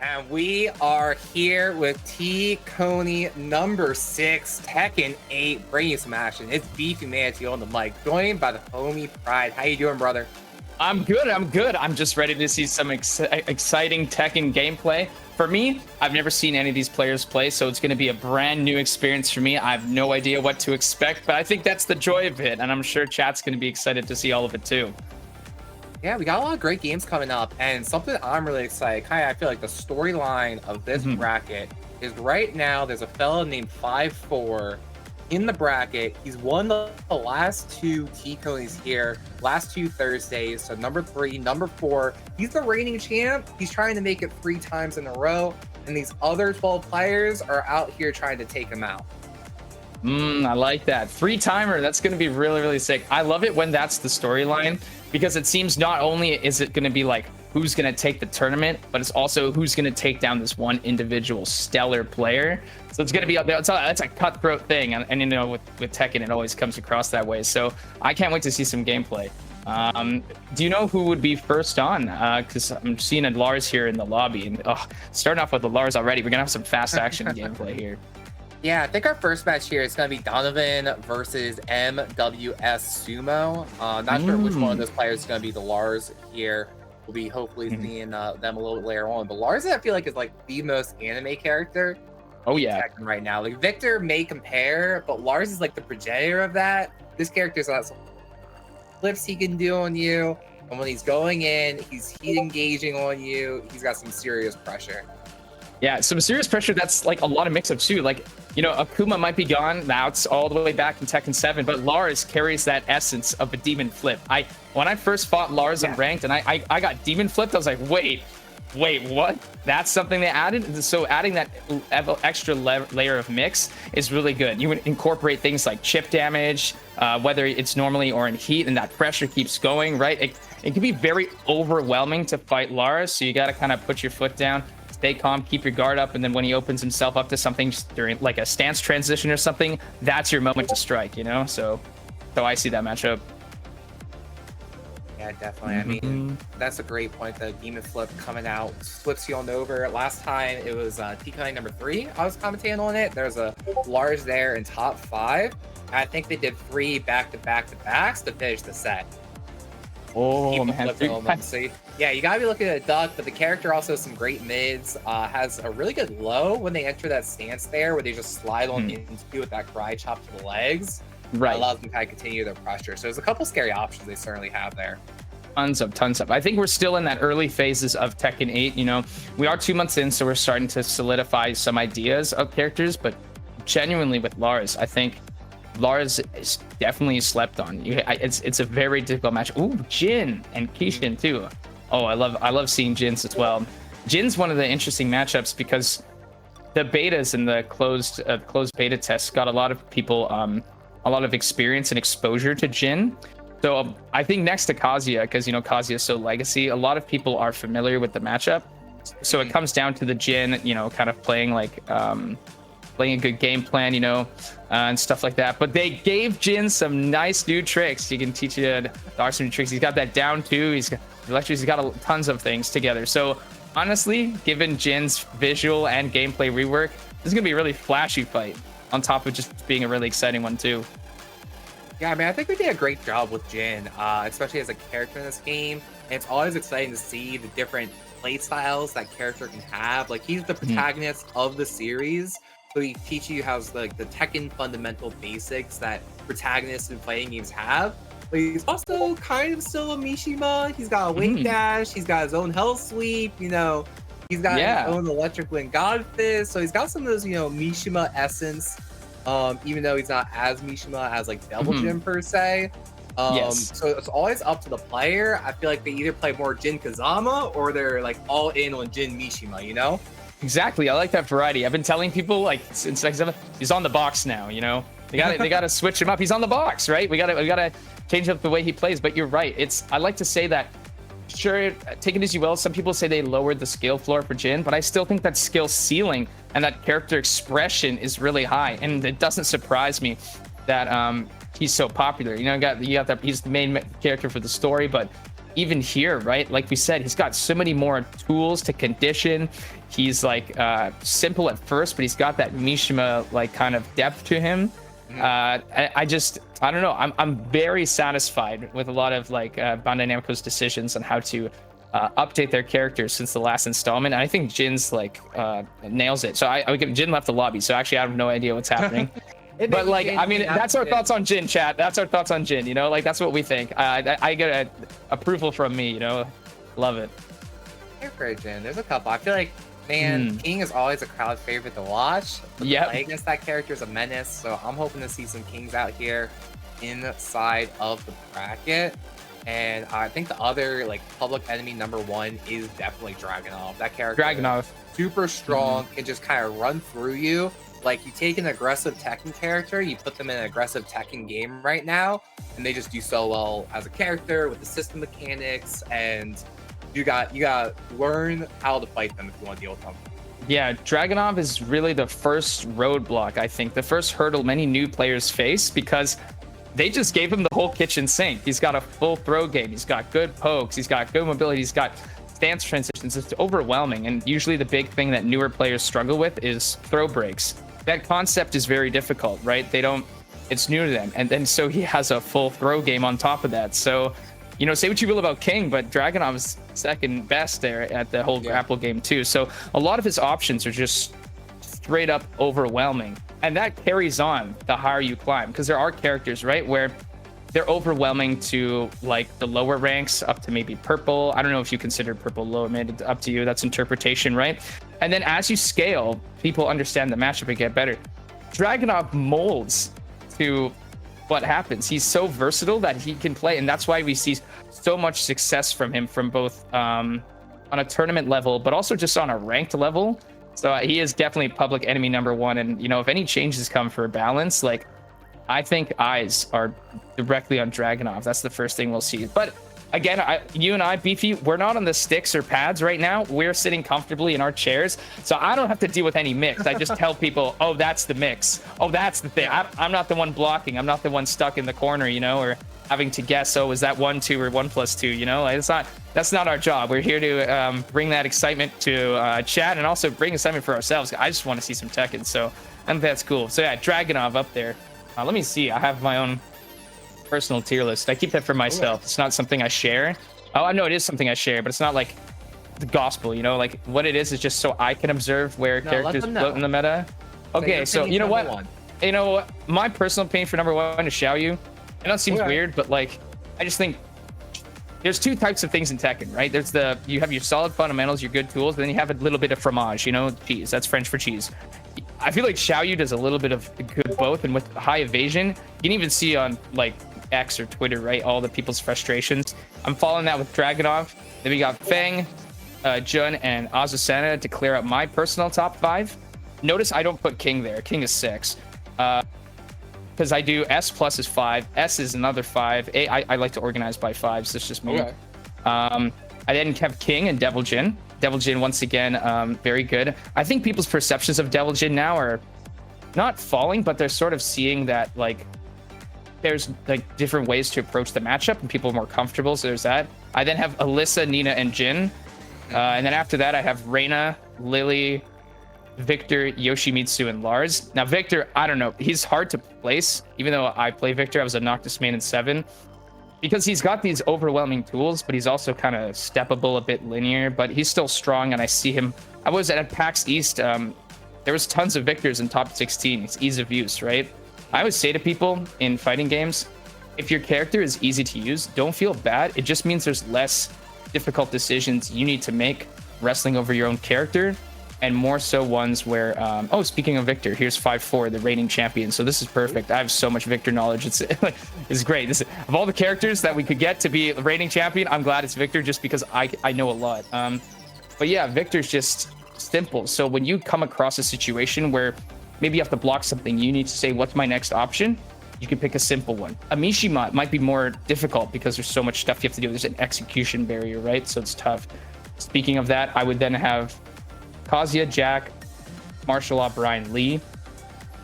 And we are here with TKONY number 6, Tekken 8, bringing you some action. It's Beefy Manatee on the mic, joined by the homie Pride. How you doing, brother? I'm good. I'm just ready to see some exciting Tekken gameplay. For me, I've never seen any of these players play, so it's going to be a brand new experience for me. I have no idea what to expect, but I think that's the joy of it, and I'm sure chat's going to be excited to see all of it too. Yeah, we got a lot of great games coming up, and something I'm really excited. I feel like the storyline of this bracket is right now. There's a fella named 5-4 in the bracket. He's won the last two TKONYs here, last two Thursdays. So number 3, number 4. He's the reigning champ. He's trying to make it 3 times in a row, and these other 12 players are out here trying to take him out. I like that. Free timer. That's going to be really, really sick. I love it when that's the storyline, because it seems not only is it going to be like who's going to take the tournament, but it's also who's going to take down this one individual stellar player. So it's going to be that's a cutthroat thing, and you know, with Tekken it always comes across that way. So I can't wait to see some gameplay. Do you know who would be first on? Because I'm seeing a Lars here in the lobby, and starting off with the Lars already, we're gonna have some fast action gameplay here. Yeah, I think our first match here is going to be Donovan versus MWS Sumo. Not sure which one of those players is going to be the Lars here. We'll be hopefully seeing them a little bit later on. But Lars, I feel like, is like the most anime character. Oh, yeah. Right now. Like, Victor may compare, but Lars is like the progenitor of that. This character's got some flips he can do on you. And when he's going in, he's heat engaging on you. He's got some serious pressure. Yeah, some serious pressure. That's like a lot of mix-ups too. Like, you know, Akuma might be gone. Now it's all the way back in Tekken 7, but Lars carries that essence of a demon flip. When I first fought Lars in ranked and I got demon flipped, I was like, wait, what? That's something they added? So adding that extra layer of mix is really good. You would incorporate things like chip damage, whether it's normally or in heat, and that pressure keeps going, right? It can be very overwhelming to fight Lars, so you got to kind of put your foot down, stay calm, keep your guard up, and then when he opens himself up to something during like a stance transition or something, that's your moment to strike, you know? So I see that matchup. Yeah, definitely. I mean, that's a great point. The demon flip coming out, flips you on over. Last time it was TKONY number 3. I was commentating on it. There's a Lars there in top 5. I think they did 3 back-to-backs to finish the set. Oh, man. So, yeah, you gotta be looking at a duck, but the character also has some great mids. Has a really good low when they enter that stance there, where they just slide on into with that cry chop to the legs. Right. Allows them to kind of continue their pressure. So there's a couple scary options they certainly have there. Tons of. I think we're still in that early phases of Tekken 8. You know, we are 2 months in, so we're starting to solidify some ideas of characters, but genuinely with Lars, I think Lars is definitely slept on. It's a very difficult match. Ooh, Jin and Kishin too. Oh, I love seeing Jin's as well. Jin's one of the interesting matchups because the betas and the closed beta tests got a lot of people a lot of experience and exposure to Jin. So I think next to Kazuya, because you know Kazuya is so legacy, a lot of people are familiar with the matchup. So it comes down to the Jin, you know, kind of playing like playing a good game plan, you know, and stuff like that. But they gave Jin some nice new tricks. He can teach you some new tricks. He's got that down too. He's got tons of things together. So honestly, given Jin's visual and gameplay rework, this is gonna be a really flashy fight, on top of just being a really exciting one too. Yeah, I mean, I think they did a great job with Jin, especially as a character in this game. And it's always exciting to see the different play styles that character can have. Like, he's the protagonist of the series, so he teaches you how like the Tekken fundamental basics that protagonists in fighting games have. But he's also kind of still a Mishima. He's got a wing dash. He's got his own hell sweep. You know, he's got his own electric wind god fist. So he's got some of those, you know, Mishima essence. Even though he's not as Mishima as like Devil Jin per se. So it's always up to the player. I feel like they either play more Jin Kazama or they're like all in on Jin Mishima, you know? Exactly. I like that variety. I've been telling people like since he's on the box now, you know. They gotta switch him up. He's on the box, right? We gotta change up the way he plays. But you're right. I like to say that, sure, take it as you will. Some people say they lowered the skill floor for Jin, but I still think that skill ceiling and that character expression is really high. And it doesn't surprise me that he's so popular. You know, you got that he's the main character for the story, but even here, right? Like we said, he's got so many more tools to condition. He's like simple at first, but he's got that Mishima like kind of depth to him. I don't know. I'm very satisfied with a lot of like Bandai Namco's decisions on how to update their characters since the last installment. And I think Jin's like nails it. So Jin left the lobby, so actually I have no idea what's happening. But like, I mean, that's our thoughts on Jin, chat. That's our thoughts on Jin. You know, like that's what we think. I get approval from me. You know, love it. You're great, Jin. There's a couple. I feel like, man, King is always a crowd favorite to watch. Yeah. Play against that character is a menace. So I'm hoping to see some Kings out here inside of the bracket. And I think the other like public enemy #1 is definitely Dragunov. That character, Dragunov, super strong, can just kind of run through you. Like you take an aggressive Tekken character, you put them in an aggressive Tekken game right now, and they just do so well as a character with the system mechanics. And you got learn how to fight them if you want to deal with them. Yeah, Dragunov is really the first roadblock, I think, the first hurdle many new players face, because they just gave him the whole kitchen sink. He's got a full throw game. He's got good pokes. He's got good mobility. He's got stance transitions. It's overwhelming. And usually the big thing that newer players struggle with is throw breaks. That concept is very difficult, right? It's new to them. And then so he has a full throw game on top of that. So, you know, say what you will about King, but Dragunov is second best there at the whole grapple game too. So a lot of his options are just straight up overwhelming. And that carries on the higher you climb, because there are characters, right, where they're overwhelming to like the lower ranks up to maybe purple. I don't know if you consider purple low mid, up to you. That's interpretation, right? And then as you scale, people understand the matchup and get better. Dragunov molds to what happens. He's so versatile that he can play, and that's why we see so much success from him from both on a tournament level, but also just on a ranked level. So he is definitely public enemy #1. And, you know, if any changes come for balance, like, I think eyes are directly on Dragunov. That's the first thing we'll see. But again, you and I, Beefy, we're not on the sticks or pads right now. We're sitting comfortably in our chairs. So I don't have to deal with any mix. I just tell people, oh, that's the mix. Oh, that's the thing. I'm not the one blocking. I'm not the one stuck in the corner, you know, or having to guess, oh, is that 1-2 or 1+2, you know? Like, that's not our job. We're here to bring that excitement to chat, and also bring excitement for ourselves. I just want to see some Tekken, so I think that's cool. So yeah, Dragunov up there. Let me see. I have my own personal tier list. I keep that for myself. It's not something I share. Oh, I know it is something I share, but it's not like the gospel, you know? Like, what it is just so I can observe where characters float in the meta. Okay, so you know what? You know what? My personal opinion for #1 is Xiaoyu. I know it seems weird, but like, I just think there's two types of things in Tekken, right? There's you have your solid fundamentals, your good tools, but then you have a little bit of fromage, you know, cheese. That's French for cheese. I feel like Xiaoyu does a little bit of good both, and with high evasion, you can even see on like X or Twitter, right, all the people's frustrations. I'm following that with Dragunov. Then we got Feng, Jun, and Azucena to clear up my personal top 5. Notice I don't put King there. King is 6. Because I do S+ is 5, S is another 5. I like to organize by 5s. That's just me. I then kept King and Devil Jin. Devil Jin, once again, very good. I think people's perceptions of Devil Jin now are not falling, but they're sort of seeing that like there's like different ways to approach the matchup, and people are more comfortable. So there's that. I then have Alyssa, Nina, and Jin. And then after that, I have Reina, Lily, Victor, Yoshimitsu, and Lars. Now, Victor, I don't know. He's hard to place. Even though I play Victor, I was a Noctis main in 7. Because he's got these overwhelming tools, but he's also kind of steppable, a bit linear. But he's still strong, and I see him. I was at PAX East. There was tons of Victors in top 16. It's ease of use, right? I always say to people in fighting games, if your character is easy to use, don't feel bad. It just means there's less difficult decisions you need to make wrestling over your own character, and more so ones where, oh, speaking of Victor, here's 5-4, the reigning champion. So this is perfect. I have so much Victor knowledge. It's great. Of all the characters that we could get to be the reigning champion, I'm glad it's Victor, just because I know a lot. But yeah, Victor's just simple. So when you come across a situation where maybe you have to block something, you need to say, what's my next option? You can pick a simple one. A Mishima might be more difficult because there's so much stuff you have to do. There's an execution barrier, right? So it's tough. Speaking of that, I would then have Kazuya, Jack, Martial Law, Brian, Lee.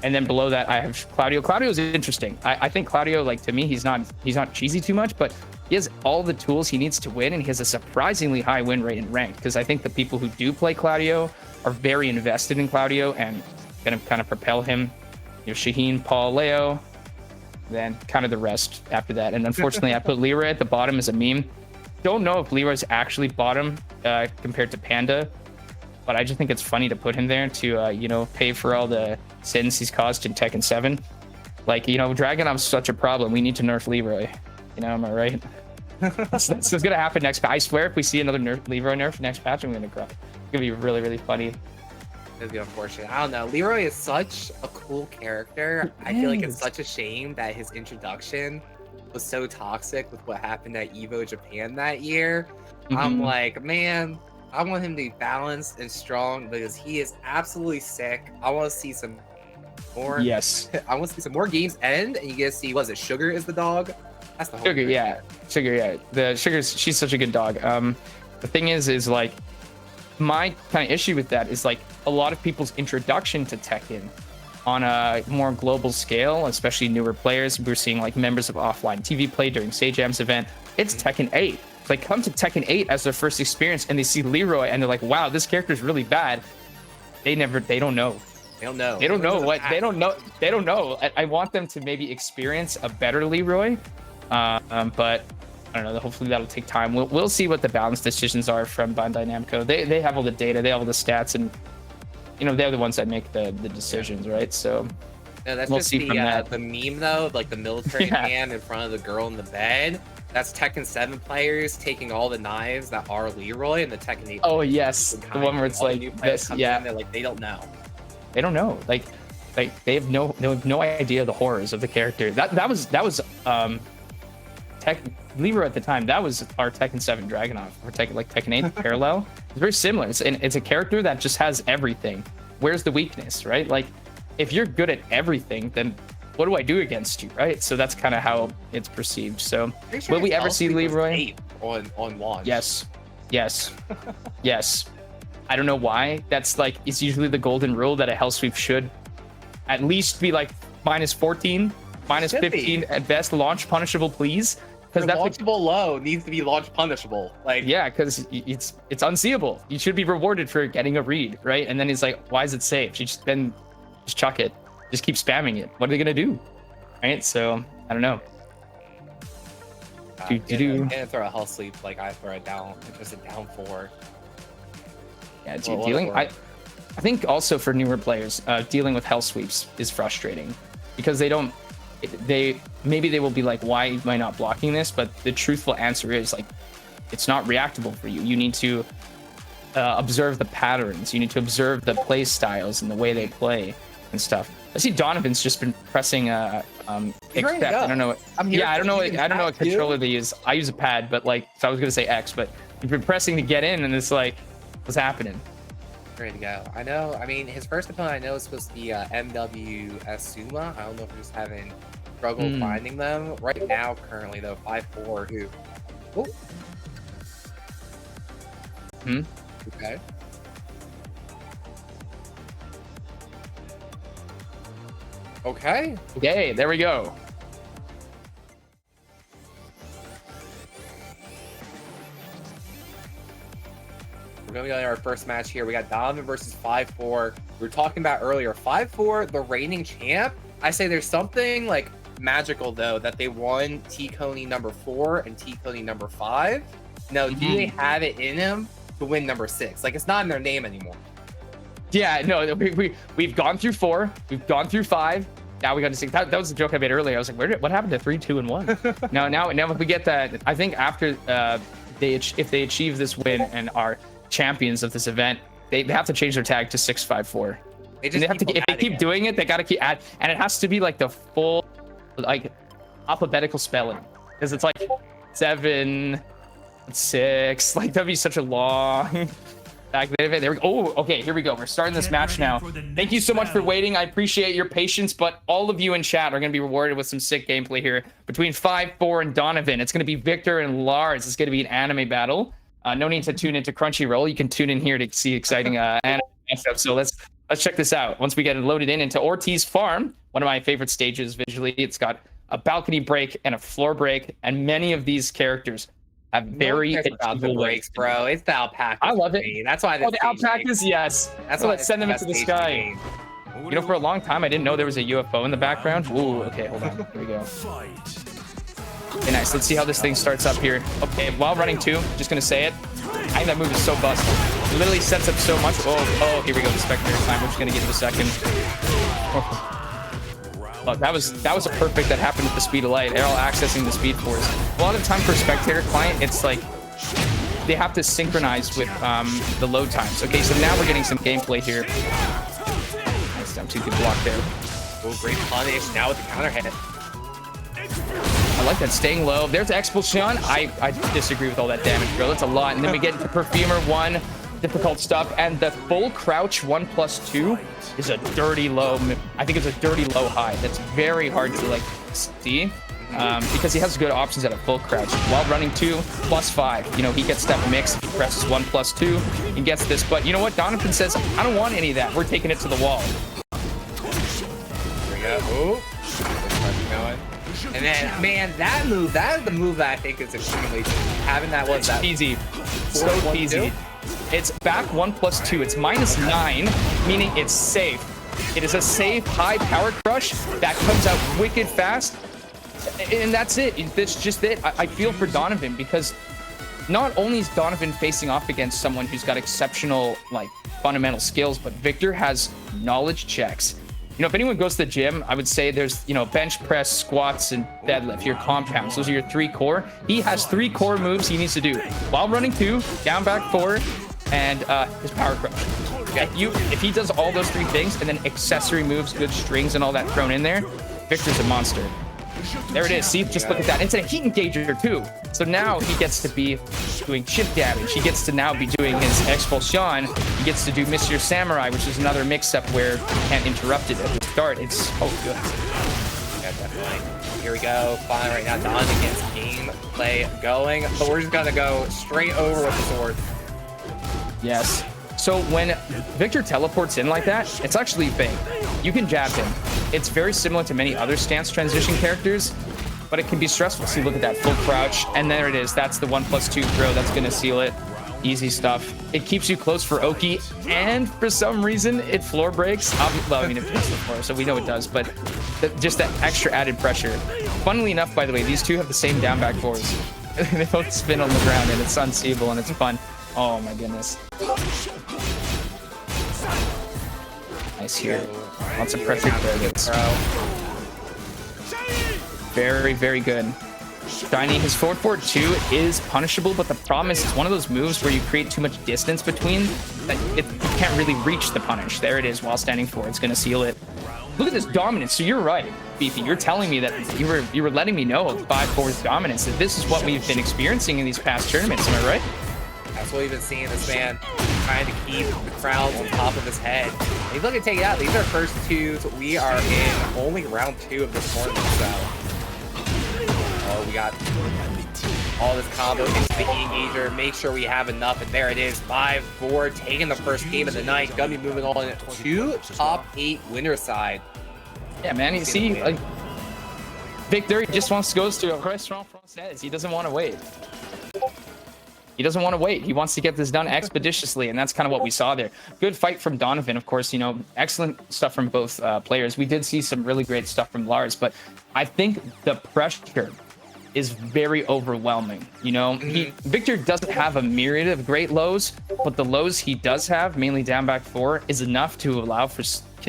And then below that, I have Claudio. Claudio is interesting. I think Claudio, like, to me, he's not cheesy too much, but he has all the tools he needs to win, and he has a surprisingly high win rate in ranked. Because I think the people who do play Claudio are very invested in Claudio and gonna kind of propel him. You know, Shaheen, Paul, Leo, then kind of the rest after that. And unfortunately, I put Leroy at the bottom as a meme. Don't know if Leroy's actually bottom compared to Panda, but I just think it's funny to put him there to you know, pay for all the sins he's caused in Tekken 7. Like, you know, Dragunov's such a problem. We need to nerf Leroy. You know, am I right? That's what's gonna happen next patch. I swear, if we see another Leroy nerf next patch, I'm gonna cry. It's gonna be really, really funny. It'd be unfortunate. I don't know. Leroy is such a cool character. I feel like it's such a shame that his introduction was so toxic with what happened at Evo Japan that year. I'm like, man, I want him to be balanced and strong because he is absolutely sick. I want to see some more. Yes. I want to see some more games end, and you get to see, was it Sugar is the dog? That's the whole Sugar, thing. yeah. Sugar, yeah. The Sugar's, she's such a good dog. The thing is like, my kind of issue with that is like a lot of people's introduction to Tekken on a more global scale, especially newer players. We're seeing like members of offline TV play during SageAm's event. It's Tekken 8. They come to Tekken 8 as their first experience, and they see Leroy, and they're like, "Wow, this character is really bad." They don't know. They don't know. They don't know what. They don't know. They don't know. I want them to maybe experience a better Leroy, but I don't know. Hopefully that'll take time. We'll see what the balance decisions are from Bandai Namco. They have all the data. They have all the stats, and you know, they're the ones that make the decisions, right? So no, that's we'll just see the from that. the meme though, like the military man in front of the girl in the bed. That's Tekken 7 players taking all the knives that are Leroy, and the Tekken 8. Oh yes, the one where it's like this. Yeah, they're like, they don't know. They don't know. Like they have no idea the horrors of the character. That was Leroy at the time. That was our Tekken 7 Dragunov, or Tekken 8 parallel. It's very similar. It's a character that just has everything. Where's the weakness, right? Like, if you're good at everything, then what do I do against you, right? So that's kind of how it's perceived. So Sure, will we ever see Leroy? On launch? Yes, yes, yes. I don't know why. That's like, it's usually the golden rule that a hell sweep should at least be like -14, -15 at best, launch punishable, please. Because that's launchable low needs to be launch punishable. Like, yeah, because it's unseeable. You should be rewarded for getting a read, right? And then he's like, why is it safe? You just chuck it. Just keep spamming it. What are they gonna do? Right? So I don't know. You can't throw a hell sleep like I throw it down. It's just a down 4. Yeah, dude, dealing. I think also for newer players, dealing with hell sweeps is frustrating because maybe they will be like, why am I not blocking this? But the truthful answer is like, it's not reactable for you. You need to observe the patterns. You need to observe the play styles and the way they play and stuff. I see Donovan's just been pressing accept. I don't know what. I don't know what controller they use. I use a pad, but like, so I was gonna say X, but you've been pressing to get in, and it's like, what's happening? Ready to go. I know. I mean, his first opponent I know is supposed to be MWS Suma. I don't know if we're just having trouble finding them right now. Currently, though, 5-4. Who? Oh. Okay. Okay, there we go. We're going to go in our first match here. We got Donovan versus 5-4. We were talking about earlier. 5-4, the reigning champ. I say there's something like magical though that they won TKONY number 4 and TKONY number 5. No, do they have it in them to win number 6? Like, it's not in their name anymore. Yeah, no, we've gone through 4, we've gone through 5. Now we got to see. That was a joke I made earlier. I was like, what happened to 3, 2, and 1? now if we get that, I think after if they achieve this win and are champions of this event, they have to change their tag to 654. If they keep doing it, they got to keep add, and it has to be like the full like alphabetical spelling, because it's like 7, 6. Like, that'd be such a long. There we go. Oh, okay, here we go. We're starting this match now. Thank you so much for waiting. I appreciate your patience, but all of you in chat are going to be rewarded with some sick gameplay here between 5-4 and Donovan. It's going to be Victor and Lars. It's going to be an anime battle. No need to tune into Crunchyroll. You can tune in here to see exciting anime stuff. So let's check this out. Once we get it loaded into Ortiz Farm, one of my favorite stages visually. It's got a balcony break, and a floor break, and many of these characters have very about the achievable breaks, ways. bro. It's the alpacas. I love it. Me. That's why Oh, the alpacas, yes. That's So why let's send them into the sky. You know, for a long time, I didn't know there was a UFO in the background. Ooh, okay, hold on. Here we go. Okay, nice. Let's see how this thing starts up here. Okay, while running 2, just gonna say it. I think that move is so busted. It literally sets up so much. Oh, here we go. The spectator time. We're just gonna give it a second. Look, that was a perfect that happened with the speed of light. They're all accessing the speed force. A lot of the time for spectator client, it's like they have to synchronize with the load times. Okay, so now we're getting some gameplay here. Nice, too good block there. Oh, great punish. Now with the counter hit. I like that, staying low. There's Expulsion. I disagree with all that damage, bro. That's a lot. And then we get into Perfumer 1, difficult stuff. And the full crouch 1+2 is a dirty low. I think it's a dirty low high. That's very hard to like see because he has good options at a full crouch. While running 2, +5. You know, he gets that mix. He presses 1+2 and gets this. But you know what? Donovan says, I don't want any of that. We're taking it to the wall. Here we go. Ooh. Going. And then, man, that is the move that I think is extremely having that was that easy. So easy. It's back 1+2. It's -9, meaning it's safe. It is a safe high power crush that comes out wicked fast. And that's it. That's just it. I feel for Donovan because not only is Donovan facing off against someone who's got exceptional like fundamental skills, but Victor has knowledge checks. You know, if anyone goes to the gym, I would say there's, you know, bench press, squats, and deadlift, your compounds. Those are your 3 core. He has 3 core moves he needs to do while running 2, down back 4, and his power crush. If he does all those 3 things and then accessory moves, good strings, and all that thrown in there, Victor's a monster. There it is. See, just look at that. It's a heat engager too. So now he gets to be doing chip damage. He gets to now be doing his expulsion. He gets to do Monsieur Samurai, which is another mix-up where you can't interrupt it at the start. It's good. Yeah, definitely. Here we go. Fine right now. Donovan gets gameplay going. But we're just gonna go straight over with the sword. Yes. So when Victor teleports in like that, it's actually big. You can jab him. It's very similar to many other stance transition characters, but it can be stressful. See, look at that full crouch, and there it is. That's the 1+2 throw. That's gonna seal it. Easy stuff. It keeps you close for Oki, and for some reason, it floor breaks. Well, I mean, it breaks the floor, so we know it does, but just that extra added pressure. Funnily enough, by the way, these two have the same down back fours. They both spin on the ground, and it's unseeable, and it's fun. Oh my goodness. Nice here. Lots of pressure targets. Very, very good. Shiny, his forward forward 2 is punishable, but the problem is it's one of those moves where you create too much distance between that you can't really reach the punish. There it is while standing forward. It's gonna seal it. Look at this dominance. So you're right, Beefy. You're telling me that you were letting me know of 5-4 dominance, that this is what we've been experiencing in these past tournaments. Am I right? That's what we've been seeing, this man trying to keep the crowds on top of his head. He's looking to take it out. These are first 2s. We are in only round 2 of this tournament, so. Oh, we got all this combo into the heat engager. Make sure we have enough, and there it is. 5-4, taking the first game of the night. Gonna be moving on to top 8 winner side. Yeah, man, you see, like, Victor just wants to go to a restaurant française. He doesn't want to wait. He doesn't want to wait. He wants to get this done expeditiously, and that's kind of what we saw there. Good fight from Donovan, of course. You know, excellent stuff from both players. We did see some really great stuff from Lars, but I think the pressure is very overwhelming. You know, Victor doesn't have a myriad of great lows, but the lows he does have, mainly down back 4, is enough to allow for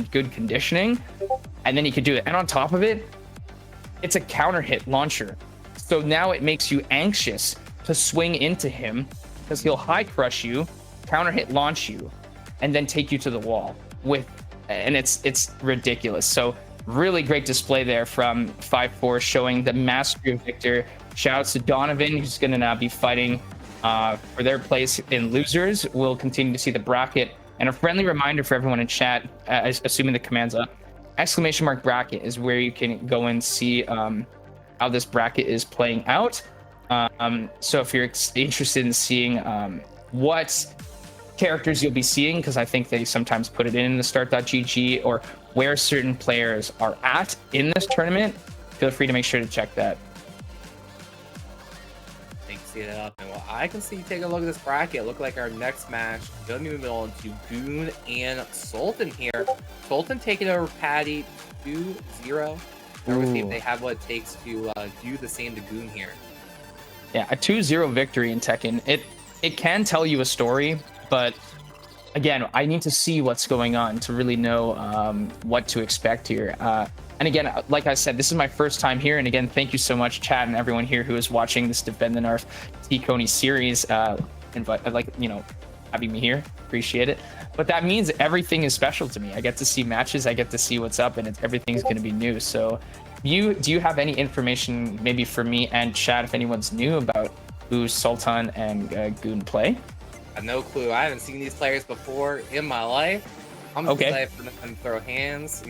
good conditioning, and then he could do it. And on top of it, it's a counter hit launcher. So now it makes you anxious to swing into him because he'll high crush you, counter hit launch you, and then take you to the wall and it's ridiculous. So really great display there from 5-4, showing the mastery of Victor. Shouts to Donovan, who's going to now be fighting for their place in losers. We'll continue to see the bracket, and a friendly reminder for everyone in chat, assuming the command's up, ! bracket is where you can go and see how this bracket is playing out. So if you're interested in seeing what characters you'll be seeing, because I think they sometimes put it in the start.gg, or where certain players are at in this tournament, feel free to make sure to check that. Thanks, see that up. And well, I can see, take a look at this bracket. Look like our next match gonna be moving on to Goon and Sultan here. Sultan taking over Patty 2-0. We'll see if they have what it takes to do the same to Goon here. Yeah, a 2-0 victory in Tekken. It can tell you a story, but again, I need to see what's going on to really know what to expect here. And again, like I said, this is my first time here. And again, thank you so much, chat, and everyone here who is watching this Defend the Nerf TKONY series. Having me here, appreciate it. But that means everything is special to me. I get to see matches, I get to see what's up, and everything's going to be new. So do you have any information maybe for me and chat, if anyone's new, about who Sultan and Goon play? I have no clue. I haven't seen these players before in my life. I'm just excited for them to throw hands,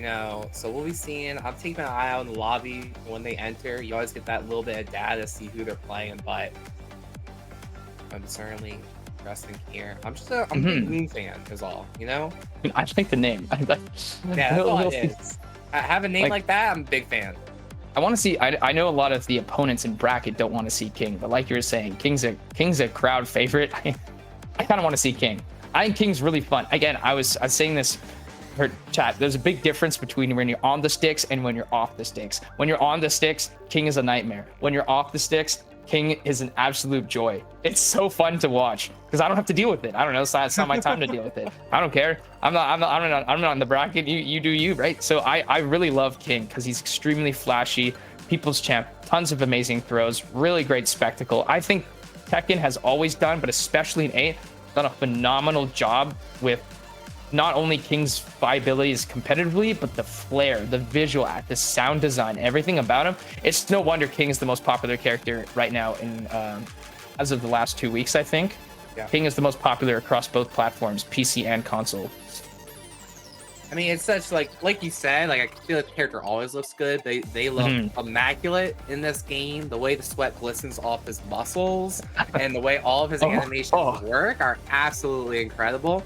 so we'll be seeing. I'm taking an eye out in the lobby when they enter. You always get that little bit of data to see who they're playing, but I'm certainly interested here. I'm a big Goon fan is all, I like the name. Yeah, that's all it is. I have a name like that, I'm a big fan. I want to see. I know a lot of the opponents in bracket don't want to see King, but like you were saying, King's a crowd favorite. I kind of want to see King. I think King's really fun. Again, I was saying this for chat. There's a big difference between when you're on the sticks and when you're off the sticks. When you're on the sticks, King is a nightmare. When you're off the sticks, King is an absolute joy. It's so fun to watch because I don't have to deal with it. I don't know. It's not my time to deal with it. I don't care. I'm not in the bracket. You do you, right? So I really love King because he's extremely flashy, people's champ, tons of amazing throws, really great spectacle. I think Tekken has always done, but especially in 8, done a phenomenal job with not only King's viabilities competitively, but the flair, the visual act, the sound design, everything about him. It's no wonder King is the most popular character right now in as of the last 2 weeks, I think. Yeah. King is the most popular across both platforms, PC and console. I mean, it's such like you said, I feel like the character always looks good. They look immaculate in this game. The way the sweat glistens off his muscles and the way all of his animations work are absolutely incredible.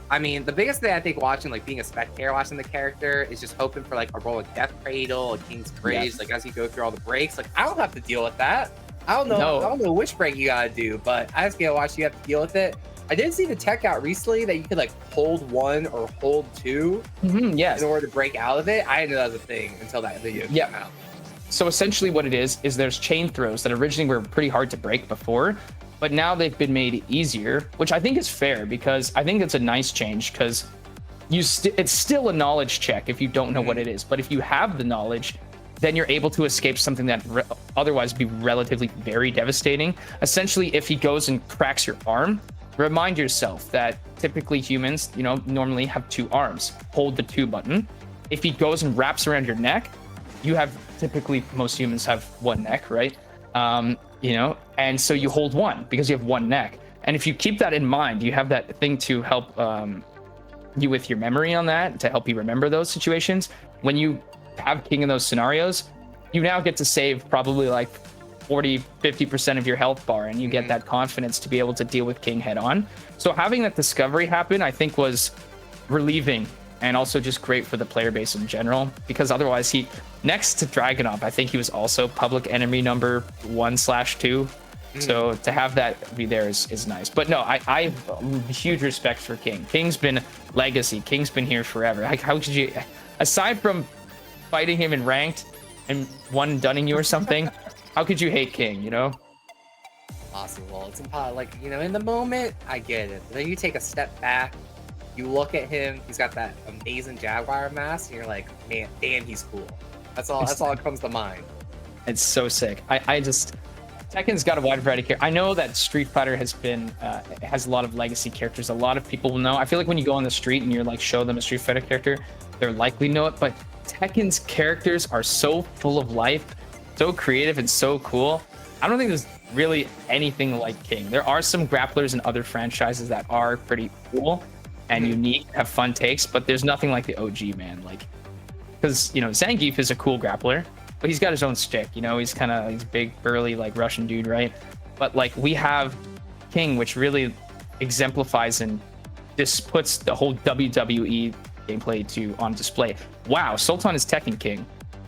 I mean, the biggest thing I think watching, being a spectator watching the character, is just hoping for a roll of Death Cradle, a King's Bridge, as you go through all the breaks. I don't have to deal with that. I don't know which break you gotta do, but I just gotta watch you have to deal with it. I did see the tech out recently that you could hold 1 or hold 2 in order to break out of it. I didn't know that was a thing until that video came out. So essentially what it is there's chain throws that originally were pretty hard to break before, but now they've been made easier, which I think is fair because I think it's a nice change because it's still a knowledge check if you don't know what it is. But if you have the knowledge, then you're able to escape something that otherwise would be relatively very devastating. Essentially, if he goes and cracks your arm, remind yourself that typically humans, normally have 2 arms. Hold the 2 button. If he goes and wraps around your neck, typically most humans have 1 neck, right? And so you hold 1 because you have 1 neck. And if you keep that in mind, you have that thing to help you with your memory on that, to help you remember those situations. When you have King in those scenarios, you now get to save probably 40-50% of your health bar, and you get that confidence to be able to deal with King head on. So having that discovery happen, I think, was relieving and also just great for the player base in general, because otherwise next to Dragunov, I think he was also public enemy number 1/2. So to have that be there is nice. But no, I have huge respect for King. King's been legacy. King's been here forever. How could you, aside from fighting him in ranked and one dunning you or something, how could you hate King, Possible. It's impossible. In the moment, I get it. Then you take a step back, you look at him, he's got that amazing Jaguar mask, and you're like, man, damn, he's cool. That's all that comes to mind. It's so sick. Tekken's got a wide variety of characters. I know that Street Fighter has a lot of legacy characters. A lot of people will know. I feel like when you go on the street and you're show them a Street Fighter character, they're likely know it. But Tekken's characters are so full of life, so creative, and so cool. I don't think there's really anything like King. There are some grapplers in other franchises that are pretty cool and unique, have fun takes, but there's nothing like the OG, man. Because Zangief is a cool grappler, but he's got his own stick. He's big, burly, Russian dude, right? But we have King, which really exemplifies and this puts the whole WWE gameplay on display. Wow, Sultan is Tekken King.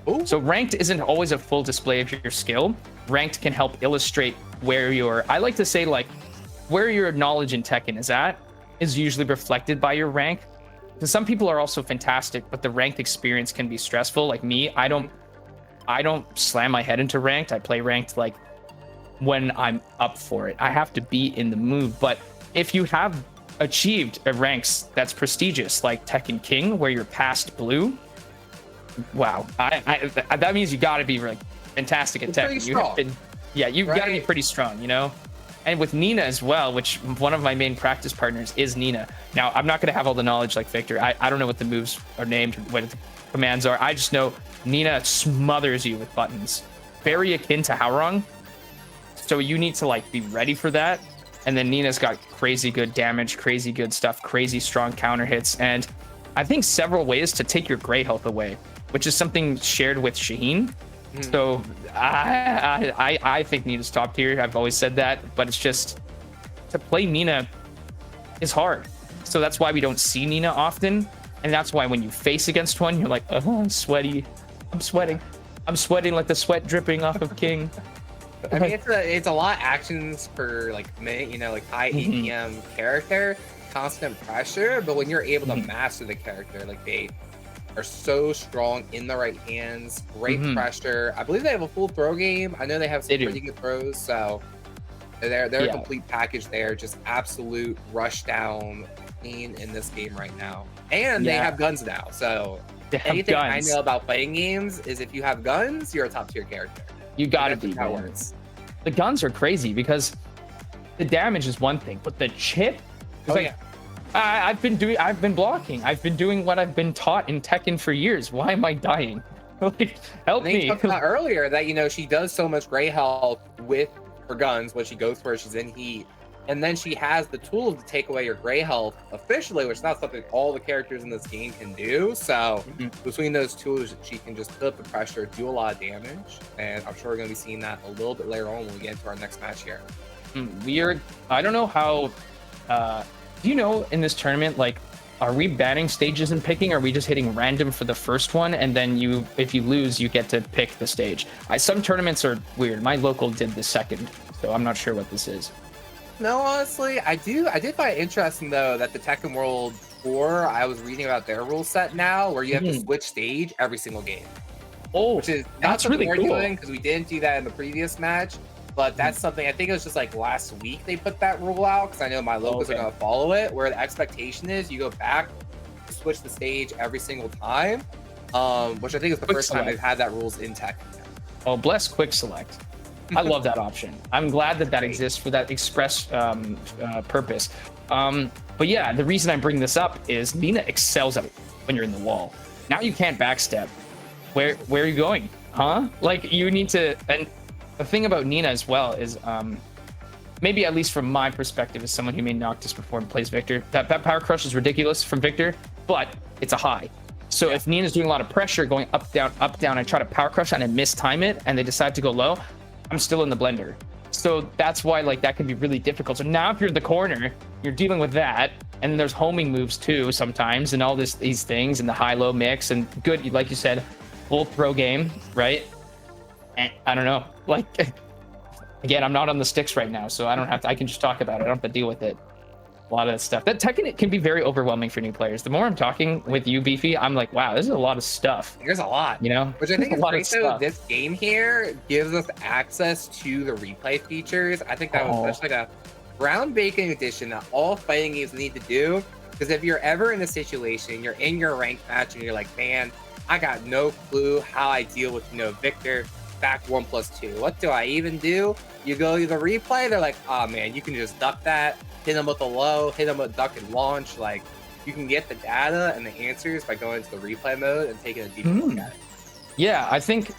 Ooh. So ranked isn't always a full display of your skill. Ranked can help illustrate where your, I like to say, like, where your knowledge in Tekken is at is usually reflected by your rank. Because some people are also fantastic, but the ranked experience can be stressful. Like me, I don't slam my head into ranked. I play ranked like when I'm up for it. I have to be in the mood. But if you have achieved a ranks that's prestigious, like Tekken King, where you're past blue, wow, that means you got to be like fantastic at Tekken. You have been, yeah, you've got to be pretty strong, you know. And with Nina as well, which one of my main practice partners is Nina. Now, I'm not going to have all the knowledge like Victor. I don't know what the moves are named, what the commands are. I just know Nina smothers you with buttons. Very akin to Howrong. So you need to like be ready for that. And then Nina's got crazy good damage, crazy good stuff, crazy strong counter hits. And I think several ways to take your gray health away, which is something shared with Shaheen. So I think Nina's top tier. I've always said that, but it's just to play Nina is hard. So that's why we don't see Nina often, and that's why when you face against one, you're like, oh, I'm sweaty, I'm sweating like the sweat dripping off of King. I mean, it's a lot of actions for like you know, like high APM character, constant pressure. But when you're able to master the character, like they are so strong in the right hands, great pressure. I believe they have a full throw game. I know they have some pretty good throws, so they're a complete package there. Just absolute rush down clean in this game right now. And they have guns now, so anything I know about playing games is if you have guns, you're a top tier character. You gotta be. The guns are crazy because the damage is one thing, but the chip is I've been blocking. I've been doing what I've been taught in Tekken for years. Why am I dying? Like, help me. You talked about earlier that, you know, she does so much gray health with her guns when she goes for it. She's in heat. And then she has the tools to take away your gray health officially, which is not something all the characters in this game can do. So between those tools, she can just put up the pressure, do a lot of damage. And I'm sure we're going to be seeing that a little bit later on when we get into our next match here. Weird. I don't know how... do you know in this tournament, like, are we banning stages and picking? Or are we just hitting random for the first one, and then if you lose, you get to pick the stage? Some tournaments are weird. My local did the second, so I'm not sure what this is. No, honestly, I did find it interesting though that the Tekken World 4, I was reading about their rule set now, where you have to switch stage every single game. Oh, which is that's really cool. Doing because we didn't do that in the previous match. But that's something, I think it was just like last week they put that rule out, because I know my locals are going to follow it, where the expectation is you go back, switch the stage every single time, which I think is the first time they've had that rules in Tekken. Oh, bless Quick Select. I love that option. I'm glad that exists for that express purpose. But yeah, the reason I bring this up is Nina excels at it when you're in the wall. Now you can't backstep. Where are you going? Huh? Like, you need to... And the thing about Nina as well is, maybe at least from my perspective as someone who made Noctis before and plays Victor, that power crush is ridiculous from Victor, but it's a high. So if Nina's doing a lot of pressure, going up, down, I try to power crush and I mistime it, and they decide to go low, I'm still in the blender. So that's why, like, that can be really difficult. So now if you're in the corner, you're dealing with that, and then there's homing moves too sometimes, and all these things, and the high-low mix, and good, like you said, full throw game, right? And I don't know, like, again, I'm not on the sticks right now, so I can just talk about it. I don't have to deal with it. A lot of that stuff. That Tekken, it can be very overwhelming for new players. The more I'm talking with you, Beefy, I'm like, wow, this is a lot of stuff. There's a lot, you know, which I think is great though. This game here gives us access to the replay features. I think that was such like a groundbreaking addition that all fighting games need to do. Because if you're ever in a situation, you're in your ranked match and you're like, man, I got no clue how I deal with, you know, Victor back 1+2. What do I even do? You go to the replay, they're like, oh man, you can just duck that, hit them with a low, hit them with duck and launch. Like, you can get the data and the answers by going into the replay mode and taking a deep look at it. Yeah, I think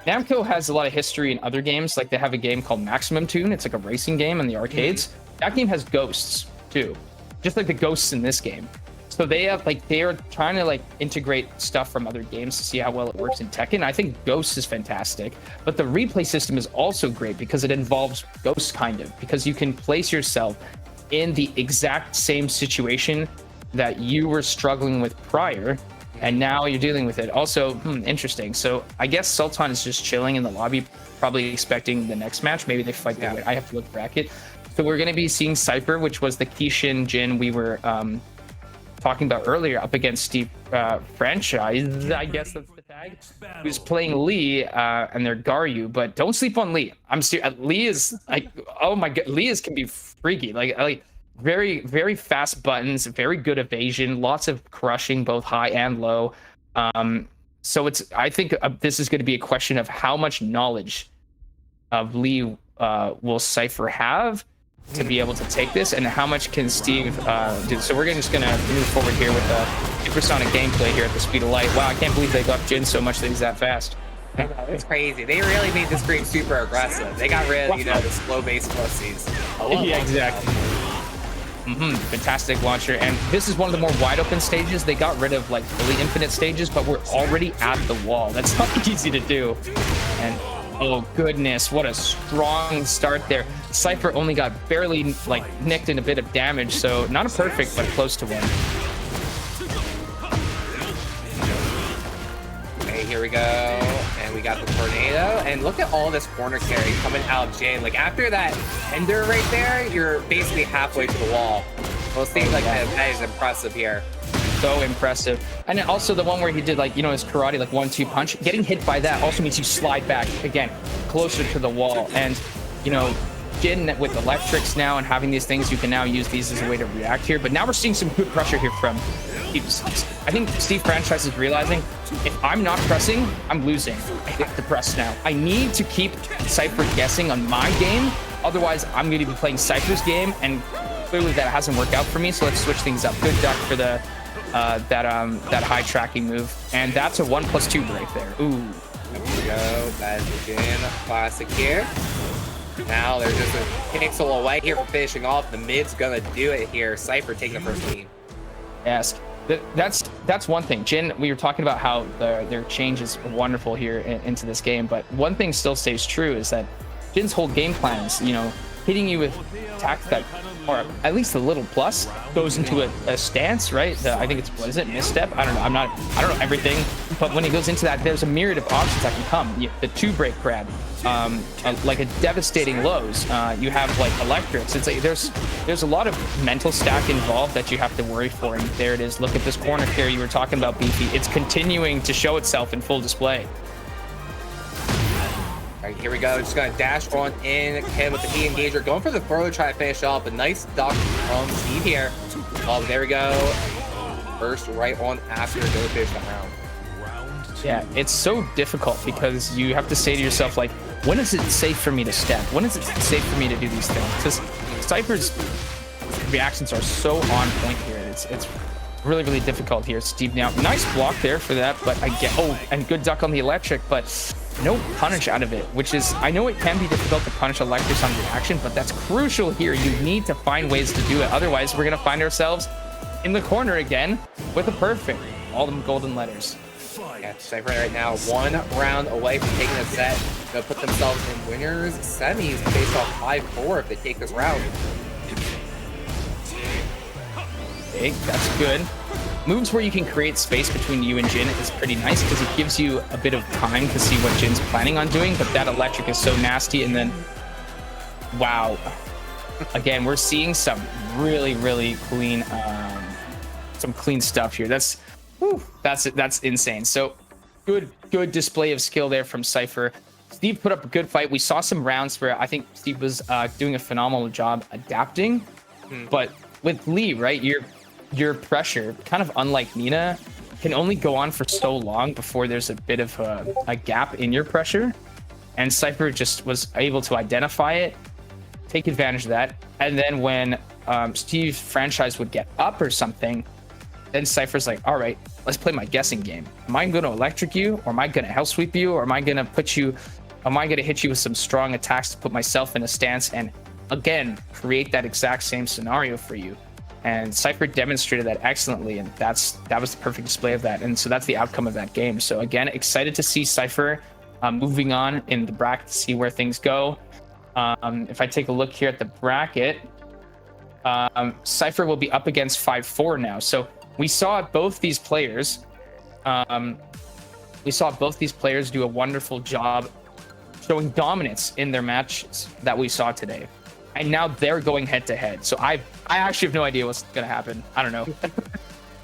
Namco has a lot of history in other games. Like, they have a game called Maximum Tune. It's like a racing game in the arcades. That game has ghosts too, just like the ghosts in this game. So they are trying to like integrate stuff from other games to see how well it works in Tekken. I think Ghosts is fantastic, but the replay system is also great because it involves Ghosts kind of, because you can place yourself in the exact same situation that you were struggling with prior, and now you're dealing with it. Also, interesting. So I guess Sultan is just chilling in the lobby, probably expecting the next match. Maybe they fight their way. I have to look bracket. So we're going to be seeing Cypher, which was the Kishin Jin we were talking about earlier, up against Steve Franchise. I guess that's the tag. Who's playing Lee and they're Garyu, but don't sleep on Lee. Lee is like, oh my god, Lee can be freaky. Like very, very fast buttons, very good evasion, lots of crushing both high and low. So I think this is going to be a question of how much knowledge of Lee will Cypher have to be able to take this, and how much can Steve do. So we're just gonna move forward here with supersonic gameplay here at the speed of light. Wow, I can't believe they got Jin so much that he's that fast. It's crazy. They really made this screen super aggressive. They got rid of, the slow-based pussies. Yeah, exactly. Fantastic launcher, and this is one of the more wide open stages. They got rid of like fully infinite stages, but we're already at the wall. That's not easy to do. And oh goodness, what a strong start there. Cypher only got barely like nicked in a bit of damage, so not a perfect, but close to one. Okay, here we go. And we got the tornado. And look at all this corner carry coming out of Jin. Like after that ender right there, you're basically halfway to the wall. Well, it seems like that is impressive here. So impressive. And then also the one where he did like, his karate, like 1-2 punch. Getting hit by that also means you slide back again, closer to the wall. And, Jin with electrics now and having these things, you can now use these as a way to react here. But now we're seeing some good pressure here from I think Steve Franchise is realizing if I'm not pressing, I'm losing. I have to press now. I need to keep Cypher guessing on my game. Otherwise, I'm going to be playing Cypher's game, and clearly that hasn't worked out for me. So let's switch things up. Good duck for the that high tracking move, and that's a 1+2 break there. Ooh. There we go. That's the Jin classic here. Now there's just a pixel away here for finishing off. The mid's gonna do it here. Cypher taking the first lead. Yes, that's one thing. Jin, we were talking about how their change is wonderful here into this game, but one thing still stays true is that Jin's whole game plan is, hitting you with attacks that are at least a little plus, goes into a stance, right? I think it's, what is it, misstep? I don't know. I don't know everything, but when he goes into that, there's a myriad of options that can come. The 2-break grab, like a devastating lows. You have like electrics. It's like there's a lot of mental stack involved that you have to worry for. And there it is. Look at this corner carry you were talking about, Beefy. It's continuing to show itself in full display. All right, here we go. Just gonna dash on in, Ken with the heat engager, going for the throw to try to finish off. A nice duck from Steve here. Oh, there we go. First right on after to go finish the round. Yeah, it's so difficult because you have to say to yourself, like, when is it safe for me to step? When is it safe for me to do these things? Because Cypher's reactions are so on point here. It's really, really difficult here. Steve now, nice block there for that, but and good duck on the electric, but no punish out of it, which is, I know it can be difficult to punish electrics on reaction, but that's crucial here. You need to find ways to do it. Otherwise, we're going to find ourselves in the corner again with a perfect. All them golden letters. Yeah, Cypher right now 1 round away from taking a set. They'll put themselves in winners semis based off 5-4 if they take this round. Okay, that's good. Moves where you can create space between you and Jin is pretty nice because it gives you a bit of time to see what Jin's planning on doing, but that electric is so nasty. And then, wow. Again, we're seeing some really, really clean, some clean stuff here. That's insane. So good display of skill there from Cypher. Steve put up a good fight. We saw some rounds where I think Steve was doing a phenomenal job adapting, but with Lee, right, your pressure, kind of unlike Nina, can only go on for so long before there's a bit of a gap in your pressure. And Cypher just was able to identify it, take advantage of that. And then when Steve's Franchise would get up or something, then Cypher's like, all right, let's play my guessing game. Am I going to electric you, or am I going to hell sweep you, or am I going to hit you with some strong attacks to put myself in a stance and again create that exact same scenario for you? And Cypher demonstrated that excellently, and that was the perfect display of that. And so that's the outcome of that game. So again, excited to see Cypher moving on in the bracket to see where things go. If I take a look here at the bracket, Cypher will be up against 5-4 now. So we saw both these players We saw both these players do a wonderful job showing dominance in their matches that we saw today. And now they're going head to head. So I actually have no idea what's going to happen. I don't know.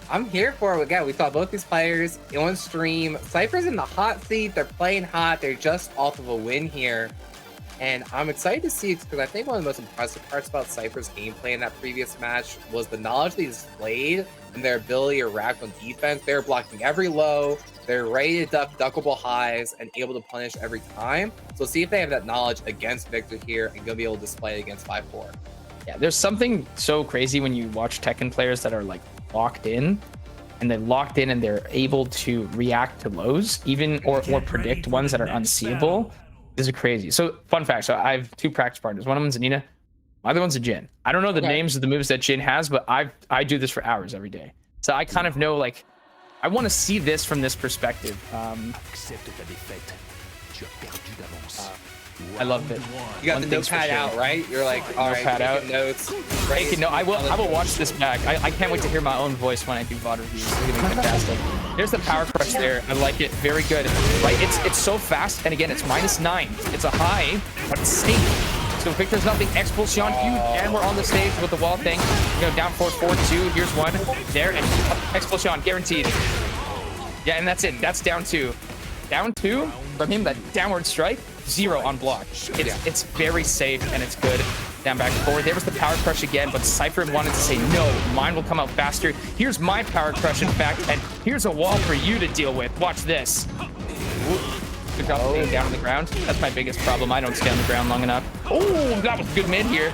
I'm here for it. Again, we saw both these players on stream. Cypher's in the hot seat. They're playing hot. They're just off of a win here. And I'm excited to see, because I think one of the most impressive parts about Cypher's gameplay in that previous match was the knowledge they displayed and their ability to react on defense. They're blocking every low. They're ready to duck duckable highs and able to punish every time. So see if they have that knowledge against Victor here and gonna be able to display it against 5-4. Yeah, there's something so crazy when you watch Tekken players that are like locked in, and they're locked in and they're able to react to lows, even or predict ones that are unseeable. This is crazy. So fun fact, so I have 2 practice partners. One of them's Anina, my other one's a Jin. I don't know the names of the moves that Jin has, but I do this for hours every day. So I kind of know, like, I want to see this from this perspective. I love it. You got the notepad out, right? You're like, all right, notepad out. Notes. No, I will watch this back. I can't wait to hear my own voice when I do VOD reviews. It's gonna be fantastic. There's the power crush there. I like it. Very good. Right? It's so fast, and again, it's -9. It's a high, but it's safe. So Victor's nothing. Expulsion, huge, and we're on the stage with the wall thing. You know, down 4-4-2. Here's one there, and Expulsion guaranteed. Yeah, and that's it. That's down 2. Down 2 from him. That downward strike. 0 on block. It's very safe and it's good. Down back forward. There was the power crush again, but Cypher wanted to say no. Mine will come out faster. Here's my power crush, in fact, and here's a wall for you to deal with. Watch this. Ooh. Good job staying down on the ground. That's my biggest problem. I don't stay on the ground long enough. Oh, that was good mid here.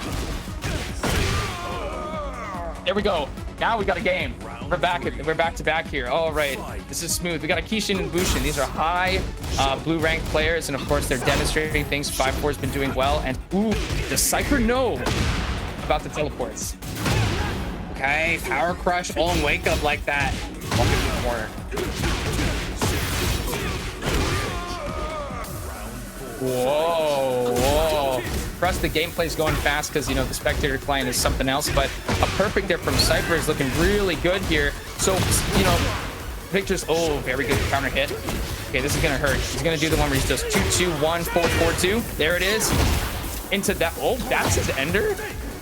There we go. Now we got a game. We're back to back here. All right, this is smooth. We got a Kishin and Bushin. These are high blue ranked players, and of course they're demonstrating things. 5-4's been doing well, and ooh, does Cypher know about the teleports? Okay, power crush on wake up like that. Walk into the corner. Whoa. For us, the gameplay's going fast because, you know, the spectator client is something else, but a perfect there from Cypher is looking really good here. So, you know, Victor's, very good counter hit. Okay, this is going to hurt. He's going to do the one where he does 2-2-1, 4-4-2. There it is. Into that. Oh, that's his ender?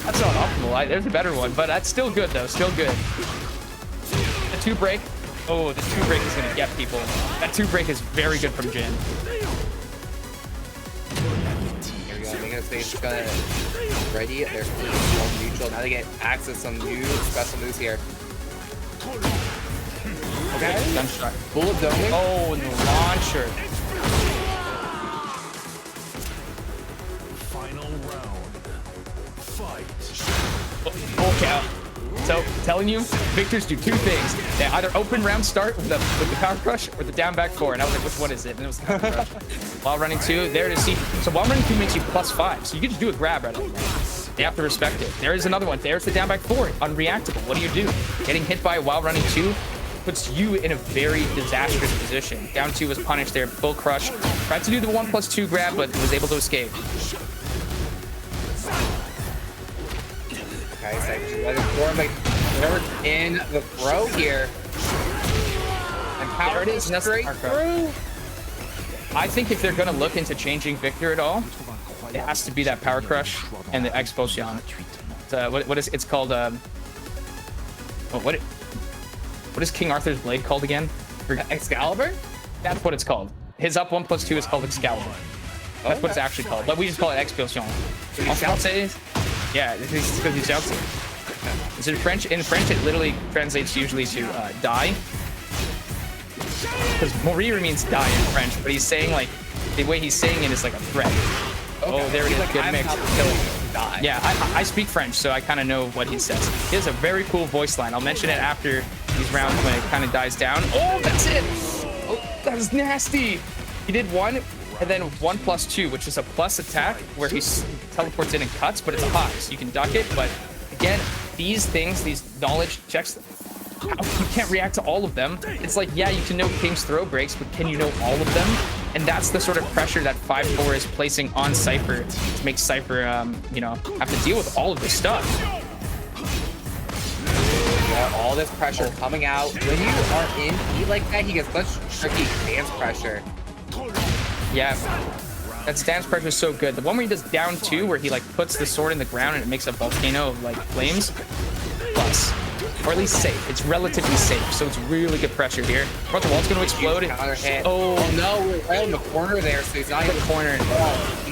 That's not optimal. There's a better one, but that's still good, though. Still good. The 2 break. Oh, the 2 break is going to get people. That 2 break is very good from Jin. Space is gonna ready. They're neutral. Now they get access to some new special moves here. Okay. Gunshot. Bullet doming. Oh, and the launcher. Final round. Fight. Okay. So, telling you, Victors do 2 things. They either open round start with the power crush or the down back 4. And I was like, which one is it? And it was the power crush. While running 2, there to see. So while running 2 makes you +5. So you can just do a grab right away. You have to respect it. There is another one. There's the down back 4. Unreactable. What do? Getting hit by while running 2 puts you in a very disastrous position. Down 2 was punished there. Full crush. Tried to do the 1+2 grab, but was able to escape. Okay, so let it form in the throw here. And power it is straight through. I think if they're going to look into changing Victor at all, it has to be that power crush and the expulsion. What is it's called? What is King Arthur's blade called again? Excalibur? That's what it's called. His up 1+2 is called Excalibur. That's what it's actually called. But we just call it expulsion. Yeah, it's because he's shouting. Is it French? In French, it literally translates usually to die. Because mourir means die in French, but he's saying, like, the way he's saying it is like a threat. Okay. Oh, there it is. Like, good mix. Die. Yeah, I speak French, so I kind of know what he says. He has a very cool voice line. I'll mention it after these rounds when it kind of dies down. Oh, that's it. Oh, that was nasty. He did 1, and then 1+2, which is a plus attack where he teleports in and cuts, but it's a high, so you can duck it. But again, these things, these knowledge checks, you can't react to all of them. It's like, yeah, you can know King's throw breaks, but can you know all of them? And that's the sort of pressure that 5-4 is placing on Cypher to make Cypher, you know, have to deal with all of this stuff. got all this pressure coming out. When you are in heat like that, he gets such tricky stance pressure. Yeah, that stance pressure is so good. The one where he does down 2, where he like puts the sword in the ground and it makes a volcano of like flames, plus, or at least safe. It's relatively safe, so it's really good pressure here. But the wall's going to explode. Oh no, we're right in the corner there, so he's not in the corner.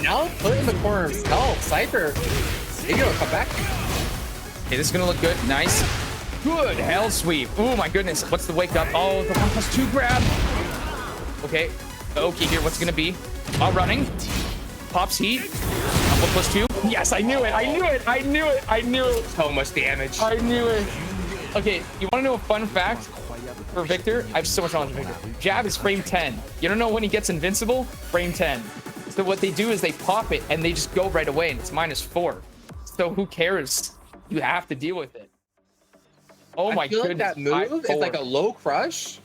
Now put in the corner himself. Cypher, maybe he'll come back. Okay, this is going to look good. Nice. Good hell sweep. Oh my goodness. What's the wake up? Oh, the 1+2 grab. Okay. Okay, here, what's it going to be? While running. Pops heat. 1+2. Yes, I knew it. I knew it. I knew it. I knew it. So much damage. I knew it. Okay, you want to know a fun fact for Victor? I have so much knowledge of Victor. Jab is frame 10. You don't know when he gets invincible? Frame 10. So what they do is they pop it and they just go right away, and it's -4. So who cares? You have to deal with it. Oh my goodness. Like that move is like a low crush,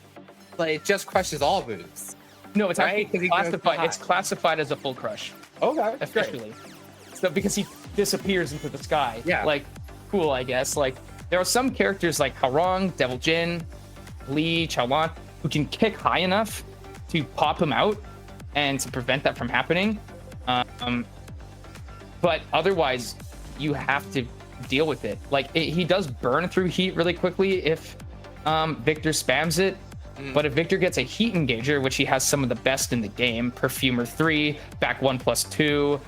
but it just crushes all moves. No, it's right? actually classified. It's classified as a full crush. Okay, officially. So because he disappears into the sky. Yeah. Like, cool, I guess. Like, there are some characters like Harong, Devil Jin, Lee, Chaolan, who can kick high enough to pop him out and to prevent that from happening. But otherwise, you have to deal with it. Like, he does burn through heat really quickly if Victor spams it. But if Victor gets a heat engager, which he has some of the best in the game, Perfumer 3, back 1+2,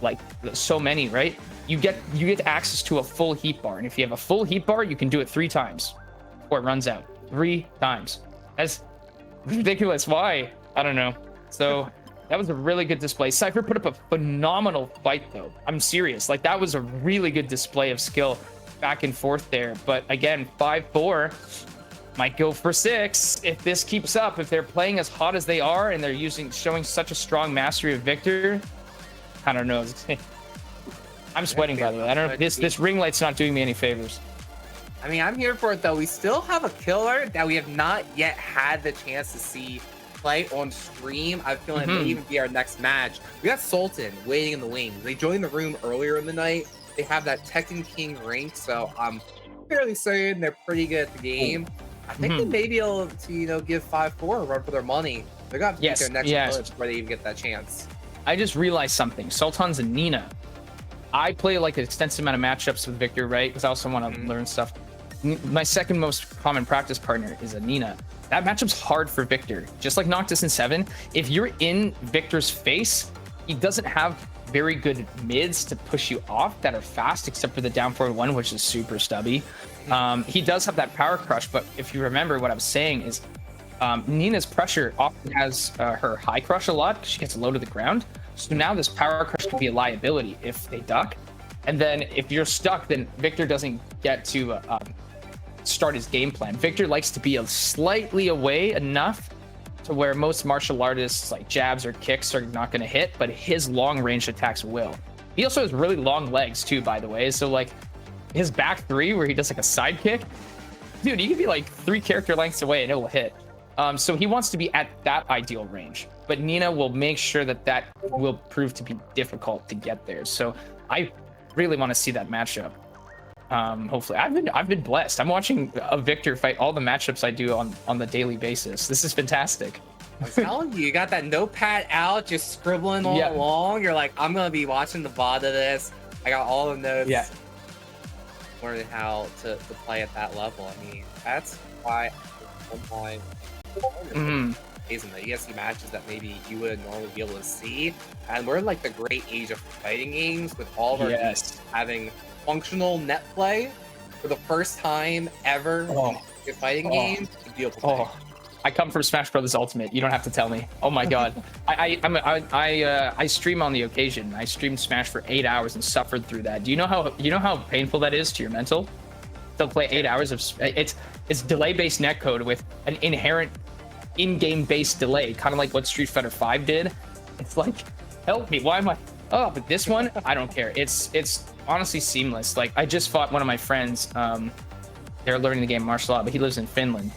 like so many, right? You get access to a full heat bar. And if you have a full heat bar, you can do it 3 times before it runs out. 3 times. That's ridiculous. Why? I don't know. So that was a really good display. Cypher put up a phenomenal fight, though. I'm serious. Like, that was a really good display of skill back and forth there. But again, 5-4 might go for 6 if this keeps up. If they're playing as hot as they are and they're showing such a strong mastery of Victor, I don't know. I'm sweating, by the way. I don't know. This ring light's not doing me any favors. I mean, I'm here for it, though. We still have a killer that we have not yet had the chance to see play on stream. I feel like it may even be our next match. We got Sultan waiting in the wings. They joined the room earlier in the night. They have that Tekken King rank, so I'm fairly certain they're pretty good at the game. I think they may be able to, you know, give 5-4 a run for their money. They're going to get their next push before they even get that chance. I just realized something. Sultan's and Nina. I play like an extensive amount of matchups with Victor, right? Because I also want to learn stuff. My second most common practice partner is a Nina. That matchup's hard for Victor. Just like Noctis in 7, if you're in Victor's face, he doesn't have very good mids to push you off that are fast, except for the down forward one, which is super stubby. He does have that power crush, but if you remember what I was saying is Nina's pressure often has her high crush a lot because she gets low to the ground. So now this power crush can be a liability if they duck. And then if you're stuck, then Victor doesn't get to start his game plan. Victor likes to be slightly away enough to where most martial artists like jabs or kicks are not going to hit, but his long range attacks will. He also has really long legs too, by the way. So like his back 3 where he does like a side kick, dude, he could be like 3 character lengths away and it will hit. So he wants to be at that ideal range, but Nina will make sure that that will prove to be difficult to get there. So I really want to see that matchup. Hopefully, I've been blessed. I'm watching a Victor fight all the matchups I do on the daily basis. This is fantastic. I'm telling you, you got that notepad out, just scribbling all along. You're like, I'm gonna be watching the VOD of this. I got all the notes. Yeah. Learning how to play at that level. I mean, that's why sometimes amazing that you get some matches that maybe you wouldn't normally be able to see. And we're in like the great age of fighting games with all of our games having functional net play for the first time ever in a fighting game. To be able to play. I come from Smash Brothers Ultimate. You don't have to tell me. Oh my god, I stream on the occasion. I streamed Smash for 8 hours and suffered through that. Do you know how painful that is to your mental? To play 8 hours of it's delay-based netcode with an inherent in-game based delay, kind of like what Street Fighter 5 did. It's like, help me. Why am I? Oh, but this one, I don't care. It's honestly seamless. Like I just fought one of my friends. They're learning the game martial art, but he lives in Finland.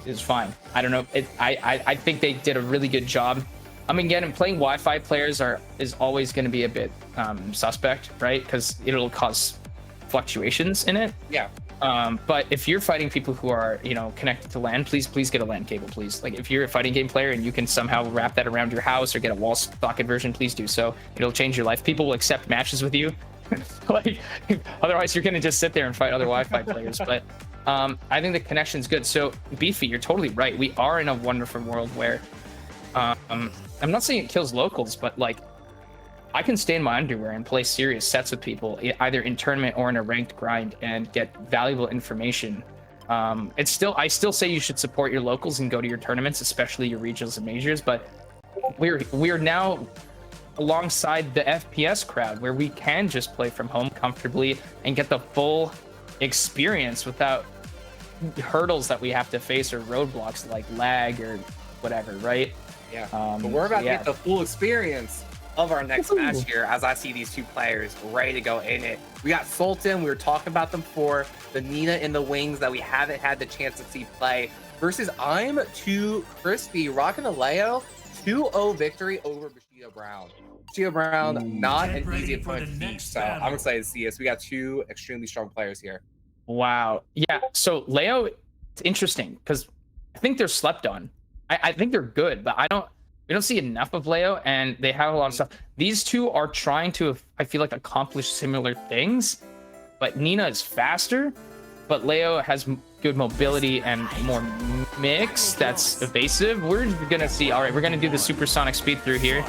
It's fine. I don't know. I think they did a really good job. I mean, again, playing Wi-Fi players is always going to be a bit suspect, right? Because it'll cause fluctuations in it. Yeah. But if you're fighting people who are, you know, connected to LAN, please get a LAN cable, please. Like if you're a fighting game player and you can somehow wrap that around your house or get a wall socket version, please do so. It'll change your life. People will accept matches with you. Like otherwise you're gonna just sit there and fight other Wi-Fi players. But I think the connection's good. So Beefy, you're totally right. We are in a wonderful world where I'm not saying it kills locals, but like I can stay in my underwear and play serious sets with people, either in tournament or in a ranked grind, and get valuable information. I still say you should support your locals and go to your tournaments, especially your regionals and majors. But we're now alongside the FPS crowd, where we can just play from home comfortably and get the full experience without hurdles that we have to face or roadblocks like lag or whatever, right? Yeah. But we're about to get the full experience of our next match here, as I see these two players ready to go in it. We got Sultan, we were talking about them for the Nina in the wings that we haven't had the chance to see play, versus I'm Too Crispy rocking the Leo 2-0 victory over Bushido Brown. Bushido Brown, not an easy opponent to beat, so I'm excited to see this. We got two extremely strong players here. Wow. Yeah, so Leo, it's interesting because I think they're slept on. I think they're good, but we don't see enough of Leo, and they have a lot of stuff. These two are trying to, I feel like, accomplish similar things, but Nina is faster, but Leo has good mobility and more mix that's evasive. We're gonna see. All right, we're gonna do the supersonic speed through here.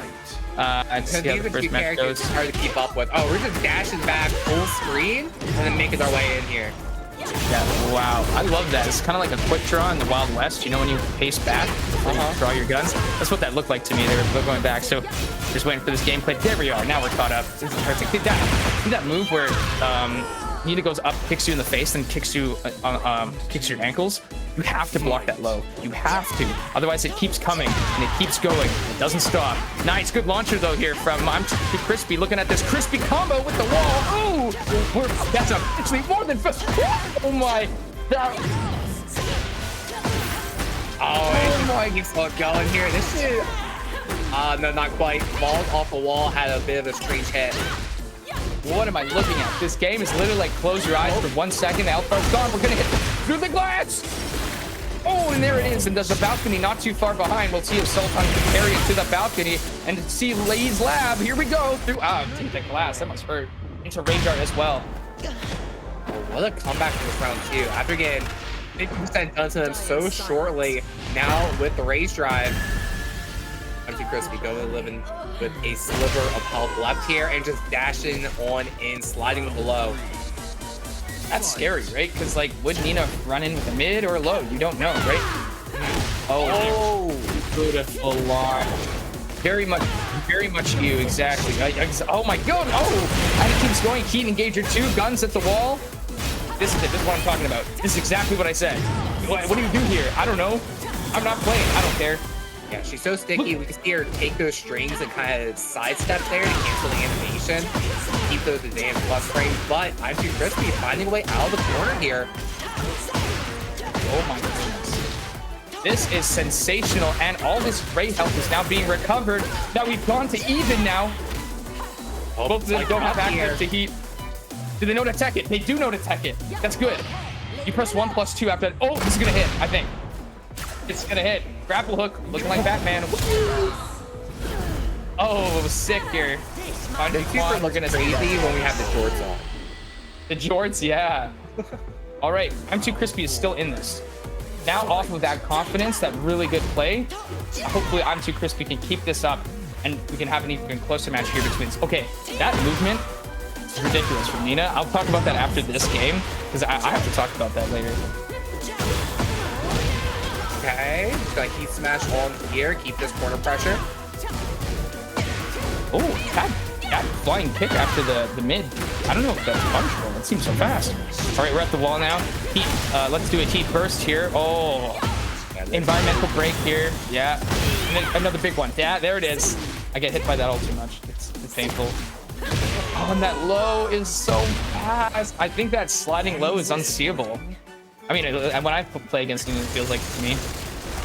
And see how the first match goes. It's hard to keep up with. Oh, we're just dashing back full screen and then making our way in here. Yeah, wow, I love that. It's kind of like a quick draw in the Wild West, you know, when you pace back, when you draw your guns. That's what that looked like to me. They were going back, so just waiting for this gameplay. There we are, now we're caught up. This is perfect. See that move where Nina goes up, kicks you in the face, then kicks your ankles? You have to block that low. You have to. Otherwise, it keeps coming, and it keeps going. It doesn't stop. Nice, good launcher, though, here from I'm Too Crispy, looking at this crispy combo with the wall. Ooh, that's actually more than... Oh, my... Oh my, he's going here. This is... no, not quite. Balled off the wall, had a bit of a strange hit. What am I looking at? This game is literally like close your eyes for 1 second. The Alpha's gone. We're gonna hit through the glass. Oh, and there it is. And there's a balcony not too far behind. We'll see if Sultan can carry it to the balcony and see Lee's lab. Here we go through take the glass. That must hurt. Into radar as well. Oh, what a comeback from this round too. After getting 50% done to them so shortly, now with the raise drive. I'm Too Crispy going living with a sliver of health left here and just dashing on in, sliding below. That's scary, right? Because like, would Nina run in with a mid or a low? You don't know, right? Oh, beautiful launch. Very much you, exactly. Oh my god! Oh, and it keeps going. Heat engager 2, guns at the wall. This is it. This is what I'm talking about. This is exactly what I said. What do you do here? I don't know. I'm not playing. I don't care. Yeah, she's so sticky. We can see her take those strings and kind of sidestep there to cancel the animation, keep those advanced plus frames. But I'm Too Crispy finding a way out of the corner here. Oh my goodness. This is sensational, and all this great health is now being recovered. Now we've gone to even now. Both of them don't have access to heat. Do they know to tech it? They do know to tech it. That's good. You press 1+2 after that. Oh, this is gonna hit, I think. It's gonna hit. Grapple hook, looking like Batman. Oh, sick here. We're gonna crazy when we have the jorts on. The jorts, yeah. All right, I'm Too Crispy is still in this. Now off of that confidence, that really good play. Hopefully I'm Too Crispy can keep this up and we can have an even closer match here between. Okay, that movement is ridiculous from Nina. I'll talk about that after this game because I have to talk about that later. Okay, just gonna heat smash on here, keep this corner pressure. Oh, that flying kick after the mid. I don't know if that's punchable. That seems so fast. All right, we're at the wall now. Heat, let's do a heat burst here. Oh, environmental break here. Yeah, and then another big one. Yeah, there it is. I get hit by that all too much. It's painful. Oh, and that low is so fast. I think that sliding low is unseeable. I mean, when I play against him, it feels like to me.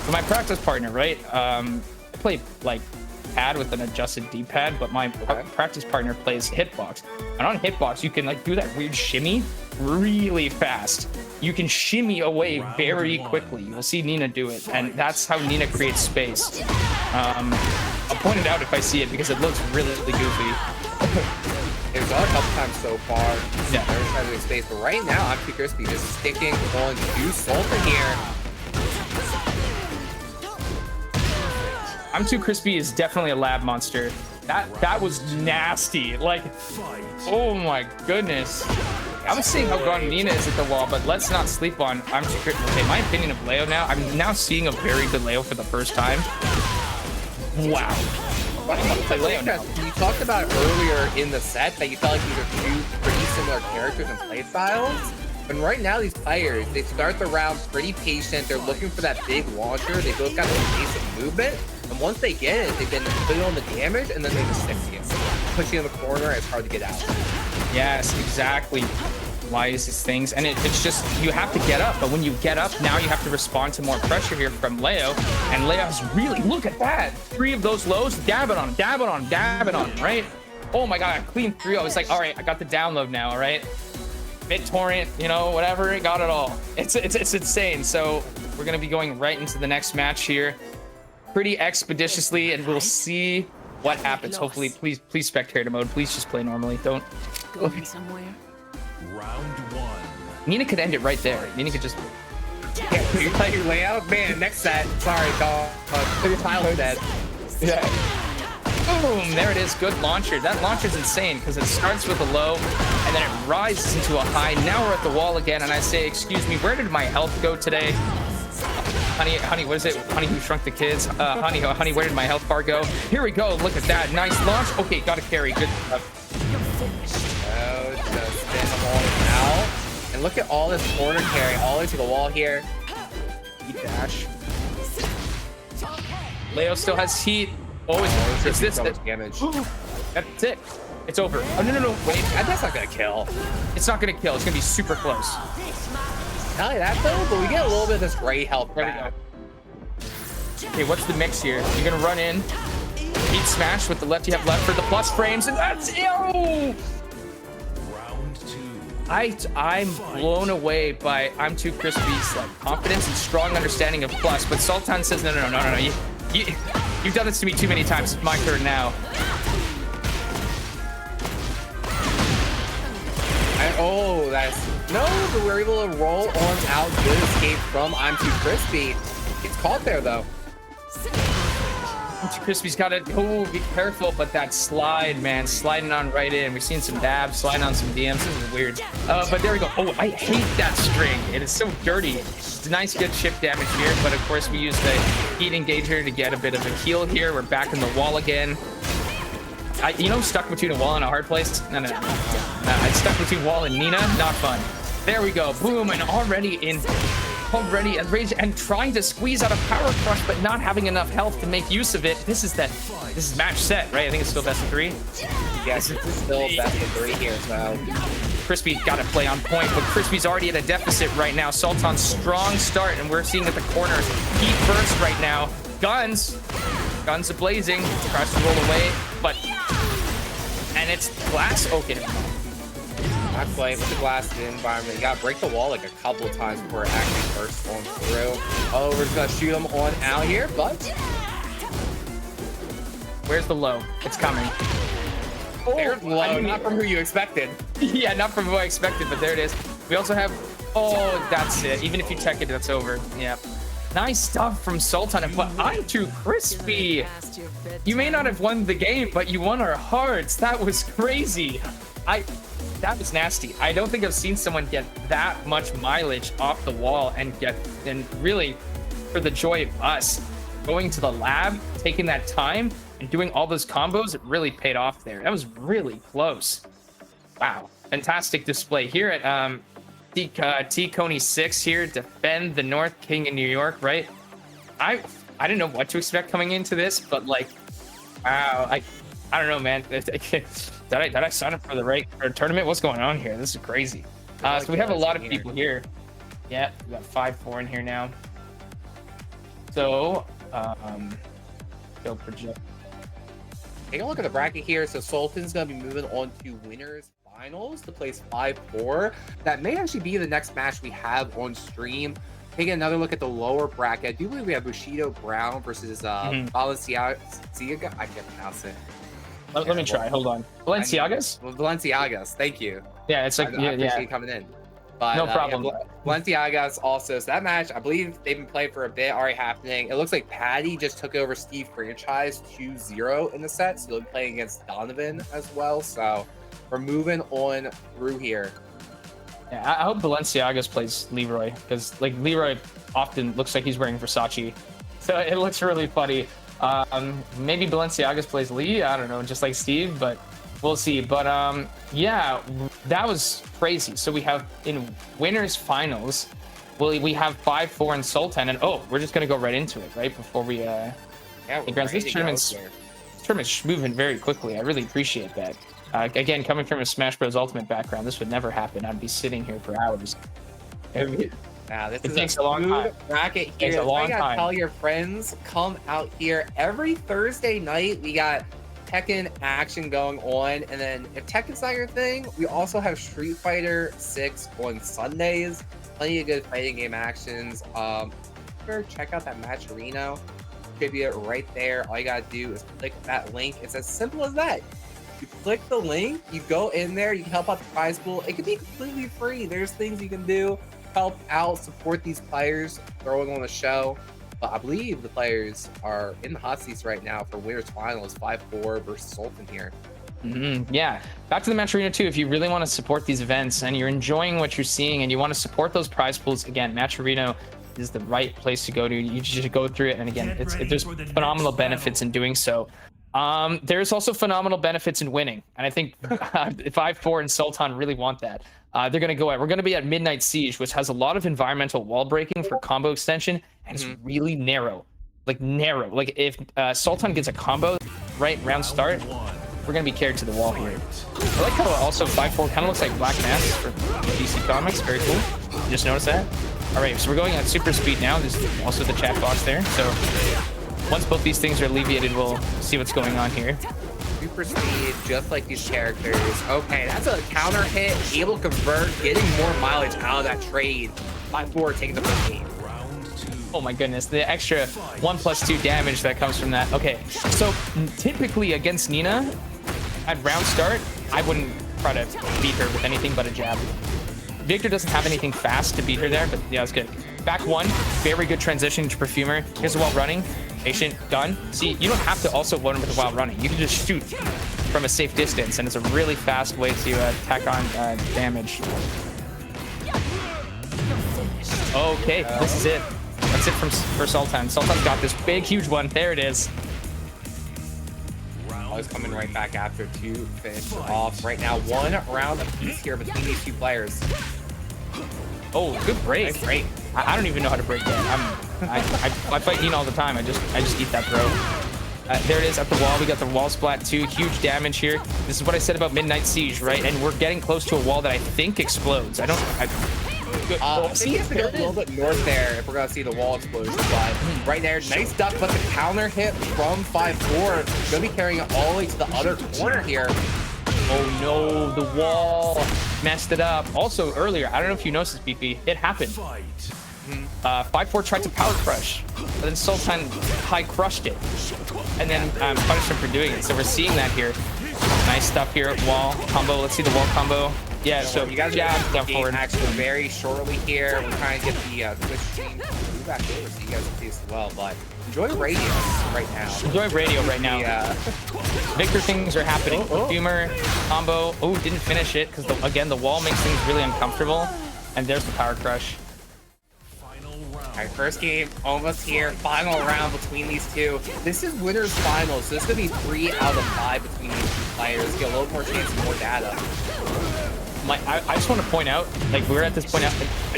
But my practice partner, right? I play like pad with an adjusted D-pad, but my practice partner plays hitbox. And on hitbox, you can like do that weird shimmy really fast. You can shimmy away very quickly. You'll see Nina do it, and that's how Nina creates space. I'll point it out if I see it because it looks really, really goofy. It's done a couple times so far. Yeah. Every time we space, but right now I'm too crispy. Just sticking on to Sultan here. I'm Too Crispy is definitely a lab monster. That was nasty. Like, oh my goodness. I'm seeing how gone Nina is at the wall, but let's not sleep on I'm Too Crispy. Okay, my opinion of Leo now, I'm now seeing a very good Leo for the first time. Wow. Play Leo now. You talked about it earlier in the set that you felt like these are two pretty similar characters and play styles. And right now, these players, they start the round pretty patient. They're looking for that big launcher. They both got the basic movement. And once they get it, they can put on the damage, and then they just stick to you. Pushing in the corner, it's hard to get out. Yes, exactly. Why is these things? And it's just, you have to get up. But when you get up, now you have to respond to more pressure here from Leo. And Leo's really, look at that. 3 of those lows, dab it on, dab it on, dab it on, right? Oh my God, clean 3. I was like, all right, I got the download now, all right? BitTorrent, you know, whatever, got it all. It's insane. So we're gonna be going right into the next match here, pretty expeditiously, and we'll see what happens. Hopefully, please spectator mode. Please just play normally. Don't go somewhere. Round 1. Nina could end it right there. Nina could just. Yeah, you play your layout, man. Next set. Sorry, dog. Your tile's dead. Yeah. Boom! There it is. Good launcher. That launcher's insane because it starts with a low and then it rises into a high. Now we're at the wall again, and I say, "Excuse me, where did my health go today?" Honey, what is it? Honey Who Shrunk the Kids. Honey, where did my health bar go? Here we go. Look at that. Nice launch. Okay, got to carry. Good stuff. Oh, just spin the wall out. And look at all this corner carry all into the wall here. Dash. Leo still has heat. Oh, is this so much damage? That's it. It's over. Oh, no. Wait, that's not gonna kill. It's not going to kill. It's going to be super close. Not like that though, but we get a little bit of this great health There we back. go. Okay, what's the mix here? You're going to run in. Heat smash with the left you have left for the plus frames, and that's ew! Round 2. I'm blown away by I'm Too Crispy's like confidence and strong understanding of plus, but Sultan says no. You've done this to me too many times. It's my turn now. That's no, but we're able to roll on out. Good escape from I'm Too Crispy. It's caught there though. I'm Too Crispy's got it. Oh, be careful, but that slide, man, sliding on right in. We've seen some dabs, sliding on some DMs. This is weird. But there we go. Oh, I hate that string. It is so dirty. It's a nice, good chip damage here, but of course we use the heat engager to get a bit of a heal here. We're back in the wall again. You know, stuck between a wall and a hard place? No. It's stuck between wall and Nina. Not fun. There we go. Boom, and already enraged and trying to squeeze out a power crush, but not having enough health to make use of it. This is match set, right? I think it's still best of 3. Yes, it's still best of 3 here, so. Crispy got to play on point, but Crispy's already at a deficit right now. Sultan's strong start, and we're seeing at the corners. Heat burst right now. Guns are blazing. Tries to roll away, and it's glass. Okay. Not quite with the glass environment. You gotta break the wall like a couple of times before it actually bursts on through. Oh, we're just gonna shoot them on out here, but where's the low? It's coming. There's low, not from who you expected. Yeah, not from who I expected, but there it is. We also have, oh, that's it. Even if you check it, that's over. Yeah. Nice stuff from Sultan, but I'm Too Crispy. You may not have won the game, but you won our hearts. That was crazy. That was nasty. I don't think I've seen someone get that much mileage off the wall and really, for the joy of us, going to the lab, taking that time, and doing all those combos, it really paid off there. That was really close. Wow. Fantastic display here at TKONY 6 here, defend the North King in New York, right? I didn't know what to expect coming into this, but like, wow, I don't know, man. Did I sign up for the right tournament? What's going on here? This is crazy. So we have a lot of people here. Yeah, we got 5-4 in here now. So, go project. Take a look at the bracket here. So Sultan's gonna be moving on to winners. finals to place 5-4. That may actually be the next match we have on stream. Taking another look at the lower bracket, I do believe we have Bushido Brown versus Balenciaga. I can't pronounce it. Let me try. Hold on. Balenciagas? Balenciagas. Thank you. Yeah, it's like I appreciate you coming in. But, no problem. Yeah, Balenciagas also. So that match, I believe they've been playing for a bit, already happening. It looks like Patty just took over Steve Franchise 2-0 in the set. So they'll be playing against Donovan as well. So we're moving on through here. Yeah, I hope Balenciagas plays Leroy, because like Leroy often looks like he's wearing Versace. So it looks really funny. Maybe Balenciagas plays Lee. I don't know, just like Steve, but we'll see. But yeah, that was crazy. So we have in winners finals, we have 5-4 in Sultan, and oh, we're just gonna go right into it, right before we this tournament's moving very quickly. I really appreciate that. Again, coming from a Smash Bros. Ultimate background, this would never happen. I'd be sitting here for hours. Now, this takes a long time. Bracket here. Takes a long time. Tell your friends, come out here every Thursday night. We got Tekken action going on, and then if Tekken's not your thing, we also have Street Fighter 6 on Sundays. Plenty of good fighting game actions. Check out that Match Arena tribute right there. All you gotta do is click that link. It's as simple as that. You click the link, you go in there, you can help out the prize pool. It can be completely free. There's things you can do, help out, support these players, throwing on the show. But I believe the players are in the hot seats right now for winners finals, 5-4 versus Sultan here. Yeah, back to the Match Arena too. If you really want to support these events and you're enjoying what you're seeing and you want to support those prize pools, again, Match Arena is the right place to go to. You just go through it, and again, there's phenomenal benefits in doing so. There's also phenomenal benefits in winning, and I think 5-4 and Sultan really want that. They're gonna go at. We're gonna be at Midnight Siege, which has a lot of environmental wall breaking for combo extension, and it's really narrow, like narrow. Like if Sultan gets a combo right round start, we're gonna be carried to the wall here. I like how also 5-4 kind of looks like Black Mass for DC Comics. Very cool. You just noticed that? All right, so we're going at super speed now. There's also the chat box there. So once both these things are alleviated, we'll see what's going on here. Super speed, just like these characters. Okay, that's a counter hit, able to convert, getting more mileage out of that trade. 5-4 taking the first game. Oh my goodness, the extra 1+2 damage that comes from that. Okay, so typically against Nina, at round start, I wouldn't try to beat her with anything but a jab. Victor doesn't have anything fast to beat her there, but yeah, that's good. Back one, very good transition to Perfumer. Here's a while running. Patient, done. See, you don't have to also run with a while running. You can just shoot from a safe distance, and it's a really fast way to tack on damage. Okay, this is it. That's it for Sultan. Sultan's got this big, huge one. There it is. Always coming right back after to finish off. Right now, one round apiece here between these two players. Oh, good break. Nice break. I don't even know how to break that. I fight Nina all the time. I just eat that throw. There it is at the wall. We got the wall splat too. Huge damage here. This is what I said about Midnight Siege, right? And we're getting close to a wall that I think explodes. I think you have to go a little bit north there if we're gonna see the wall explosion. But right there, nice duck, but the counter hit from 5-4. Gonna be carrying it all the way to the other corner here. Oh no, the wall messed it up. Also earlier, I don't know if you noticed this, BP, it happened. 5-4 tried to power crush, but then Sultan high crushed it and then punished him for doing it. So we're seeing that here. Nice stuff here. Wall combo. Let's see the wall combo. Yeah, so you guys jab are forward. Actually, very shortly here. We're trying to get the Twitch stream move back over so you guys can see this as well. But enjoy radio right now. Enjoy radio right now. Victor things are happening. Humor combo. Oh, didn't finish it because again the wall makes things really uncomfortable. And there's the power crush. All right, first game almost here. Final round between these two. This is winners finals. So this is gonna be 3 out of 5 between these two players. Get a little more chance and more data. I just want to point out, like we're at this point out,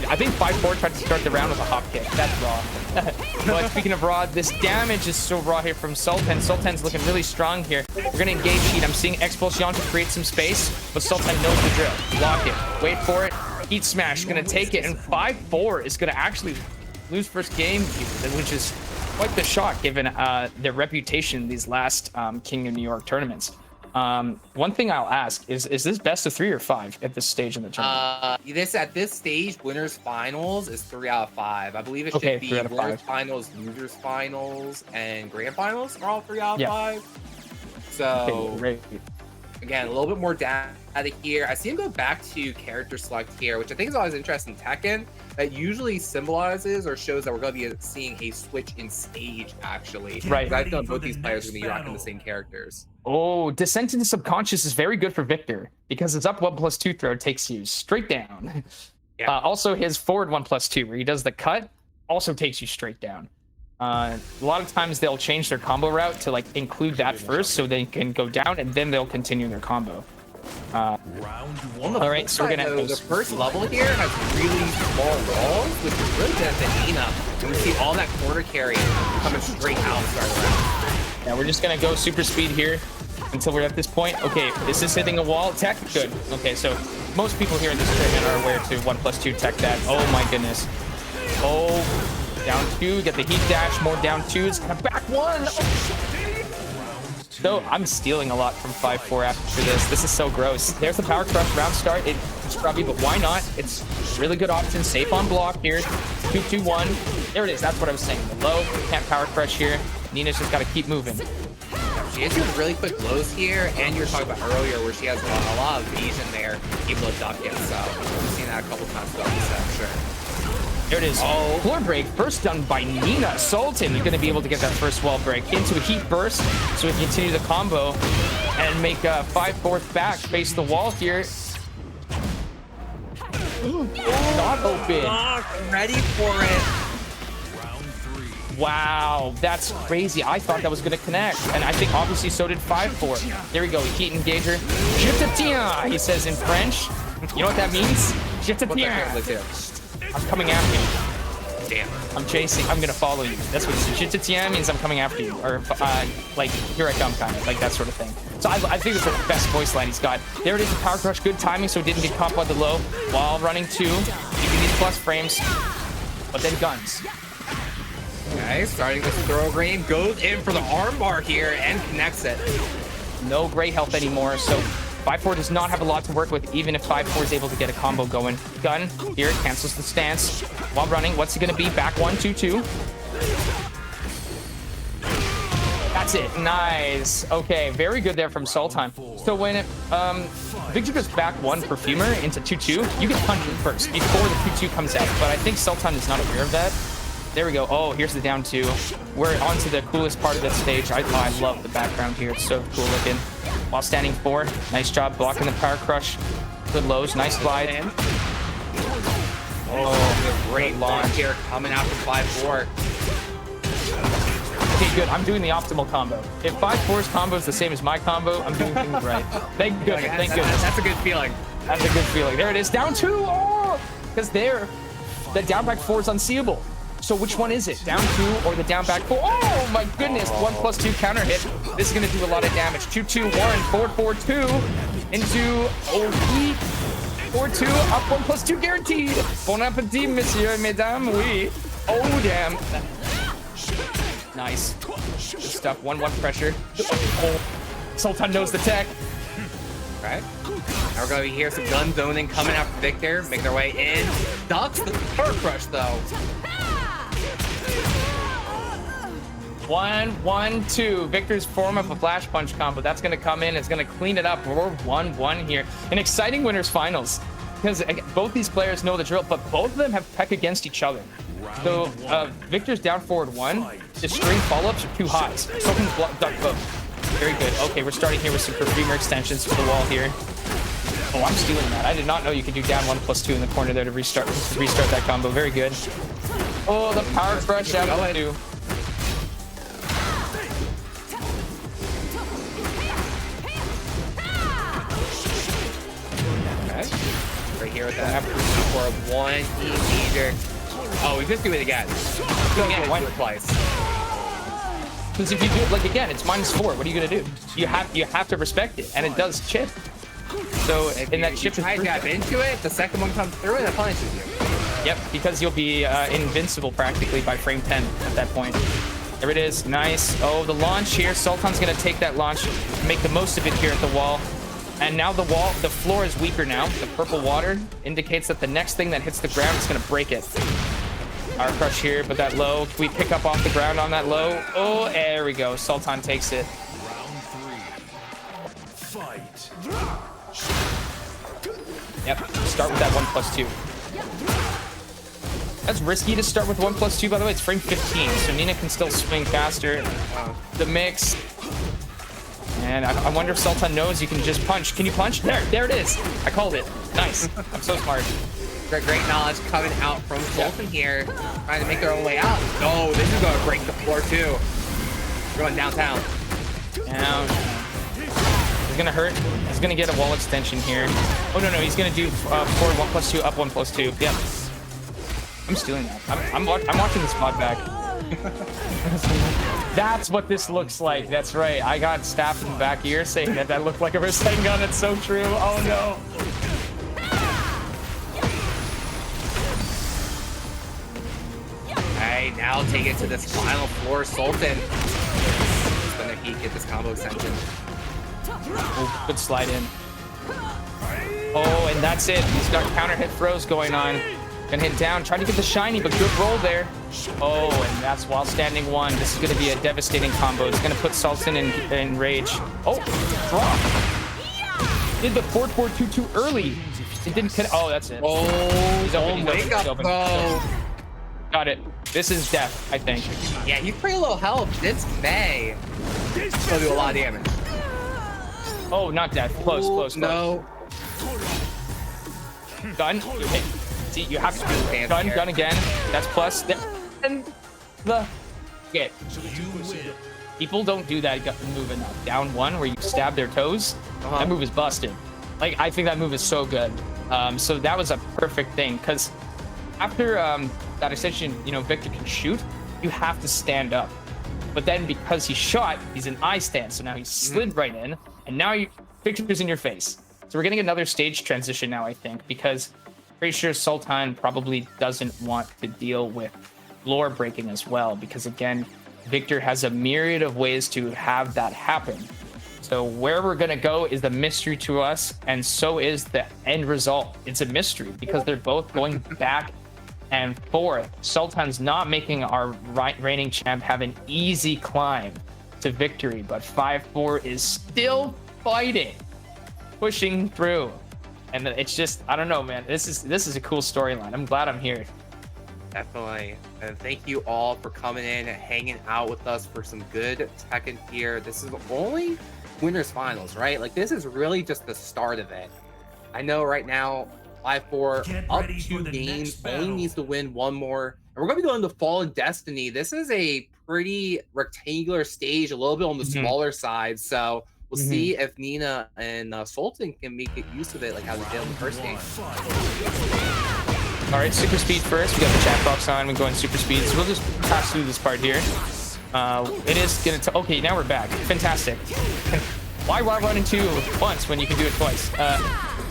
I think 5-4 tried to start the round with a hop kick. That's raw. But speaking of raw, this damage is so raw here from Sultan. Sultan's looking really strong here. We're gonna engage Heat. I'm seeing Expulsion to create some space, but Sultan knows the drill. Block it. Wait for it. Heat smash. Gonna take it, and 5-4 is gonna actually lose first game, which is quite the shock given their reputation in these last King of New York tournaments. One thing I'll ask is this best of 3 or 5 at this stage in the tournament? At this stage, winners finals is 3 out of 5. I believe it should Okay, be 3 out of winners 5. finals, losers finals, and grand finals are all 3 out of Yeah. 5. Okay, So great. again, a little bit more data here. I see him go back to character select here, which I think is always interesting in Tekken. That usually symbolizes or shows that we're going to be seeing a switch in stage, actually. Right. I feel like both these players are going to be rocking the same characters. Oh, Descent into Subconscious is very good for Victor because his up 1+2 throw takes you straight down. Yeah. Also, his forward 1+2, where he does the cut, also takes you straight down. A lot of times they'll change their combo route to like include that first so they can go down and then they'll continue their combo. Round one. All right, so we're gonna the first level here has really small walls, which is really good at the Nina. And we see all that quarter carry coming straight out starting around. Yeah, we're just gonna go super speed here until we're at this point. Okay, is this hitting a wall? Tech? Good. Okay, so most people here in this tournament are aware to 1+2 tech that. Oh my goodness. Oh, down 2, get the heat dash, more down 2s, and a back 1. So I'm stealing a lot from 5-4 after this. This is so gross. There's the power crush round start. It's scrubby, but why not? It's a really good option. Safe on block here. 2-2-1. There it is. That's what I was saying. The low, can't power crush here. Nina's just got to keep moving. She has doing really quick lows here, and you were talking about earlier where she has a lot of vision there, able to duck it. So we've seen that a couple times throughout the set, sure. There it is. Oh, floor break. First done by Nina. Sultan is going to be able to get that first wall break into a heat burst. So we can continue the combo and make a 5-4 back. Face the wall here. Not open. Ready for it. Round 3. Wow, that's crazy. I thought that was going to connect. And I think obviously so did 5-4. There we go. Heat engager. Je te tiens, he says in French. You know what that means? Je te What the heck tiens. was it? I'm coming after you. Damn. I'm chasing. I'm gonna follow you. That's what je te tiens means. I'm coming after you, or like here I come, kind of like that sort of thing. So I think it's the best voice line he's got. There it is, the power crush, good timing, so it didn't get caught by the low while running 2. Keeping these plus frames, but then guns. Okay, starting this throw game, goes in for the armbar here and connects it. No great health anymore, so 5-4 does not have a lot to work with, even if 5-4 is able to get a combo going. Gun here cancels the stance while running. What's it gonna be? Back 1-2-2. That's it. Nice. Okay, very good there from Sultan. So when it, Victor goes back 1 Perfumer into 2-2, you get punched first before the 2-2 comes out. But I think Sultan is not aware of that. There we go. Oh, here's the down 2. We're on to the coolest part of this stage. I love the background here. It's so cool looking. While standing 4. Nice job blocking the power crush. Good lows. Nice glide. Oh, great launch here coming out from 5-4. Okay, good. I'm doing the optimal combo. If 5-4's combo is the same as my combo, I'm doing things right. Thank goodness. Thank goodness. That's a good feeling. That's a good feeling. There it is. Down 2. Oh, because there, the down back 4 is unseeable. So which one is it? Down 2 or the down back 4? Oh my goodness. 1+2 counter hit. This is going to do a lot of damage. 2-2-1, 4-4-2 into heat. 4-2, up 1+2 guaranteed. Bon appetit, monsieur et mesdames. Oui. Oh, damn. Nice. Good stuff. 1-1 pressure. Oh. Sultan knows the tech. Right. Now we're going to hear some gun zoning coming out from Victor. Make their way in. Ducks the power crush, though. 1-1-2. Victor's form up a flash punch combo. That's going to come in. It's going to clean it up. We're 1-1 here. An exciting winners finals. Because both these players know the drill, but both of them have tech against each other. So Victor's down forward 1. The string follow-ups are 2 highs. So can duck both. Very good. Okay, we're starting here with some Perfumer extensions for the wall here. Oh, I'm stealing that. I did not know you could do down 1+2 in the corner there to restart that combo. Very good. Oh, the power crush down 2. Right here with that for a 1 meter. Oh, we just do it again. Again, why twice? Because if you do it like again, it's -4. What are you gonna do? You have to respect it, and it does chip. So in that chip, I tap into it. The second one comes through, and it punishes you. Yep, because you'll be invincible practically by frame 10 at that point. There it is. Nice. Oh, the launch here. Sultan's going to take that launch, make the most of it here at the wall. And now the floor is weaker now. The purple water indicates that the next thing that hits the ground is going to break it. Our crush here, but that low. Can we pick up off the ground on that low? Oh, there we go. Sultan takes it. Round 3. Fight. Yep. Start with that 1+2. That's risky to start with 1+2, by the way. It's frame 15, so Nina can still swing faster. The mix. And I wonder if Sultan knows you can just punch. Can you punch? There it is. I called it. Nice. I'm so smart. Great knowledge coming out from Sultan here, trying to make their own way out. Oh, this is going to break the floor too. Going downtown. Down. He's going to hurt. He's going to get a wall extension here. Oh, no. He's going to do forward 1+2, up 1+2. Yep. I'm stealing that. I'm watching this mod back. That's what this looks like. That's right. I got stabbed in the back ear saying that looked like a Rasengan. That's so true. Oh, no. Alright, now take it to this final floor. Sultan is gonna get this combo extension. Oh, good slide in. Oh, and that's it. He's got counter hit throws going on. Gonna hit down, trying to get the shiny, but good roll there. Oh, and that's while standing 1. This is gonna be a devastating combo. It's gonna put Sultan in rage. Oh, drop. Did the 4-4-2 too early. It didn't hit. Oh, that's it. Oh, he's open. wake up, though. Got it. This is death, I think. Yeah, he's pretty low health. This may still do a lot of damage. Oh, not death. Close. No. Gun. You hit. See, you have to gun again. That's plus. And the get. People don't do that move enough. Down 1 where you stab their toes. That move is busted. Like, I think that move is so good. So that was a perfect thing because after that extension, Victor can shoot. You have to stand up. But then because he shot, he's in I stance. So now he slid right in, and now Victor's in your face. So we're getting another stage transition now, I think, because pretty sure Sultan probably doesn't want to deal with floor breaking as well, because again, Victor has a myriad of ways to have that happen. So where we're gonna go is the mystery to us, and so is the end result. It's a mystery because they're both going back and forth. Sultan's not making our reigning champ have an easy climb to victory, but 5-4 is still fighting, pushing through. And it's just, I don't know, man. This is a cool storyline. I'm glad I'm here. Definitely. And thank you all for coming in and hanging out with us for some good Tekken here. This is only winners finals, right? Like, this is really just the start of it. I know right now 5-4 up 2 games, only needs to win 1 more, and we're gonna be going to Fallen Destiny. This is a pretty rectangular stage, a little bit on the smaller side, so we'll see if Nina and Sultan can make it use of it, like how they did in the first game. All right, super speed first. We got the chat box on. We're going super speed, so we'll just pass through this part here. It is gonna. Okay, now we're back. Fantastic. Why run into once when you can do it twice?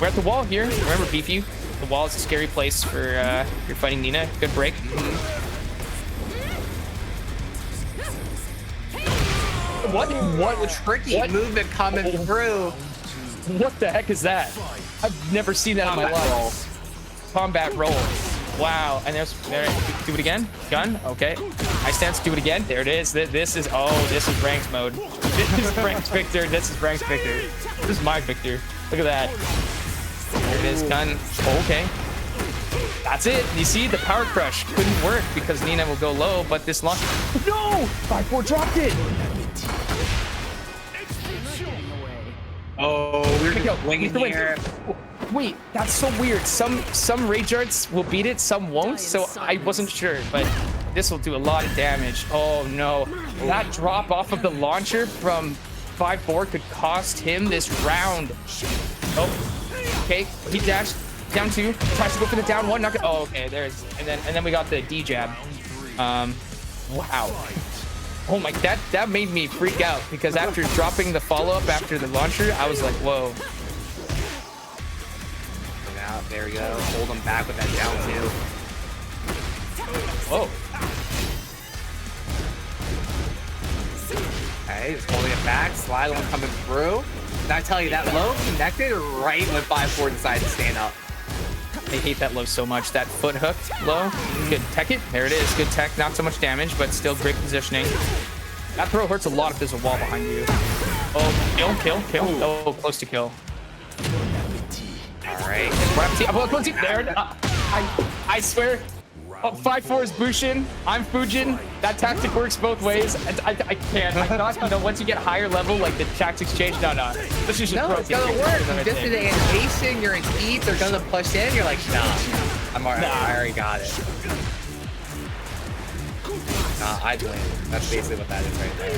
We're at the wall here. Remember, Beefy? The wall is a scary place for you're fighting Nina. Good break. What a tricky movement coming through. What the heck is that? I've never seen that in my life. Combat roll. Wow. And there's do it again. Gun. Okay. High stance. Do it again. There it is. This is ranks mode. This is ranks Victor. This is ranks Victor. This is my Victor. Look at that. There it is. Gun. Okay. That's it. You see, the power crush couldn't work because Nina will go low, but this launch. No! 5-4 dropped it. Oh, we're just winging here. Wait, that's so weird. Some rage arts will beat it, some won't. So I wasn't sure, but this will do a lot of damage. Oh no, that drop off of the launcher from 5-4 could cost him this round. Oh, okay, he dashed down 2, tries to go for the down 1. Not good. Oh, okay, there's and then we got the D jab. Wow. Oh my, that made me freak out because after dropping the follow-up after the launcher, I was like, whoa. Now, there we go. Hold him back with that down 2. Whoa. Okay, just holding it back. Slide one coming through. And I tell you, that low connected right when 5-4 decided to stand up. I hate that low so much. That foot hook low. Good tech it. There it is. Good tech. Not so much damage, but still great positioning. That throw hurts a lot if there's a wall behind you. Oh, kill. Oh, close to kill. All right. There. I swear. Oh, 5-4 is Bushin. I'm Fujin. That tactic works both ways. I can't. I thought, you know, once you get higher level, like the tactics change. No. This is just no, it's gonna work. You just did the animation. You're in heat. They're gonna push in. You're like, nah. I'm alright. I already got it. Nah, I blame. That's basically what that is right there. Here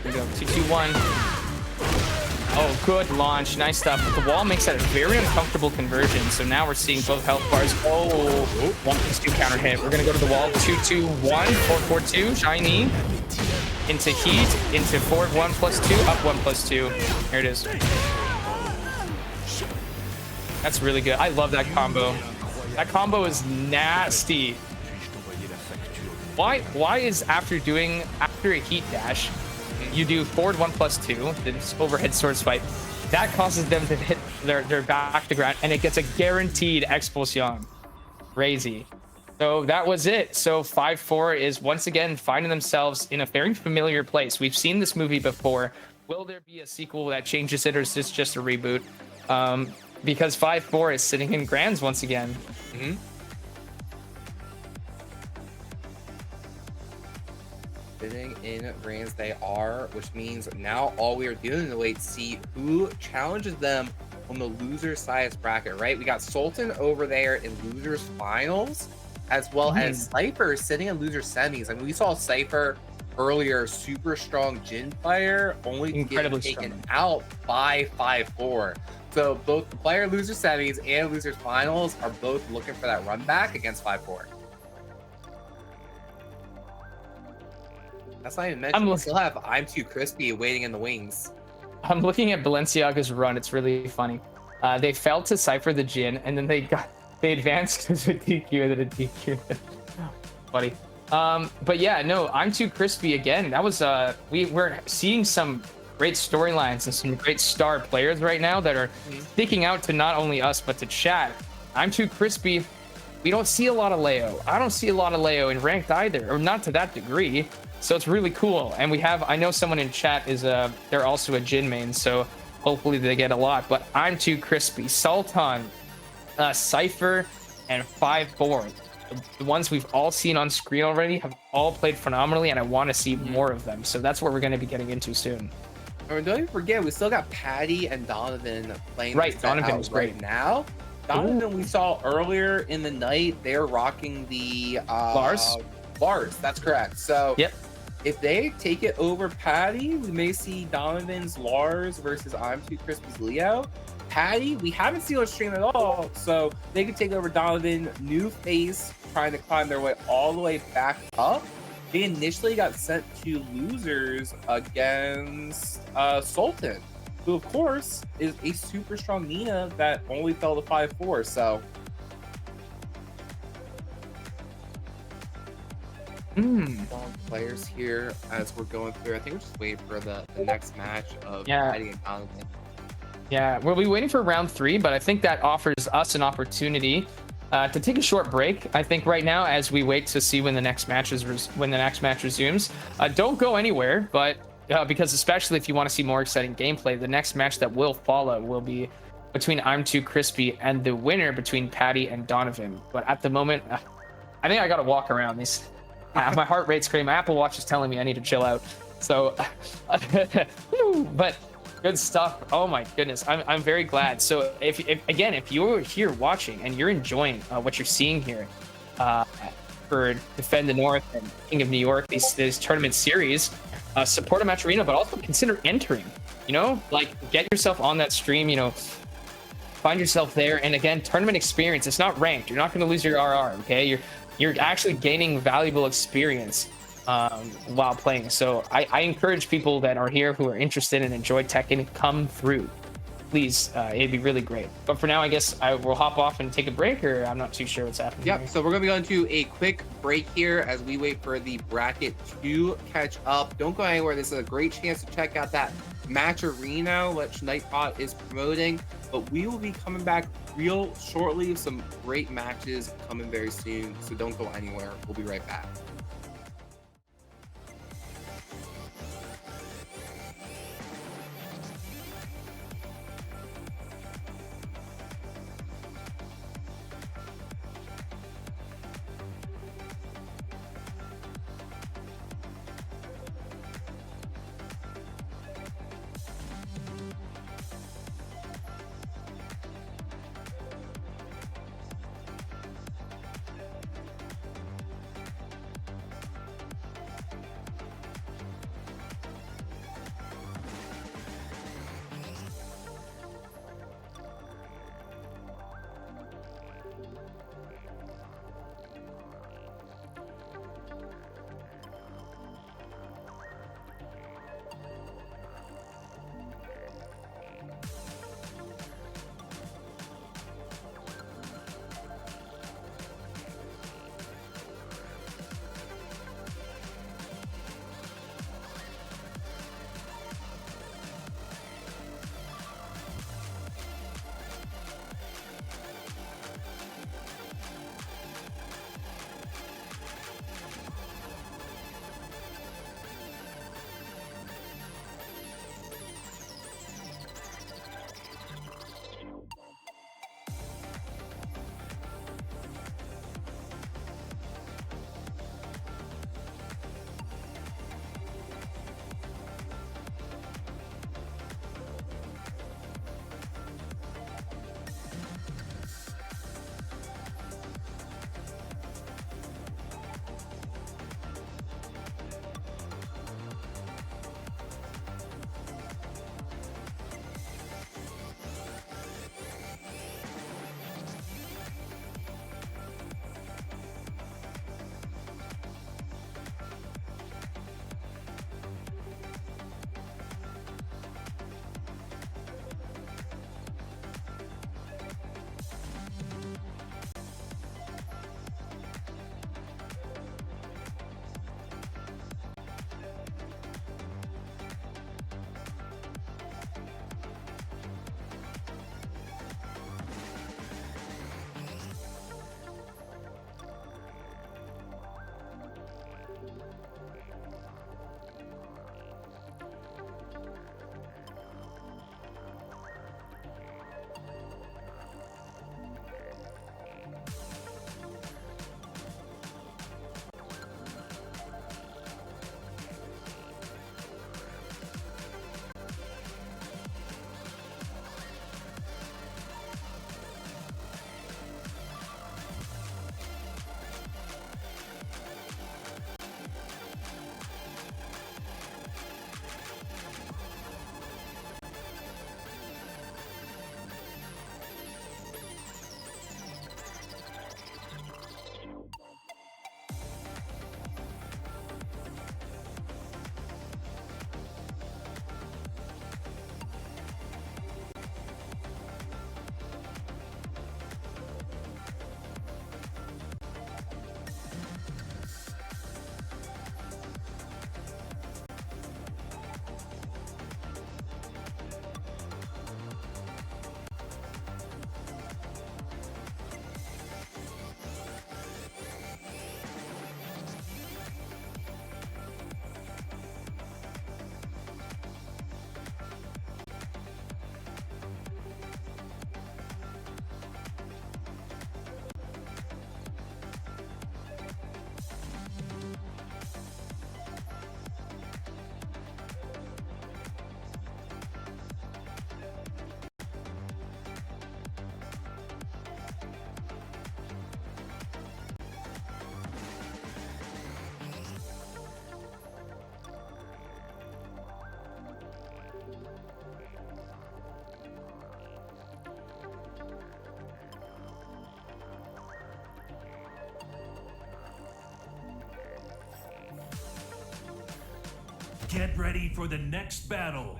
we go. 2-2-1. Oh, good launch. Nice stuff. But the wall makes that a very uncomfortable conversion. So now we're seeing both health bars. Oh, 1+2 counter hit. We're going to go to the wall. 2-2-1. 4-4-2. Shiny. Into heat. Into forward 1+2. Up 1+2. There it is. That's really good. I love that combo. That combo is nasty. Why is after a heat dash, you do forward 1+2, then overhead sword swipe. That causes them to hit their back to ground, and it gets a guaranteed expulsion. Crazy. So that was it. So 5-4 is once again finding themselves in a very familiar place. We've seen this movie before. Will there be a sequel that changes it, or is this just a reboot? Because 5-4 is sitting in grands once again. Mm-hmm. Sitting in grands they are, which means now all we are doing is wait to see who challenges them on the loser size bracket, right? We got Sultan over there in losers finals, as well as Cypher sitting in loser semis. I mean, we saw Cypher earlier, super strong Jin player, only to get taken out by 5-4. So both the player loser semis and losers finals are both looking for that run back against 5-4. That's not even mentioned. We still have I'm Too Crispy waiting in the wings. I'm looking at Balenciaga's run. It's really funny. They failed to cipher the Jin, and then they advanced to a DQ and then a DQ. Funny. But yeah, no, I'm Too Crispy again. That was we're seeing some great storylines and some great star players right now that are sticking out to not only us but to chat. I'm Too Crispy. We don't see a lot of Leo. I don't see a lot of Leo in ranked either, or not to that degree. So it's really cool. And we have, I know someone in chat is they're also a Jin main, so hopefully they get a lot. But I'm Too Crispy, Sultan, Cypher, and 5-4. The ones we've all seen on screen already have all played phenomenally, and I want to see more of them. So that's what we're going to be getting into soon. And don't even forget, we still got Patty and Donovan playing. Right, Donovan is great now. Donovan, we saw earlier in the night, they're rocking the Lars. That's correct. So yep. If they take it over Patty, we may see Donovan's Lars versus I'm Too Crispy's Leo. Patty, we haven't seen on stream at all, so they could take over Donovan. New face, trying to climb their way all the way back up. They initially got sent to losers against Sultan, who of course is a super strong Nina that only fell to 5-4. So players here as we're going through. I think we're just waiting for the next match of Patty and Donovan. Yeah, we'll be waiting for round 3, but I think that offers us an opportunity to take a short break. I think right now, as we wait to see when the next match resumes, don't go anywhere. But because especially if you want to see more exciting gameplay, the next match that will follow will be between I'm Too Crispy and the winner between Patty and Donovan. But at the moment, I think I got to walk around these. My heart rate's crazy. My Apple Watch is telling me I need to chill out. So, but good stuff. Oh my goodness, I'm very glad. So if you're here watching and you're enjoying what you're seeing here for Defend the North and King of New York, these tournament series, support a match arena, but also consider entering. You know, like get yourself on that stream. You know, find yourself there. And again, tournament experience. It's not ranked. You're not going to lose your RR. Okay, you're actually gaining valuable experience while playing. So I encourage people that are here who are interested and enjoy Tekken, come through. please, it'd be really great. But for now, I guess I will hop off and take a break, or I'm not too sure what's happening Yep, here. so we're gonna be going to a quick break here as we wait for the bracket to catch up. Don't go anywhere. This is a great chance to check out that match arena, which Nightbot is promoting. But we will be coming back real shortly with some great matches coming very soon. So don't go anywhere. We'll be right back. Get ready for the next battle.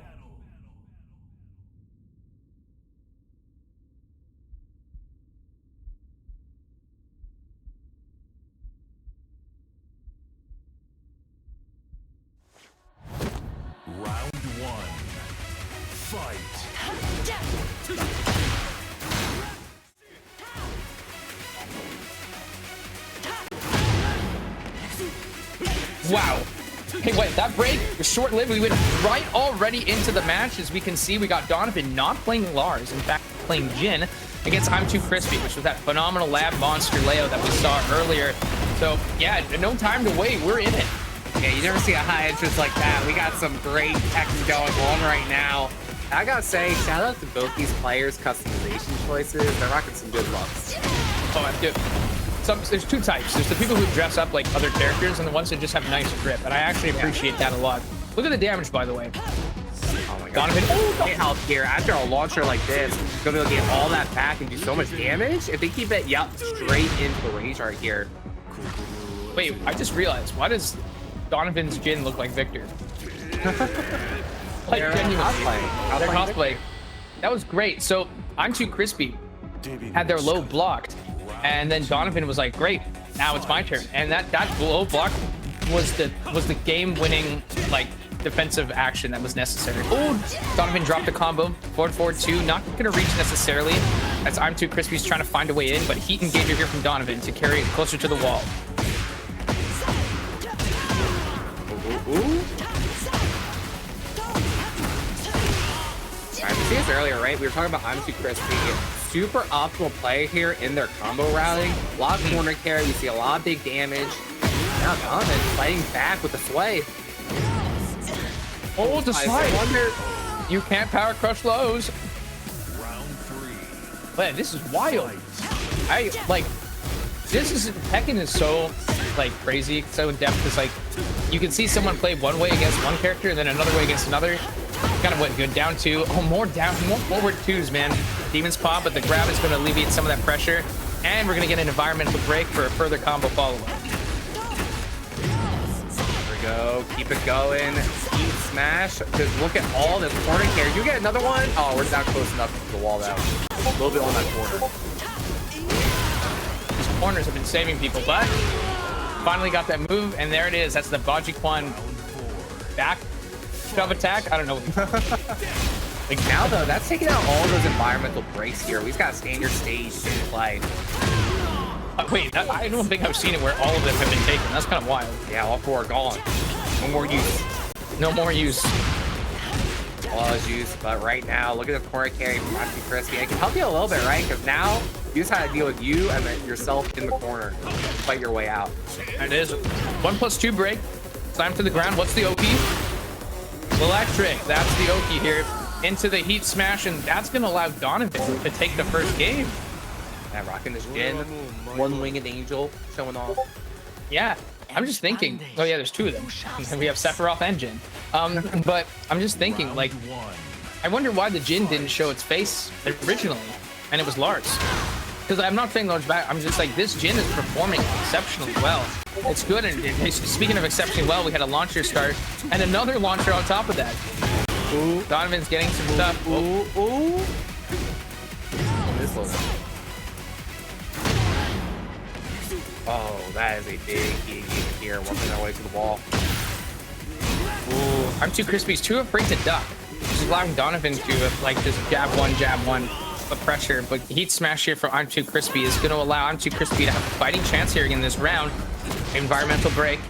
Fight. Wow. Hey, wait, that break was short-lived. We went right already into the match. As we can see, we got Donovan not playing Lars, in fact, playing Jin against I'm Too Crispy, which was that phenomenal lab monster Leo that we saw earlier. So, yeah, no time to wait. We're in it. Yeah, you never see a high interest like that. We got some great Tekken going on right now. I gotta say, shout out to both these players' customization choices. They're rocking some good looks. Oh, dude. There's two types. There's the people who dress up like other characters and the ones that just have nice grip. And I actually appreciate that a lot. Look at the damage, by the way. Oh my god. Donovan, health here. After a launcher like this, gonna be able to get all that back and do so much damage. If they keep it, straight into the rage art here. Wait, I just realized. Why does Donovan's Jin look like Victor? Like, They're genuinely. cosplaying. They're cosplaying. That was great. So, I'm Too Crispy had their low blocked. And then Donovan was like, great, now it's my turn. And that low block was the game-winning, like, defensive action that was necessary. Oh, Donovan dropped the combo. Forward 2, not gonna reach necessarily, as I'm Too Crispy's trying to find a way in, but heat engager here from Donovan to carry it closer to the wall. Ooh. Alright, we see this earlier, right? We were talking about I'm Too Crispy. Super optimal play here in their combo routing. A lot of corner carry. We see a lot of big damage. Now Donovan fighting back with the sway. Oh, the slide. Wonder you can't power crush lows. Round 3. Man, this is wild. Tekken is so like crazy, so in depth. It's like you can see someone play one way against one character and then another way against another. Kind of went good. Down 2. Oh, more forward 2s, man. Demon's Paw, but the grab is going to alleviate some of that pressure. And we're going to get an environmental break for a further combo follow-up. There we go. Keep it going. Keep smash. Just look at all this corner carry. You get another one? Oh, we're not close enough to the wall though. A little bit on that corner. These corners have been saving people, but finally got that move, and there it is. That's the Baji Kwan back shove attack. I don't know. Like now though, that's taking out all those environmental breaks here. We've got standard stage in play. Wait, I don't think I've seen it where all of them have been taken. That's kind of wild. Yeah, all 4 are gone. No more use. No more use. All is use, but right now, look at the corner carry from I'm Too Crispy. It can help you a little bit, right? Because now you just had to deal with you and then yourself in the corner. Fight your way out. And it is 1+2 break. Slam to the ground. What's the Oki? Electric. That's the Oki here. Into the heat smash, and that's going to allow Donovan to take the first game. Yeah, rocking this Jin. One-winged angel showing off. Yeah, I'm just thinking. Oh yeah, there's 2 of them. And we have Sephiroth and Jin. But I'm just thinking, like, I wonder why the Jin didn't show its face originally, and it was Lars. Because I'm not saying Lars back. I'm just like, this Jin is performing exceptionally well. It's good. And speaking of exceptionally well, we had a launcher start and another launcher on top of that. Ooh, Donovan's getting some stuff. Ooh. This one. Oh, that is a big here, working our way to the wall. Ooh, I'm Too Crispy's too afraid to duck. Just allowing Donovan to like just jab one, but pressure. But heat smash here from I'm Too Crispy is going to allow I'm Too Crispy to have a fighting chance here in this round. Environmental break,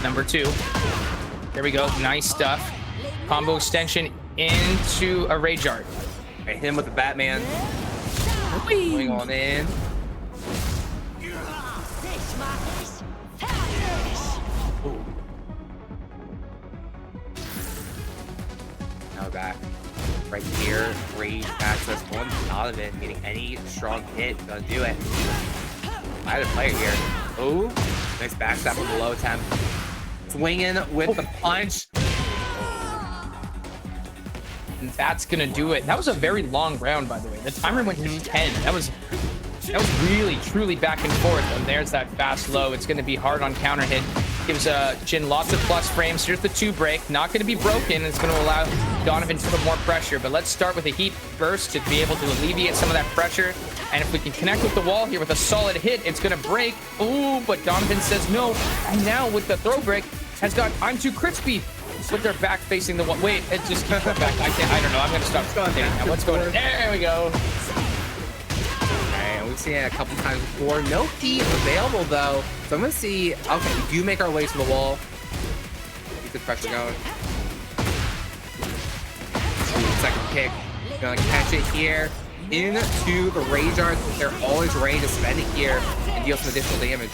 number 2. There we go, nice stuff. Combo extension into a rage art. Hit him with the Batman. Going on in. Ooh. Now back right here, rage access one out of it, getting any strong hit, gonna do it. I had a player here. Oh, nice backstab from the low temp. Swinging with the punch. And that's gonna do it. That was a very long round, by the way. The timer went to 10. That was really truly back and forth. And there's that fast low. It's gonna be hard on counter hit. Gives Jin lots of plus frames. Here's the 2 break. Not gonna be broken. It's gonna allow Donovan to put more pressure. But let's start with a heat burst to be able to alleviate some of that pressure. And if we can connect with the wall here with a solid hit, it's gonna break. Ooh, but Donovan says no. And now with the throw break, has got I'm Too Crispy with their back facing the wall. Wait, it just keeps going back. I don't know. I'm gonna stop commentating now. What's going on? There we go. And we've seen it a couple times before. No feet available though. So I'm gonna see. Okay, we do make our way to the wall. Keep the pressure going. Second kick. Gonna catch it here into the Rage Art. They're always ready to spend it here and deal some additional damage.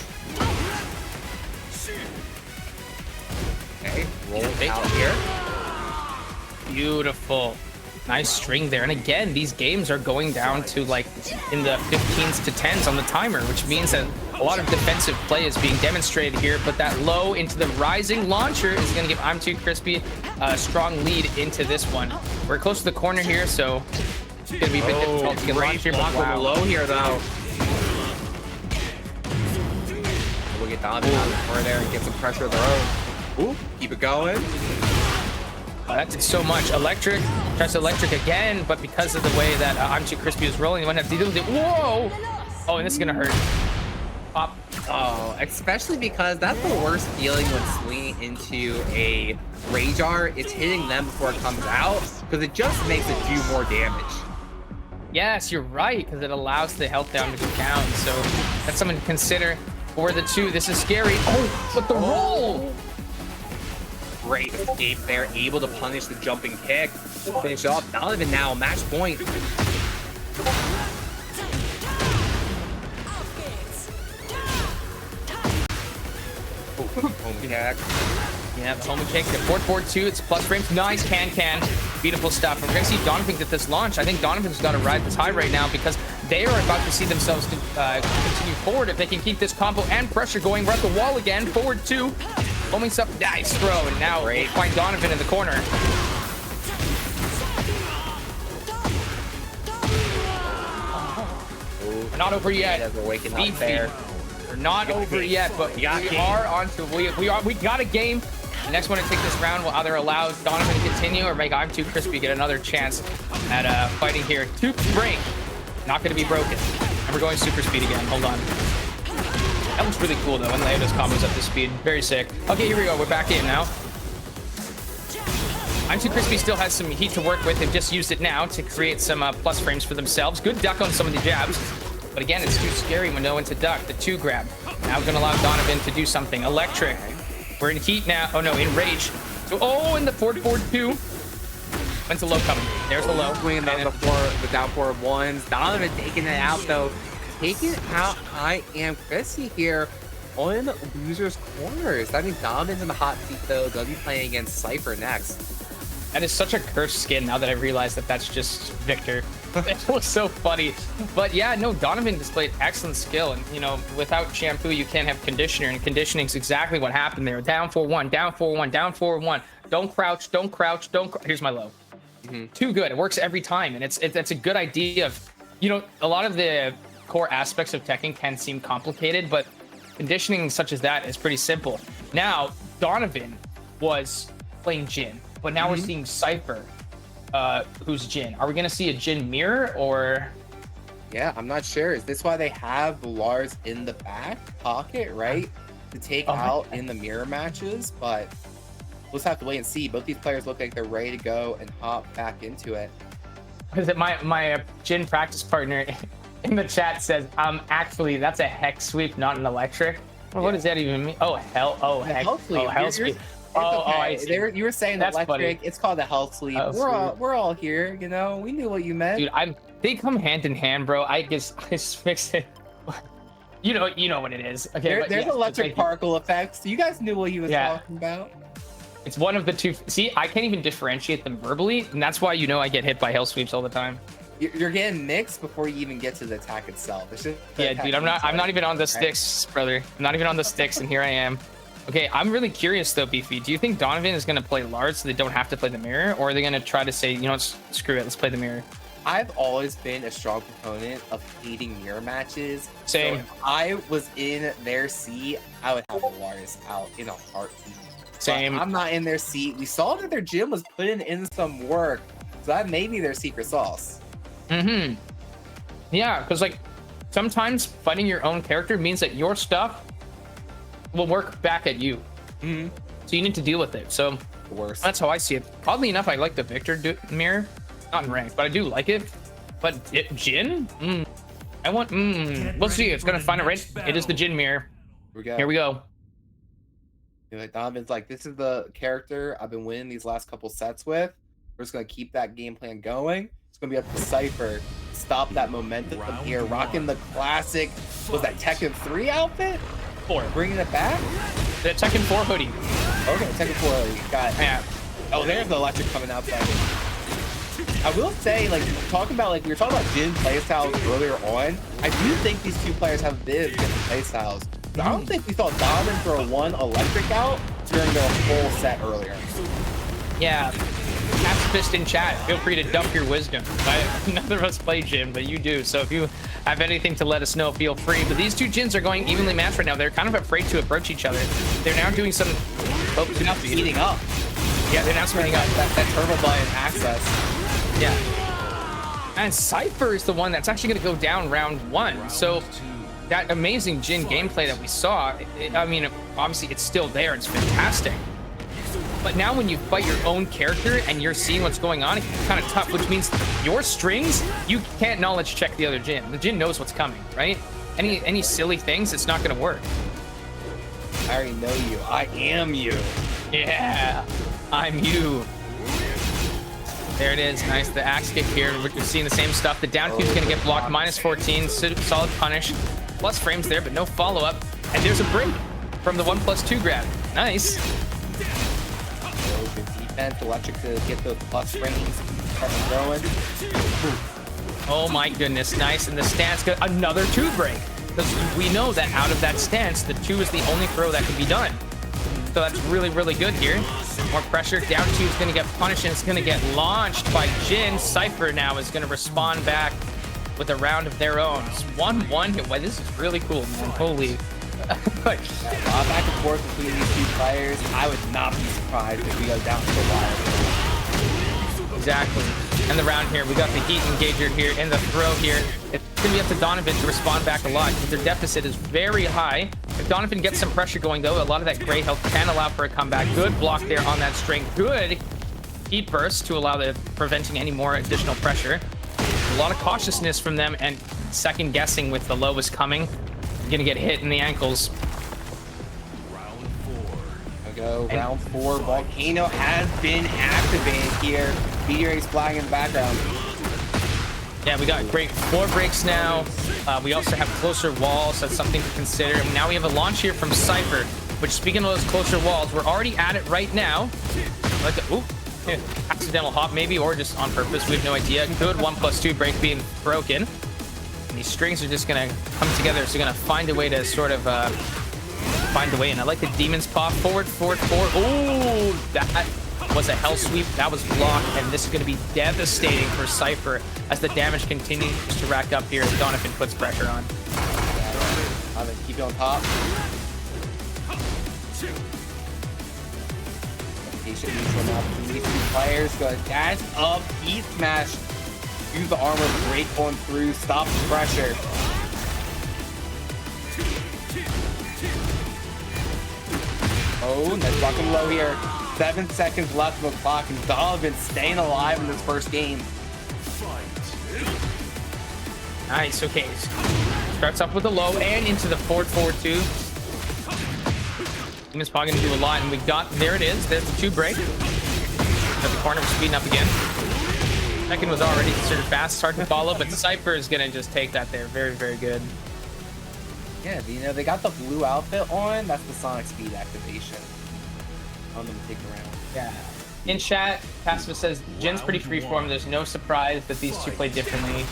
Okay, roll it out here. Beautiful. Nice string there. And again, these games are going down to like in the 15s to 10s on the timer, which means that a lot of defensive play is being demonstrated here. But that low into the rising launcher is going to give I'm Too Crispy a strong lead into this one. We're close to the corner here, so it's going to be a bit difficult to get launched here. Block Wow. low here though. We'll get down in the corner there and get some pressure of their own. Ooh, keep it going. That did so much. Electric, tries to electric again, but because of the way that I'm Too Crispy was rolling, he wouldn't have to deal with it. Whoa! Oh, and this is gonna hurt. Pop. Oh, especially because that's the worst feeling when swinging into a Rage Art. It's hitting them before it comes out, because it just makes it do more damage. Yes, you're right, because it allows the health down to go down. So that's something to consider for the two. This is scary. Oh, but the roll! Great escape there, able to punish the jumping kick. Finish off. Donovan now, match point. Home kick. Yeah, the homing kick. The 4-4-2. It's plus frames. Nice can. Beautiful stuff. And we're going to see Donovan get this launch. I think Donovan's got to ride this high right now because they are about to see themselves continue forward if they can keep this combo and pressure going. We're at the wall again. Forward 2. Homing up. Nice throw. And now we find Donovan in the corner. We're not over yet. We're waking up there. We're not over yet, but we are on to we got a game. The next one to take this round will either allow Donovan to continue or make I'm Too Crispy get another chance at fighting here. 2 break. Not going to be broken. And we're going super speed again. Hold on. That looks really cool though when they have those combos up to speed. Very sick. Okay, here we go. We're back in now. I'm Too Crispy still has some heat to work with. They've just used it now to create some plus frames for themselves. Good duck on some of the jabs. But again, it's too scary when no one to duck. The 2 grab. Now going to allow Donovan to do something. Electric. We're in heat now. Oh no, in rage. So, oh, in the 4-4-2. When's the low coming? There's the low. Swinging the down 4 of 1s. Donovan taking it out though. Taking out I Am Crispy here on Loser's Corners. That means Donovan's in the hot seat though. Gonna be playing against Cypher next. That is such a cursed skin now that I realized that that's just Victor. It was so funny. But yeah, no, Donovan displayed excellent skill. And, you know, without shampoo, you can't have conditioner. And conditioning is exactly what happened there. Down 4-1, down 4-1, down 4-1. Don't crouch, don't crouch, don't crouch. Here's my low. Too good. It works every time. And it's a good idea of, you know, a lot of the core aspects of Tekken can seem complicated, but conditioning such as that is pretty simple. Now, Donovan was playing Jin. But now we're seeing Cypher, who's Jin. Are we going to see a Jin mirror or? Yeah, I'm not sure. Is this why they have the Lars in the back pocket, right? To take out in the mirror matches? But we'll just have to wait and see. Both these players look like they're ready to go and hop back into it. Is it my Jin practice partner in the chat says, actually, that's a hex sweep, not an electric. Well, what does that even mean? Oh, hell. Oh, hex. Hell sweep. Oh, hell sweep. I see. You were saying That's electric. funny. It's called a health sleep. We're all here, you know. We knew what you meant. Dude, they come hand in hand, bro. I just mix it. You know what it is. Okay, There's electric particle effects. You guys knew what he was talking about. It's one of the two. See, I can't even differentiate them verbally, and that's why I get hit by hell sweeps all the time. You're getting mixed before you even get to the attack itself. It's just dude. I'm not even on the sticks, brother. I'm not even on the sticks, and here I am. Okay, I'm really curious though, Beefy. Do you think Donovan is going to play Lars so they don't have to play the mirror? Or are they going to try to say, you know, screw it, let's play the mirror? I've always been a strong proponent of hating mirror matches. Same. So if I was in their seat, I would have the Lars out in a heartbeat. Same. But I'm not in their seat. We saw that their gym was putting in some work. So that may be their secret sauce. Yeah, because like sometimes fighting your own character means that your stuff will work back at you. So you need to deal with it. So the worst. That's how I see it. Oddly enough, I like the Victor mirror. Not in rank, but I do like it. But Jin? I want... We'll see. It's going to find it right. It is the Jin mirror. Here we go. Here we go. Like Donovan's like, this is the character I've been winning these last couple sets with. We're just going to keep that game plan going. It's going to be up to Cypher. Stop that momentum from here. Rocking the classic, was that Tekken 3 outfit? 4. Bringing it back? The Tekken 4 hoodie. Okay, Tekken 4 hoodie. Got it. Yeah. Oh, there's the electric coming outside. I will say, like, talking about, like, we were talking about Jin playstyles earlier on. I do think these two players have big different playstyles. But I don't think we saw Donovan throw one electric out during the whole set earlier. Yeah. Pacifist in chat, feel free to dump your wisdom. None of us play Jin, but you do. So if you have anything to let us know, feel free. But these two Jins are going evenly matched right now. They're kind of afraid to approach each other. They're now doing some... Oh, they're now speeding up. Yeah, they're now speeding up. That turbo button access. Yeah. And Cypher is the one that's actually going to go down round 1. So that amazing Jin gameplay that we saw, I mean, obviously it's still there. It's fantastic. But now when you fight your own character and you're seeing what's going on, it's kind of tough, which means your strings, you can't knowledge check the other Jin. The Jin knows what's coming, right? Any silly things, it's not going to work. I already know you. I am you. Yeah, I'm you. There it is. Nice. The axe kick here. We're seeing the same stuff. The down Q's going to get blocked. Minus 14. Solid punish. Plus frames there, but no follow-up. And there's a break from the 1+2 grab. Nice. Good defense. Electric to get those plus frames. Going. Oh my goodness. Nice. And the stance got another 2 break. Because we know that out of that stance, the 2 is the only throw that can be done. So that's really, really good here. More pressure. Down 2 is going to get punished, and it's going to get launched by Jin. Cypher now is going to respond back with a round of their own. It's 1-1. Well, this is really cool, man. Holy. Back and forth between these two players. I would not be surprised if we go down to the wire. Exactly. And the round here, we got the heat engager here and the throw here. It's going to be up to Donovan to respond back a lot because their deficit is very high. If Donovan gets some pressure going, though, a lot of that gray health can allow for a comeback. Good block there on that string. Good heat burst to allow the preventing any more additional pressure. A lot of cautiousness from them and second guessing with the low is coming. Gonna get hit in the ankles. Round 4. Go round 4. Volcano has been activated here. Meteor's flying in the background. Yeah, we got great 4 breaks now. We also have closer walls. That's something to consider. And now we have a launch here from Cypher, which, speaking of those closer walls, we're already at it right now. Like, yeah, accidental hop maybe, or just on purpose. We have no idea. Good 1+2 break being broken. And these strings are just gonna come together. So they're gonna find a way to sort of find a way. And I like the Demon's Paw. Forward, forward, forward. Oh, that was a hell sweep. That was blocked, and this is going to be devastating for Cypher as the damage continues to rack up here as Donovan puts pressure on. Donovan, keep it on top. Patient neutral now. These two players go dash up, heat smash. Use the armor break going through, stop the pressure. Oh, nice blocking low here. 7 seconds left of the clock, and Donovan staying alive in this first game. Nice, okay. Starts up with a low and into the forward 4-2. Demon's Paw gonna do a lot, and we got, there it is. There's the 2 break. At the corner, we're speeding up again. Tekken was already considered fast, it's hard to follow, but Cypher is gonna just take that there. Very, very good. Yeah, you know, they got the blue outfit on. That's the Sonic Speed activation on them to take around. Yeah. In chat, Pacifist says, Jin's pretty freeform. There's no surprise that these two play differently.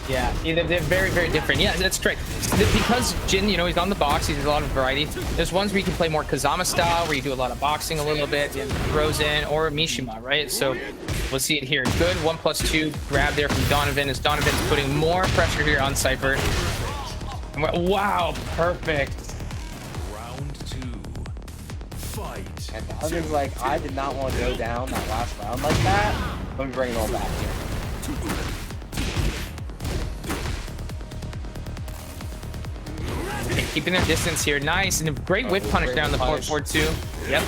Yeah, they're very, very different. Yeah, that's correct. Because Jin, you know, he's on the box. He does a lot of variety. There's ones where you can play more Kazama style, where you do a lot of boxing a little bit, and throws in, or Mishima, right? So we'll see it here. Good 1+2 grab there from Donovan as Donovan's putting more pressure here on Cypher. Wow, perfect. Round 2. Fight. And Donovan's like, I did not want to go down that last round like that. Let me bring it all back here. Okay, keeping their distance here. Nice. And a great whip punish down the 4-4-2. Yep.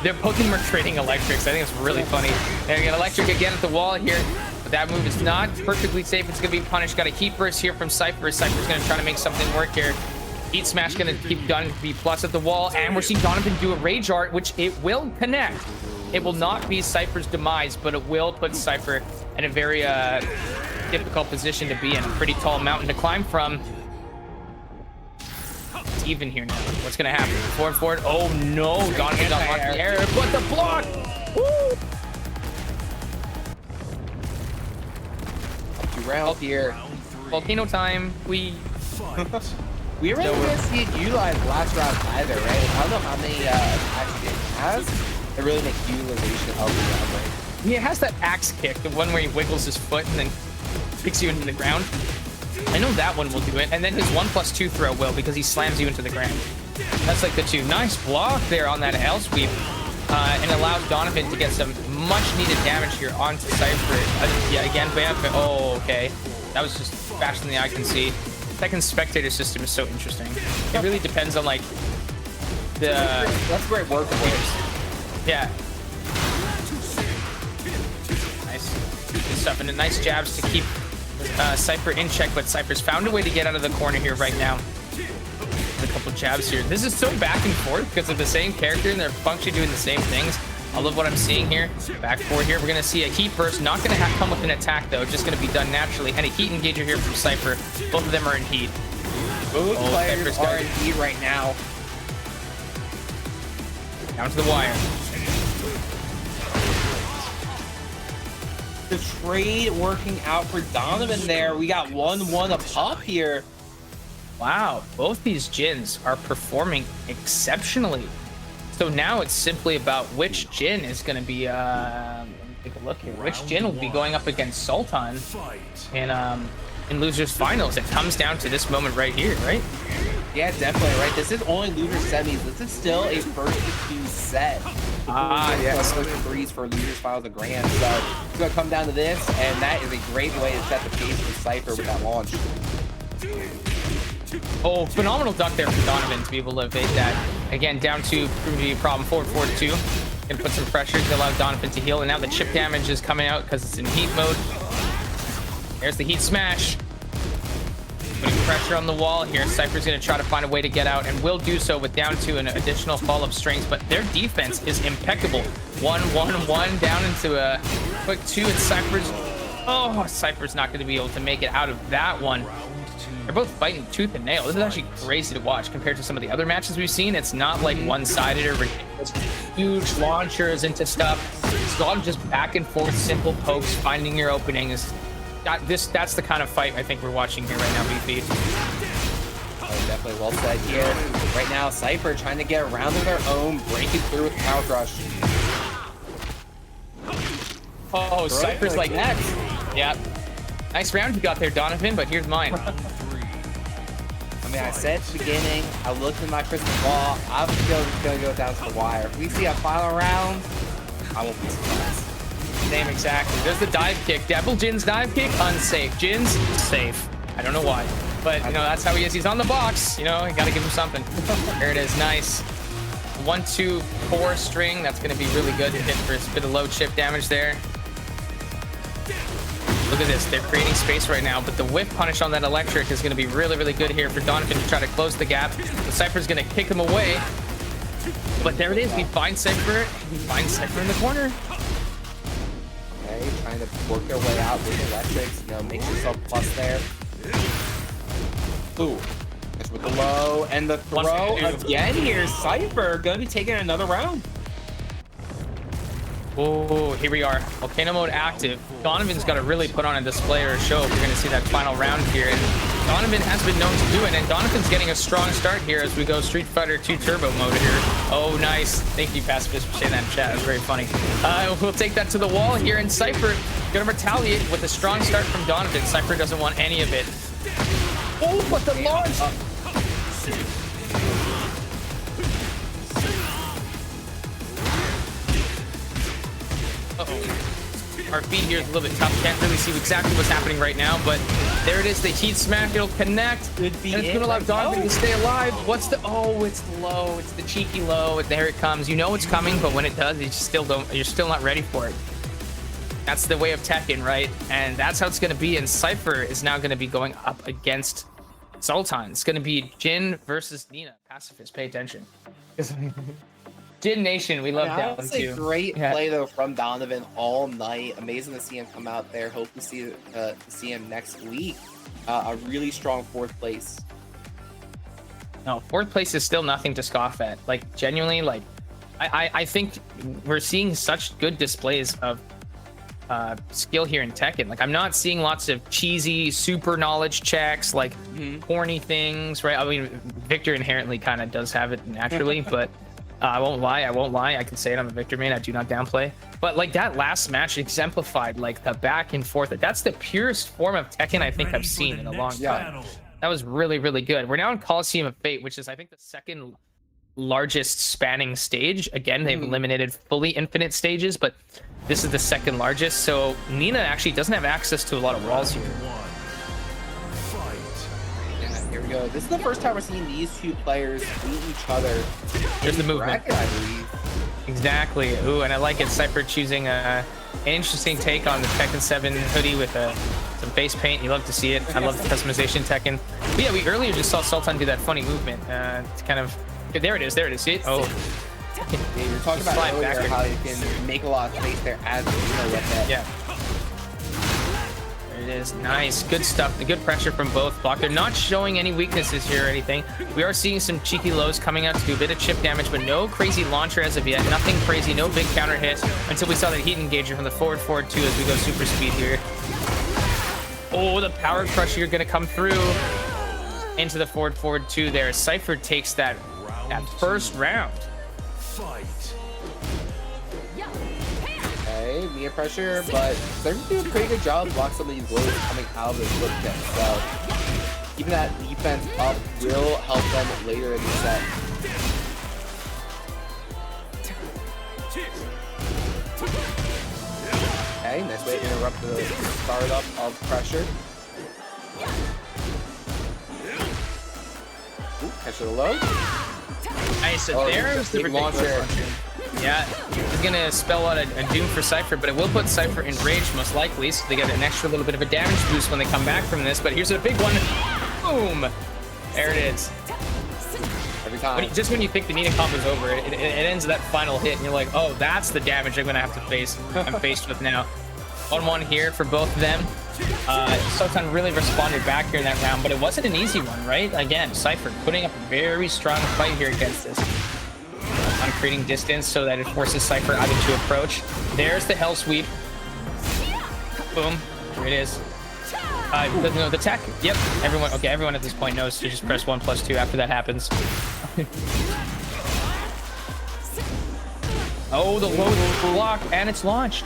Their Pokemon are trading electrics. I think it's really funny. There you get electric again at the wall here. But that move is not perfectly safe. It's going to be punished. Got a heat burst here from Cypher. Cypher's going to try to make something work here. Heat smash going to keep Gun B plus at the wall. And we're seeing Donovan do a rage art, which it will connect. It will not be Cypher's demise, but it will put Cypher in a very difficult position to be in. A pretty tall mountain to climb from. It's even here now. What's gonna happen? Forward. Oh no, Donovan got locked in the air, but the block! Woo! Up to round here. Volcano time. We We really didn't see it utilized last round either, right? I don't know how many attacks it has to really make utilization of the round, right? Yeah, it has that axe kick, the one where he wiggles his foot and then kicks you into the ground. I know that one will do it, and then his 1+2 throw will, because he slams you into the ground. That's like the two. Nice block there on that L sweep, and allows Donovan to get some much-needed damage here onto Cypher. Yeah, again, oh, okay. That was just faster than the eye can see. Tekken spectator system is so interesting. It really depends on, like, the... That's great work, of course. Yeah. Nice. Good stuff, and nice jabs to keep Cypher in check, but Cypher's found a way to get out of the corner here right now. A couple jabs here. This is so back and forth because of the same character and they're functionally doing the same things. I love what I'm seeing here. Back four here. We're going to see a heat burst. Not going to come with an attack, though. Just going to be done naturally. And a heat engager here from Cypher. Both of them are in heat. Both players are in heat right now. Down to the wire. The trade working out for Donovan there. We got 1-1 up top here. Wow, both these Jins are performing exceptionally. So now it's simply about which Jin is going to be, let me take a look here. Which Jin will be going up against Sultan in losers finals. It comes down to this moment right here, right? Yeah, definitely, right? This is only loser semis. This is still a first to two set. Yes. First to threes for losers finals of grand. So it's going to come down to this, and that is a great way to set the pace for Cypher with that launch. Oh, phenomenal duck there from Donovan to be able to evade that. Again, down to proving to be a problem. Forward 2. Gonna put some pressure to allow Donovan to heal. And now the chip damage is coming out because it's in heat mode. There's the heat smash. Putting pressure on the wall here. Cypher's gonna try to find a way to get out and will do so with down to an additional fall of strings. But their defense is impeccable. 1-1-1 down into a quick 2 and Cypher's. Oh, Cypher's not gonna be able to make it out of that one. They're both fighting tooth and nail. This is actually crazy to watch compared to some of the other matches we've seen. It's not like one-sided or ridiculous. Huge launchers into stuff. It's a lot of just back and forth, simple pokes, finding your openings. That's the kind of fight I think we're watching here right now, BP. Oh, definitely well said here. Right now, Cypher trying to get around on their own, breaking through with Power Crush. Oh, Cypher's like that. Yeah. Nice round you got there, Donovan, but here's mine. I mean, I said at the beginning, I looked in my crystal ball, I'm still going to go down to the wire. If we see a final round, I won't be surprised. Same exactly. There's the dive kick. Devil Jin's dive kick, unsafe. Jin's safe. I don't know why, but you know that's how he is. He's on the box. You know, you gotta give him something. There it is. Nice. 1-2-4 string. That's gonna be really good to hit for a bit of low chip damage there. Look at this. They're creating space right now, but the whip punish on that electric is gonna be really, really good here for Donovan to try to close the gap. The Cypher's gonna kick him away, but there it is. We find Cypher. We find Cypher in the corner. Trying to work their way out with electrics, you know, make yourself plus there. Ooh, that's with the low and the throw again here. Cypher gonna be taking another round. Oh, here we are. Volcano mode active. Donovan's got to really put on a display or a show if we're going to see that final round here. And Donovan has been known to do it. And Donovan's getting a strong start here as we go Street Fighter 2 Turbo mode here. Oh, nice. Thank you, Pacifist, for saying that in chat. It was very funny. We'll take that to the wall here. And Cypher going to retaliate with a strong start from Donovan. Cypher doesn't want any of it. Oh, but the launch. our feed here is a little bit tough. Can't really see exactly what's happening right now, but there it is. The heat smack. It'll connect. Could be And it's it gonna allow right Donovan now. to stay alive. What's the? Oh, it's low. It's the cheeky low. There it comes. You know it's coming, but when it does, you still don't. You're still not ready for it. That's the way of Tekken, right? And that's how it's gonna be. And Cypher is now gonna be going up against Sultan. It's gonna be Jin versus Nina. Pacifist, pay attention. Jin Nation, we love Yeah, that one that's a too. great Yeah. play though from Donovan all night. Amazing to see him come out there. Hope to see him next week. A really strong 4th place. No, 4th place is still nothing to scoff at. Like genuinely, like I think we're seeing such good displays of skill here in Tekken. Like I'm not seeing lots of cheesy super knowledge checks, like corny things, right? I mean, Victor inherently kind of does have it naturally, but I won't lie. I can say it. I'm a Victor main. I do not downplay. But like that last match exemplified like the back and forth. That's the purest form of Tekken I think I've seen in a long time. That was really, really good. We're now in Coliseum of Fate, which is I think the second largest spanning stage. Again, they've eliminated fully infinite stages, but this is the second largest. So Nina actually doesn't have access to a lot of walls here. Yeah, here we go. This is the first time we're seeing these two players beat each other. There's the movement. Bracket, I believe. Exactly. Ooh, and I like it. Cypher choosing an interesting take on the Tekken 7 hoodie with some face paint. You love to see it. I love the customization Tekken. But yeah, we earlier just saw Sultan do that funny movement. It's kind of... There it is. There it is. See it? Oh. Yeah, you're talking about Slide earlier backward. how you can make a lot of space there as you know with that. Yeah. There it is. Nice. Good stuff. The good pressure from both block. They're not showing any weaknesses here or anything. We are seeing some cheeky lows coming out to do a bit of chip damage, but no crazy launcher as of yet. Nothing crazy. No big counter hits until we saw the heat engager from the forward 2 as we go super speed here. Oh, the power crush here going to come through into the forward 2 there. Cypher takes that first round. Okay, media pressure, but they're doing a pretty good job blocking some of these blows coming out of the flip kick. So keeping that defense up will help them later in the set. Okay, nice way to interrupt the startup of pressure. Ooh, catch the low. Nice. So there's the big ridiculous launcher. launcher. Yeah, it's gonna spell out a doom for Cypher, but it will put Cypher in rage most likely, so they get an extra little bit of a damage boost when they come back from this. But here's a big one. Boom! There it is. Every time. Just when you think the Nina combo's over, it ends that final hit, and you're like, oh, that's the damage I'm gonna have to face. I'm faced with now. 1-1 here for both of them. Sultan really responded back here in that round, but it wasn't an easy one, right? Again, Cypher putting up a very strong fight here against this. On creating distance so that it forces Cypher either to approach. There's the Hell Sweep. Boom. Here it is. The tech. Yep. Everyone at this point knows to just press 1+2 after that happens. Oh, the low block, and it's launched.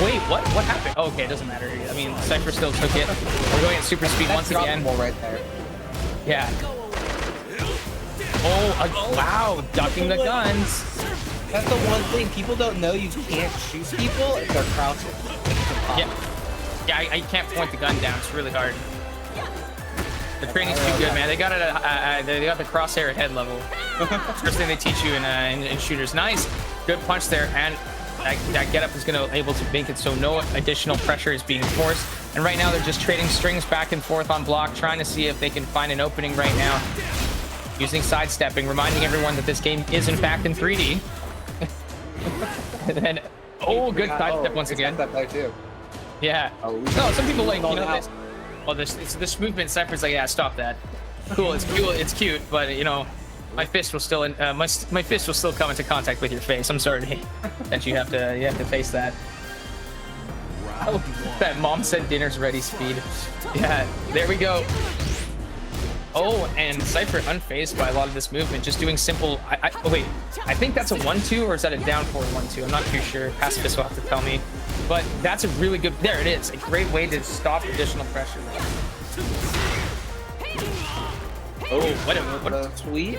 Wait, what? What happened? Oh, okay, it doesn't matter. I mean, Cypher still took it. We're going at super speed once again. Right there. Yeah. Oh, wow, ducking the guns. That's the one thing. People don't know you can't shoot people if they're crouching. Yeah, I can't point the gun down. It's really hard. The training's too good, man. They got it. They got the crosshair at head level. First thing they teach you in shooters. Nice, good punch there, and that get up is gonna able to make it so no additional pressure is being forced. And right now they're just trading strings back and forth on block, trying to see if they can find an opening right now. Using sidestepping, reminding everyone that this game is in fact in 3D. And then, oh, good sidestep once again. That there too. Yeah. No, some people like, you know, this movement. Cypher's like, yeah, stop that. Cool, it's cute, but you know, my fist will still my fist will still come into contact with your face. I'm sorry that you have to face that. Oh, that mom said dinner's ready speed. Yeah, there we go. Oh, and Cypher unfazed by a lot of this movement, just doing simple. Oh wait, I think that's a 1-2, or is that a down forward 1-2? I'm not too sure. Pacifist will have to tell me. But that's a really good. There it is. A great way to stop additional pressure. Oh, what a sweep.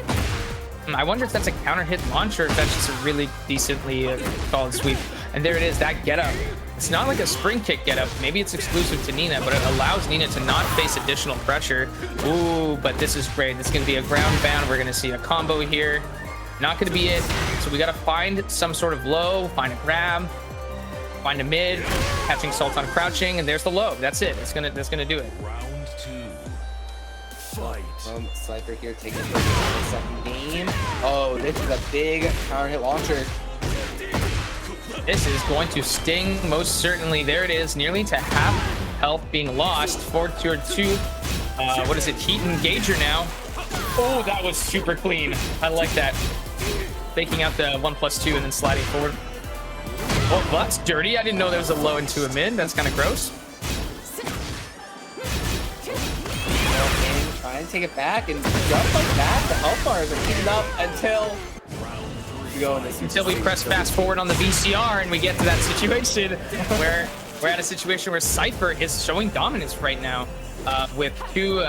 I wonder if that's a counter hit launcher, or if that's just a really decently solid sweep. And there it is. That get up It's not like a spring kick getup. Maybe it's exclusive to Nina, but it allows Nina to not face additional pressure. Ooh, but this is great. This is going to be a ground bound. We're going to see a combo here. Not going to be it. So we got to find some sort of low, find a grab, find a mid, catching Sultan crouching, and there's the low. That's it. That's gonna do it. Round 2. Fight. Cypher here taking the second game. Oh, this is a big counter hit launcher. This is going to sting most certainly. There it is, nearly to half health being lost. Forward tier 2. What is it? Heat engager now. Oh, that was super clean. I like that. Faking out the 1+2 and then sliding forward. Oh, that's dirty. I didn't know there was a low into a mid. That's kind of gross. Trying to take it back, and just like that, the health bars are keeping up until we go in this. Until we press fast forward on the VCR and we get to that situation where we're at a situation where Cypher is showing dominance right now with two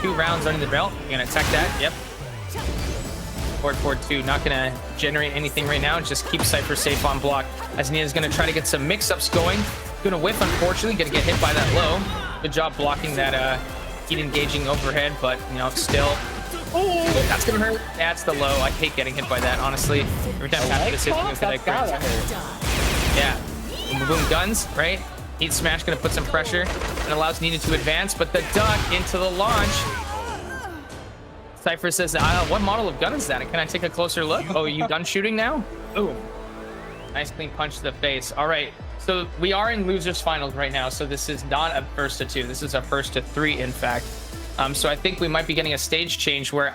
rounds under the belt. You're gonna attack that. Yep. Forward 2, not gonna generate anything right now. Just keep Cypher safe on block as Nina's gonna try to get some mix-ups going. Gonna whiff, unfortunately, gonna get hit by that low. Good job blocking that heat engaging overhead, but you know, still. Oh, that's gonna hurt. That's the low. I hate getting hit by that, honestly. Every time I hit that's gotta hurt. Yeah. Boom, boom, boom, guns, right? Heat smash gonna put some pressure and allows Nina to advance, but the duck into the launch. Cypher says, what model of gun is that? Can I take a closer look? Oh, are you done shooting now? Boom. Nice clean punch to the face. All right. So we are in losers finals right now. So this is not a first to 2. This is a first to 3, in fact. So I think we might be getting a stage change where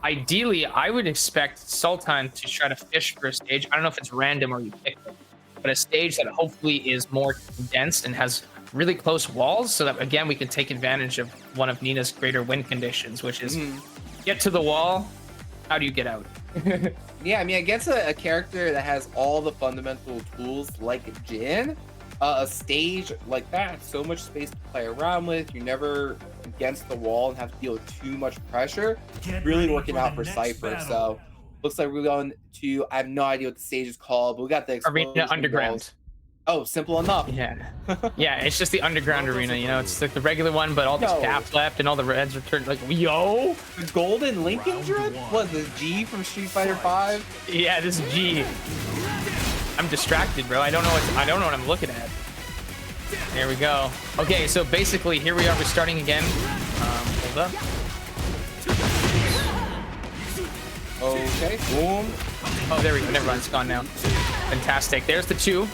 ideally I would expect Sultan to try to fish for a stage. I don't know if it's random or you pick it, but a stage that hopefully is more condensed and has really close walls so that, again, we can take advantage of one of Nina's greater win conditions, which is get to the wall. How do you get out? Yeah, I mean, against a character that has all the fundamental tools like Jin, a stage like that, so much space to play around with. You're never against the wall and have to deal with too much pressure. Really working out for Cypher. So looks like we're going to, I have no idea what the stage is called, but we got the Arena Underground. Walls. Oh, simple enough. Yeah. Yeah, it's just the underground arena, you know, it's like the regular one, but all the cap left and all the reds are turned like, yo! The golden Lincoln drip? What, the G from Street Fighter 5? Yeah, this G. I'm distracted, bro. I don't know what I'm looking at. There we go. Okay, so basically here we are, we're starting again. Hold up. Okay, boom. Oh, there we go. Never mind, it's gone now. Fantastic. There's the 2.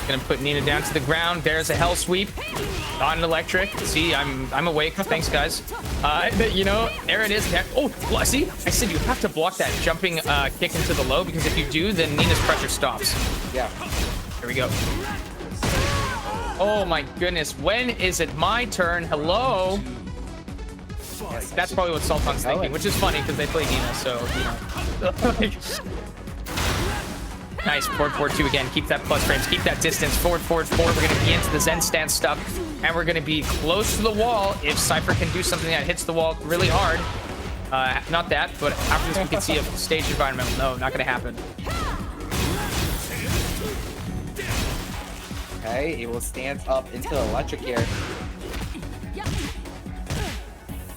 Gonna put Nina down to the ground. There's a hell sweep on electric. See, I'm awake. Thanks, guys. You know, there it is. Oh, see, I said you have to block that jumping kick into the low, because if you do, then Nina's pressure stops. Yeah. Here we go. Oh my goodness, when is it my turn? Hello. Yes, that's probably what Sultan's thinking, which is funny because they play Nina, so you know. Nice, forward 2 again. Keep that plus frames, keep that distance. Forward 4. We're gonna be into the Zen stance stuff, and we're gonna be close to the wall if Cypher can do something that hits the wall really hard. Not that, but after this we can see a stage environmental. No, not gonna happen. Okay, it will stand up into the electric here.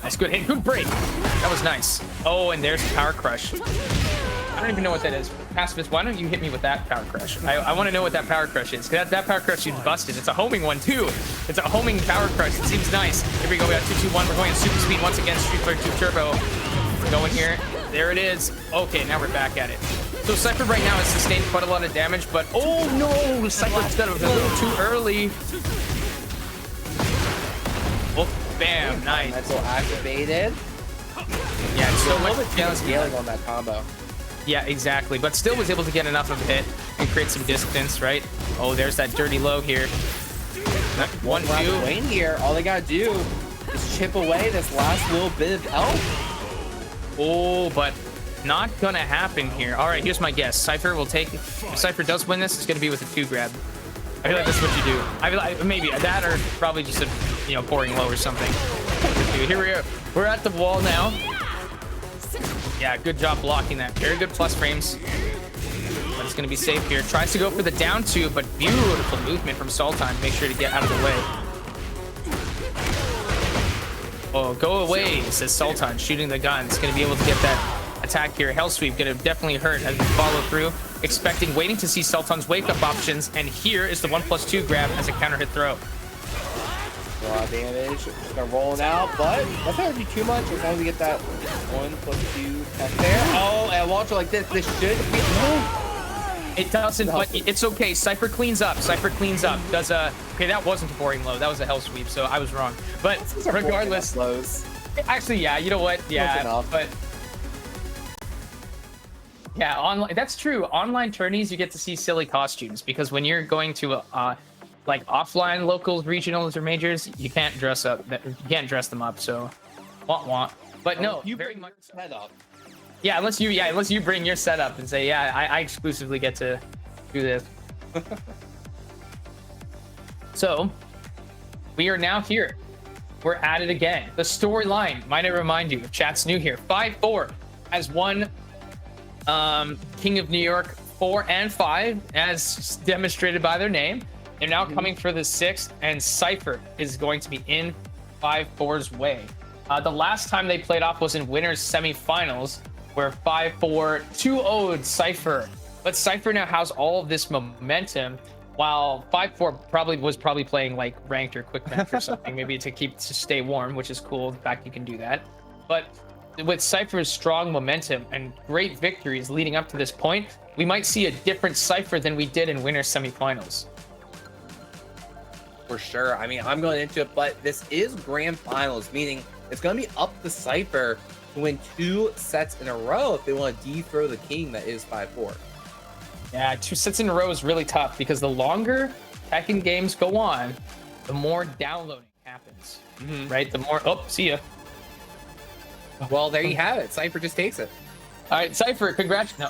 Nice, good hit, good break. That was nice. Oh, and there's the power crush. I don't even know what that is. Pacifist, why don't you hit me with that power crush? I want to know what that power crush is. That power crush you busted. It's a homing one too. It's a homing power crush. It seems nice. Here we go. We got 2-2-1. We're going at super speed once again. Street Fighter 2 Turbo. We're going here. There it is. Okay, now we're back at it. So Cypher right now has sustained quite a lot of damage, but oh no, Cypher's got a little too early. Oh, bam, nice. Mental activated. Yeah, it's so much scaling on that combo. Yeah, exactly. But still was able to get enough of a hit and create some distance, right? Oh, there's that dirty low here. 1-2. Wayne here. All they gotta do is chip away this last little bit of health. Oh, but not gonna happen here. All right, here's my guess. Cypher will take. If Cypher does win this, it's gonna be with a 2 grab. I feel like that's what you do. I feel like maybe that, or probably just a boring low or something. Here we are. We're at the wall now. Yeah, good job blocking that. Very good plus frames. But it's going to be safe here. Tries to go for the down two, but beautiful movement from Sultan. Make sure to get out of the way. Oh, go away, says Sultan, shooting the gun. It's going to be able to get that attack here. Hell Sweep going to definitely hurt as we follow through. Expecting, waiting to see Sultan's wake-up options. And here is the 1+2 grab as a counter hit throw. A lot of damage. Just gonna roll it out, but that's not gonna be too much as long as we get that 1+2 tech there. Oh, and a launcher like this should be. No. It doesn't, but it's okay. Cypher cleans up. Cypher cleans up. Does a okay? That wasn't a boring low. That was a Hell Sweep, so I was wrong. But regardless, lows. Actually, yeah. You know what? Yeah, but yeah, online. That's true. Online tourneys, you get to see silly costumes because when you're going to like offline locals, regionals, or majors, you can't dress up. You can't dress them up. So, want. But no, you very bring much. your head up. Yeah, unless you bring your setup and say, yeah, I exclusively get to do this. So, we are now here. We're at it again. The storyline, might I remind you, if chat's new here, 5-4 has won King of New York 4 and 5, as demonstrated by their name. They're now coming for the 6th, and Cypher is going to be in 5-4's way. The last time they played off was in winners semifinals, where 5-4 2-0'd Cypher. But Cypher now has all of this momentum, while 5-4 was probably playing like ranked or quick match or something, maybe to stay warm, which is cool. The fact you can do that. But with Cypher's strong momentum and great victories leading up to this point, we might see a different Cypher than we did in winners semifinals. For sure. I mean, I'm going into it, but this is grand finals, meaning it's going to be up to Cypher to win 2 sets in a row if they want to dethrone the king that is 5-4. Yeah, 2 sets in a row is really tough because the longer Tekken games go on, the more downloading happens, right? The more, oh, see ya. Well, there you have it. Cypher just takes it. All right, Cypher, congrats. No,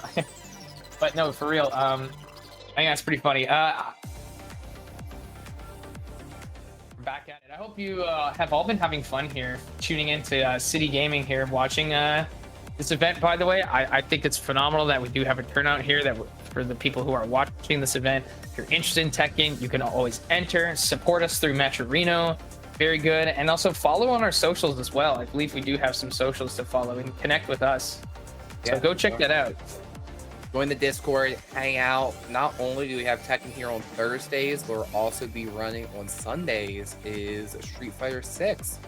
but no, for real. I think that's pretty funny. Back at it. I hope you have all been having fun here, tuning into CitiGaming here, watching this event. By the way, I think it's phenomenal that we do have a turnout here for the people who are watching this event. If you're interested in Tekken, you can always enter, support us through Metro Reno. Very good. And also follow on our socials as well. I believe we do have some socials to follow and connect with us. So go check that out. Join the Discord, hang out. Not only do we have Tekken here on Thursdays, but we'll also be running on Sundays is Street Fighter 6.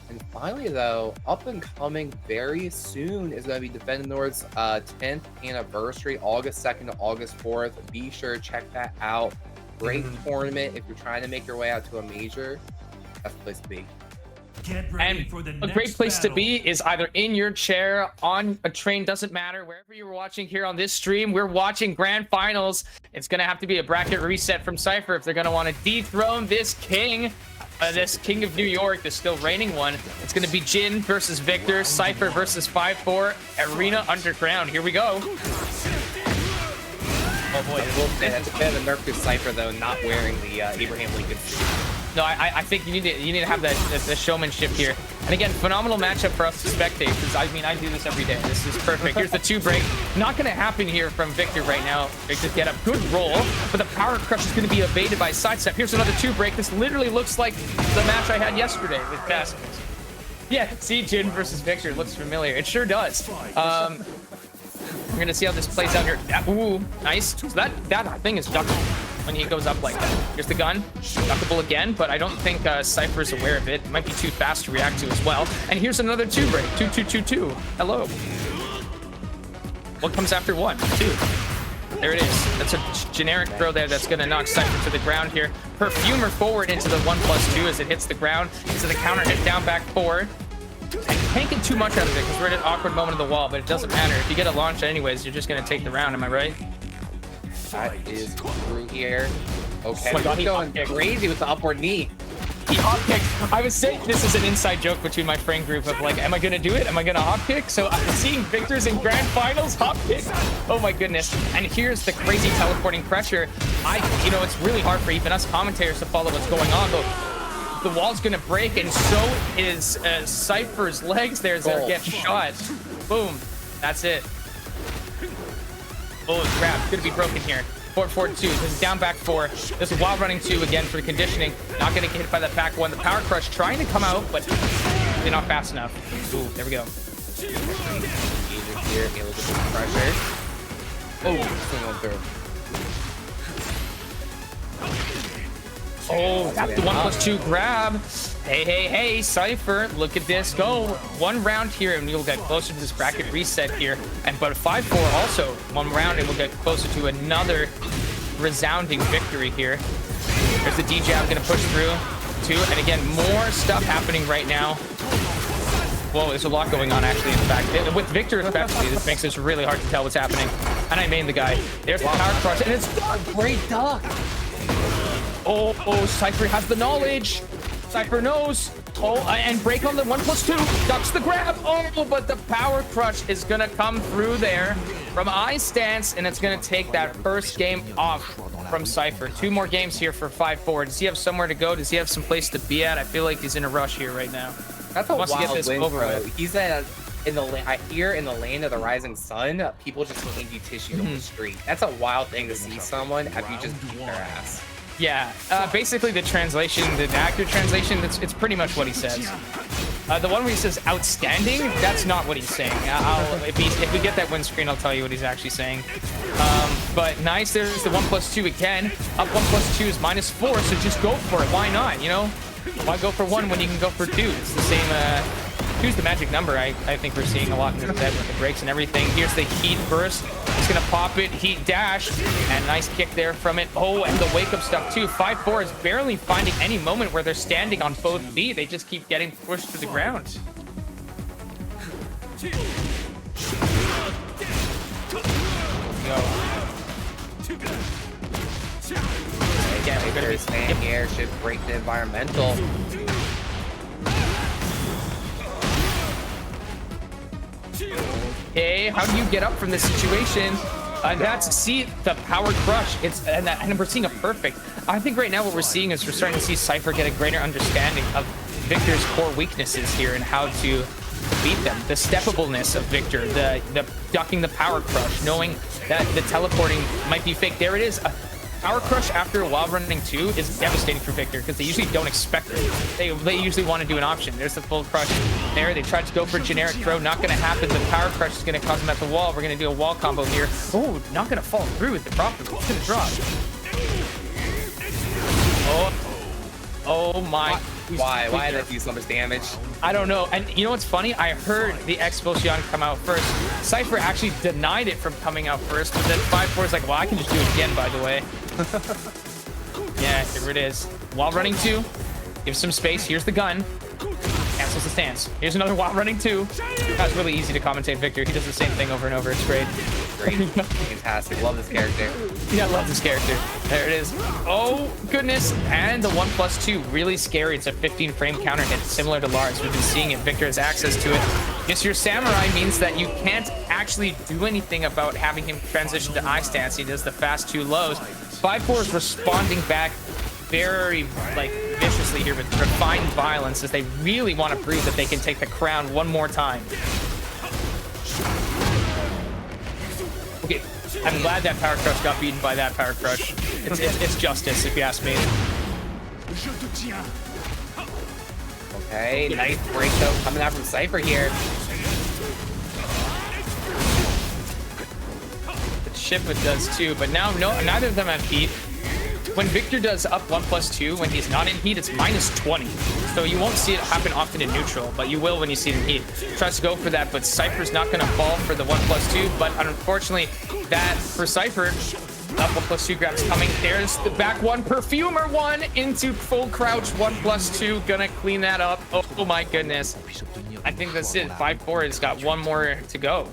And finally, though, up and coming very soon is going to be Defending North's 10th anniversary, August 2nd to August 4th. Be sure to check that out. Great tournament if you're trying to make your way out to a major. That's the place to be. And a great place to be is either in your chair, on a train, doesn't matter. Wherever you're watching here on this stream, we're watching grand finals. It's going to have to be a bracket reset from Cypher if they're going to want to dethrone this king of New York, the still reigning one. It's going to be Jin versus Victor, Cypher versus 5-4, Arena Underground. Here we go. Oh boy, I will say that's a bit of a nerf to Cypher, though, not wearing the Abraham Lincoln suit. No, I think you need to have the showmanship here. And again, phenomenal matchup for us to spectate, because I mean, I do this every day. This is perfect. Here's the 2 break. Not going to happen here from Victor right now. Victor get a good roll, but the power crush is going to be evaded by sidestep. Here's another 2 break. This literally looks like the match I had yesterday with Baskets. Yeah, see, Jin versus Victor looks familiar. It sure does. We're going to see how this plays out here. Ooh, nice. So that thing is duckable when he goes up like that. Here's the gun. Duckable again, but I don't think Cypher's aware of it. It might be too fast to react to as well. And here's another 2 break. 2-2-2-2. Hello. What comes after 1? 2. There it is. That's a generic throw there that's going to knock Cypher to the ground here. Perfumer forward into the 1+2 as it hits the ground. Into the counter hit down back forward. And you can't get too much out of it because we're at an awkward moment of the wall, but it doesn't matter. If you get a launch anyways, you're just going to take the round. Am I right? That is through here. Okay, oh my God, he's going crazy with the upward knee. He hop kicked. I was saying this is an inside joke between my friend group of like, am I gonna do it? Am I gonna hop kick? So seeing Victor's in grand finals hop kick. Oh my goodness. And here's the crazy teleporting pressure. It's really hard for even us commentators to follow what's going on, but the wall's gonna break, and so is Cypher's legs there as they get shot. Boom. That's it. Oh, grab. Gonna be broken here. Forward 2. This is down back 4. This is wild running 2 again for the conditioning. Not gonna get hit by that back 1. The power crush trying to come out, but really not fast enough. Ooh, there we go. Engaging here, get a little bit of pressure. Oh, swing on through. Oh, that's the 1+2 grab. Hey, Cypher, look at this go. 1 round here, and you'll get closer to this bracket reset here. And but 5-4 also 1 round, and we'll get closer to another resounding victory here. There's the D-jab gonna push through, 2, and again, more stuff happening right now. Whoa, there's a lot going on actually, in fact. With Victor especially, this makes this really hard to tell what's happening. And I main the guy. There's the power crush, and it's done. Great duck. Oh, Cypher has the knowledge. Cypher knows. Oh, and break on the 1+2. Ducks the grab. Oh, but the power crush is gonna come through there from I stance, and it's gonna take that first game off from Cypher. 2 more games here for 5-4. Does he have somewhere to go? Does he have some place to be at? I feel like he's in a rush here right now. That's a Wants to wild get this win, over bro. with. He's in the I hear in the lane of the rising sun, people just hand you tissues on the street. That's a wild thing to see someone after you just beat their ass. Yeah, basically the translation, the accurate translation, it's pretty much what he says. The one where he says outstanding, that's not what he's saying. If we get that win screen, I'll tell you what he's actually saying. But nice, there's the 1+2 again. Up 1+2 is -4, so just go for it. Why not, you know? Why go for 1 when you can go for 2? It's the same, 2's the magic number. I think we're seeing a lot in this set with the breaks and everything. Here's the heat burst. He's gonna pop it, heat dash, and nice kick there from it. Oh, and the wake up stuff too. 5-4 is barely finding any moment where they're standing on both feet. They just keep getting pushed to the ground. Go. Again, we're gonna be staying here, should break the environmental. Okay, how do you get up from this situation? See the power crush. And we're seeing a perfect. I think right now what we're seeing is we're starting to see Cypher get a greater understanding of Victor's core weaknesses here and how to beat them. The steppableness of Victor, the ducking the power crush, knowing that the teleporting might be fake. There it is. Power crush after a while running 2 is devastating for Victor because they usually don't expect it. They usually want to do an option. There's the full crush there. They tried to go for a generic throw. Not going to happen. The power crush is going to cause them at the wall. We're going to do a wall combo here. Oh, not going to fall through with the profit. It's going to drop. Oh my. Why did that do so much damage? I don't know. And you know what's funny? I heard the Expulsion come out first. Cypher actually denied it from coming out first, but then 5-4 is like, well, I can just do it again, by the way. Yeah, here it is. While running 2, give some space. Here's the gun. Cancels the stance. Here's another while running 2. That's really easy to commentate Victor. He does the same thing over and over. It's great. Great. Fantastic. Love this character. Yeah, I love this character. There it is. Oh, goodness. And the 1+2, really scary. It's a 15 frame counter hit, similar to Lars. We've been seeing it. Victor has access to it. Yes, your Samurai means that you can't actually do anything about having him transition to I stance. He does the fast 2 lows. 5-4 is responding back very, viciously here with refined violence as they really want to prove that they can take the crown one more time. Okay, I'm glad that power crush got beaten by that power crush. It's justice, if you ask me. Okay, nice break though coming out from Cypher here. The Shipwood does too, but now neither of them have heat. When Victor does up 1+2, when he's not in heat, it's -20. So you won't see it happen often in neutral, but you will when you see it in heat. Tries to go for that, but Cypher's not going to fall for the 1+2. But unfortunately, that for Cypher, up 1+2 grabs coming. There's the back 1, Perfumer 1 into full crouch 1+2. Gonna clean that up. Oh my goodness. I think that's it. 5-4 has got 1 more to go.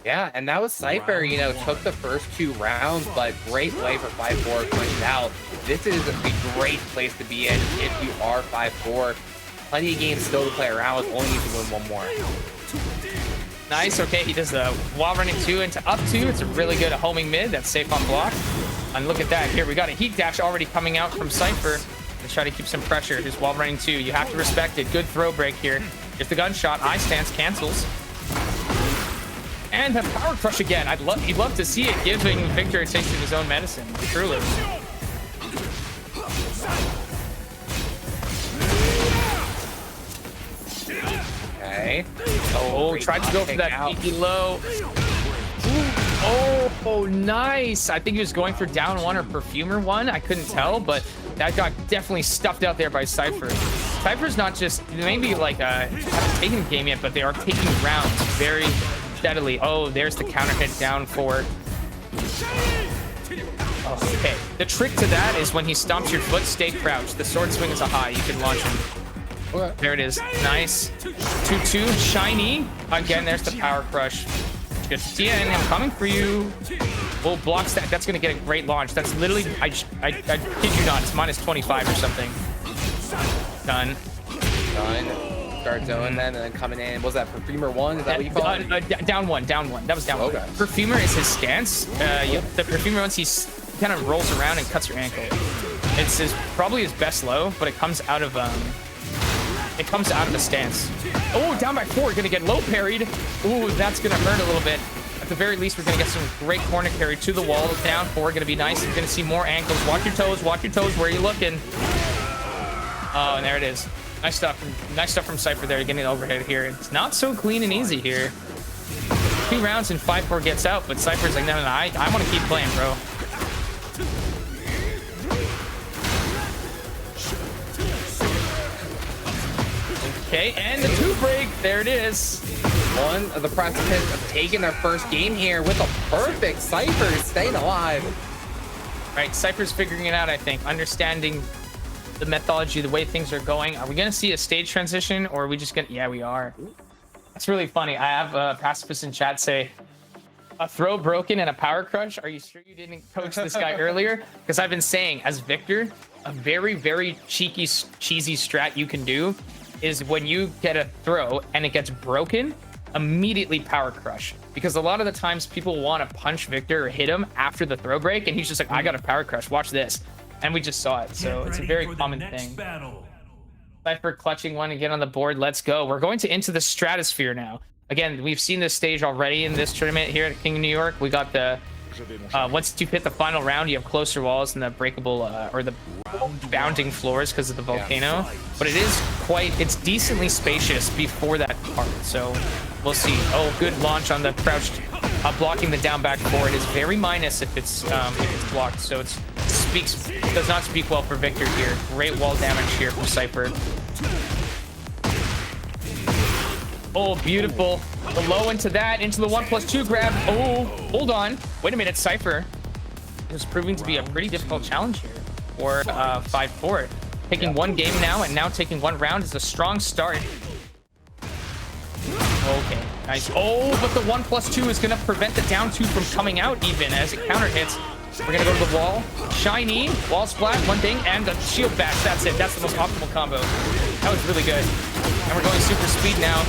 Yeah, and that was Cypher, took the first 2 rounds, but great play for 5-4 pushing out. This is a great place to be in if you are 5-4. Plenty of games still to play around with, only need to win 1 more. Nice, okay, he does the wall running 2 into up 2. It's a really good homing mid, that's safe on block. And look at that, here we got a heat dash already coming out from Cypher. Let's try to keep some pressure. His wall running 2, you have to respect it. Good throw break here. Here's the gunshot, I stance cancels. And a power crush again. You'd love to see it, giving Victor a taste of his own medicine. Truly. Okay. Oh, tried to go for that peaky low. Oh, nice. I think he was going for down one or perfumer one. I couldn't tell, but that got definitely stuffed out there by Cypher. Cypher's not just maybe like haven't taken the game yet, but they are taking rounds very steadily. Oh, there's the counter hit down for. Oh, okay. The trick to that is when he stomps your foot, stay crouched. The sword swing is a high. You can launch him. There it is. Nice. 2-2. Shiny. Again, there's the power crush. Good. Tien, I'm coming for you. Oh, blocks that. That's going to get a great launch. That's literally, I kid you not, it's minus 25 or something. Done. Start zone then, and then coming in. Was that Perfumer 1? Is that what you call it? Down one. That was down one. Okay. Perfumer is his stance. The Perfumer, once he kind of rolls around and cuts your ankle. It's probably his best low, but it comes out of the stance. Oh, down by 4, gonna get low parried. Ooh, that's gonna hurt a little bit. At the very least, we're gonna get some great corner carry to the wall. Down 4, gonna be nice. You're gonna see more ankles. Watch your toes. Where are you looking? Oh, and there it is. Nice stuff from Cypher there, getting overhead here. It's not so clean and easy here. 2 rounds and 5-4 gets out, but Cypher's like, no, I want to keep playing, bro. Okay, and the 2 break. There it is. One of the precipice of taking their first game here with a perfect Cypher staying alive. Right, Cypher's figuring it out, I think. Understanding the methodology, the way things are going. Are we going to see a stage transition, or are we just going to... Yeah, we are. That's really funny. I have a pacifist in chat say, a throw broken and a power crush? Are you sure you didn't coach this guy earlier? Because I've been saying, as Victor, a very, very cheeky, cheesy strat you can do is when you get a throw and it gets broken, immediately power crush. Because a lot of the times people want to punch Victor or hit him after the throw break, and he's just like, I got a power crush, watch this. And we just saw it, so it's a very common thing. Cypher clutching one and get on the board. Let's go. We're going to Into the Stratosphere now. Again, we've seen this stage already in this tournament here at King of New York. We got the once you hit the final round, you have closer walls and the breakable or the bounding floors because of the volcano. But it's decently spacious before that part. So we'll see. Oh, good launch on the crouched, blocking the down back 4. It is very minus if it's blocked. So it does not speak well for Victor here. Great wall damage here from Cypher. Oh, beautiful. The low into that, into the 1+2 grab. Oh, hold on. Wait a minute, Cypher is proving to be a pretty difficult challenge here for 5-4. Taking one game now, and now taking 1 round is a strong start. Okay, nice. Oh, but the 1+2 is going to prevent the down 2 from coming out even as it counter hits. We're going to go to the wall. Shiny, wall splat, 1 ding, and a shield bash. That's it. That's the most optimal combo. That was really good. And we're going super speed now.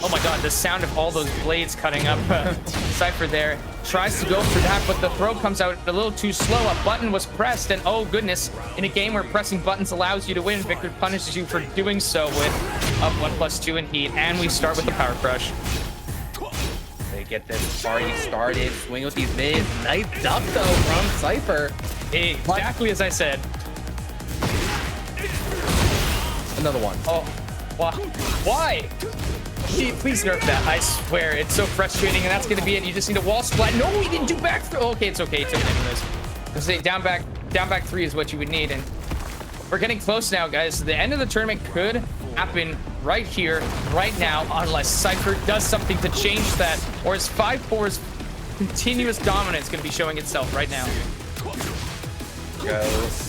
Oh my god, the sound of all those blades cutting up. Cypher there tries to go for that, but the throw comes out a little too slow. A button was pressed, and oh goodness, in a game where pressing buttons allows you to win, Victor punishes you for doing so with up 1+2 in heat. And we start with the power crush. They get this party started. Swing with these mids. Nice duck though from Cypher. Exactly as I said. Another one. Oh, why? Please nerf that. I swear, it's so frustrating, and that's going to be it. You just need a wall splat. No, he didn't do back throw. Okay, it's okay. He took it anyways. Let's say down back 3 is what you would need, and we're getting close now, guys. The end of the tournament could happen right here, right now, unless Cypher does something to change that, or is 5-4's continuous dominance going to be showing itself right now. Go.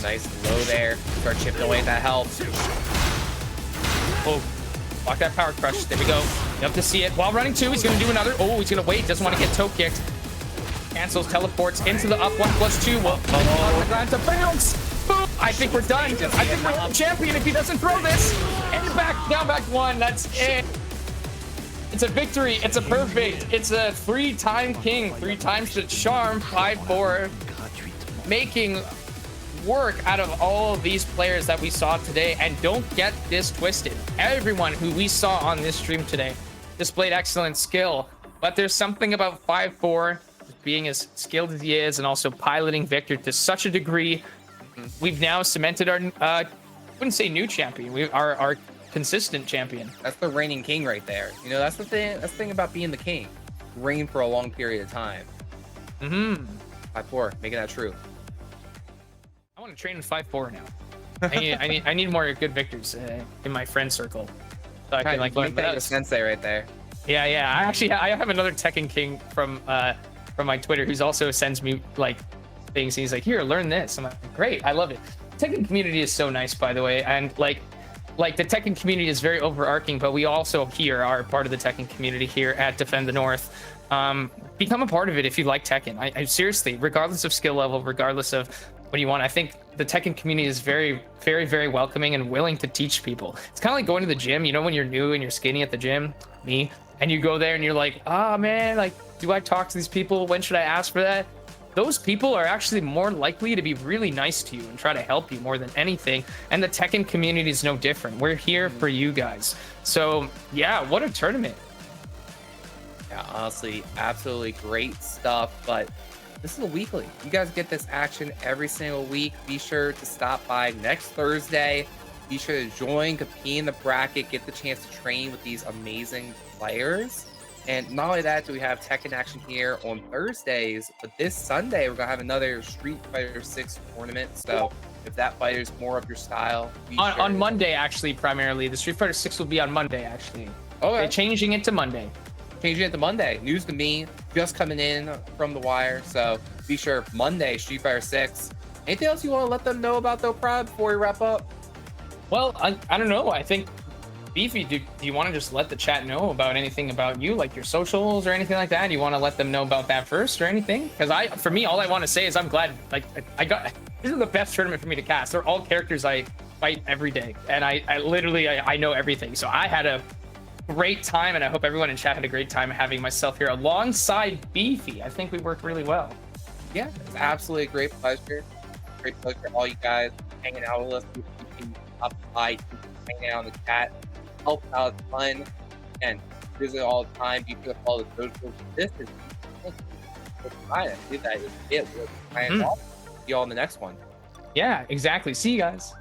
Nice low there. Start chipping away at that health. Oh. Block that power crush. There we go. You have to see it. While running 2, he's going to do another. Oh, he's going to wait. Doesn't want to get toe kicked. Cancels, teleports into the up 1+2. Well, on the ground to bounce. Boom. I think we're done. I think we're champion if he doesn't throw this. And down back 1. That's it. It's a victory. It's a perfect. It's a 3-time king. 3 times the charm. 5-4. Making work out of all of these players that we saw today. And don't get this twisted, everyone who we saw on this stream today displayed excellent skill, But there's something about 5-4 being as skilled as he is and also piloting Victor to such a degree. We've now cemented our, I wouldn't say new champion, our consistent champion. That's the reigning king right there. You know, that's the thing. That's the thing about being the king. Reign for a long period of time. 5-4, making that true. I want to train in 5-4 now. I need more good Victors in my friend circle. So I can like learn that sensei right there. Yeah. I have another Tekken King from my Twitter who's also sends me like things. He's like, here, learn this. I'm like, great, I love it. Tekken community is so nice, by the way, and like the Tekken community is very overarching, but we also here are part of the Tekken community here at Defend the North. Become a part of it if you like Tekken. I seriously, regardless of skill level, regardless of what you want, I think the Tekken community is very, very, very welcoming and willing to teach people. It's kind of like going to the gym. You know, when you're new and you're skinny at the gym, me, and you go there and you're like, oh man, like, do I talk to these people? When should I ask for that? Those people are actually more likely to be really nice to you and try to help you more than anything. And the Tekken community is no different. We're here for you guys. So yeah, what a tournament. Yeah, honestly, absolutely great stuff. But this is a weekly. You guys get this action every single week. Be sure to stop by next Thursday. Be sure to join, compete in the bracket, get the chance to train with these amazing players. And not only that, do we have Tekken action here on Thursdays, but this Sunday we're gonna have another Street Fighter 6 tournament. So if that fighter is more up your style, on Monday, actually, primarily the Street Fighter 6 will be on Monday. Actually, they're changing it to Monday. Changing it to Monday. News to me, just coming in from the wire. So be sure Monday, Street Fighter 6. Anything else you want to let them know about though, Prod, before we wrap up? Well, I don't know. I think Beefy, do you want to just let the chat know about anything about you, like your socials or anything like that? Do you want to let them know about that first or anything? Because for me, all I want to say is I'm glad, like, this is the best tournament for me to cast. They're all characters I fight every day, and I literally know everything. So I had a great time, and I hope everyone in chat had a great time having myself here alongside Beefy. I think we worked really well. Yeah, it's absolutely a great pleasure. Great pleasure, all you guys hanging out with us. Up by, hanging out in the chat. Help out, fun, and visit all the time. Be sure to follow the socials. This is I believe that is it. See you all in the next one. Yeah, exactly. See you guys.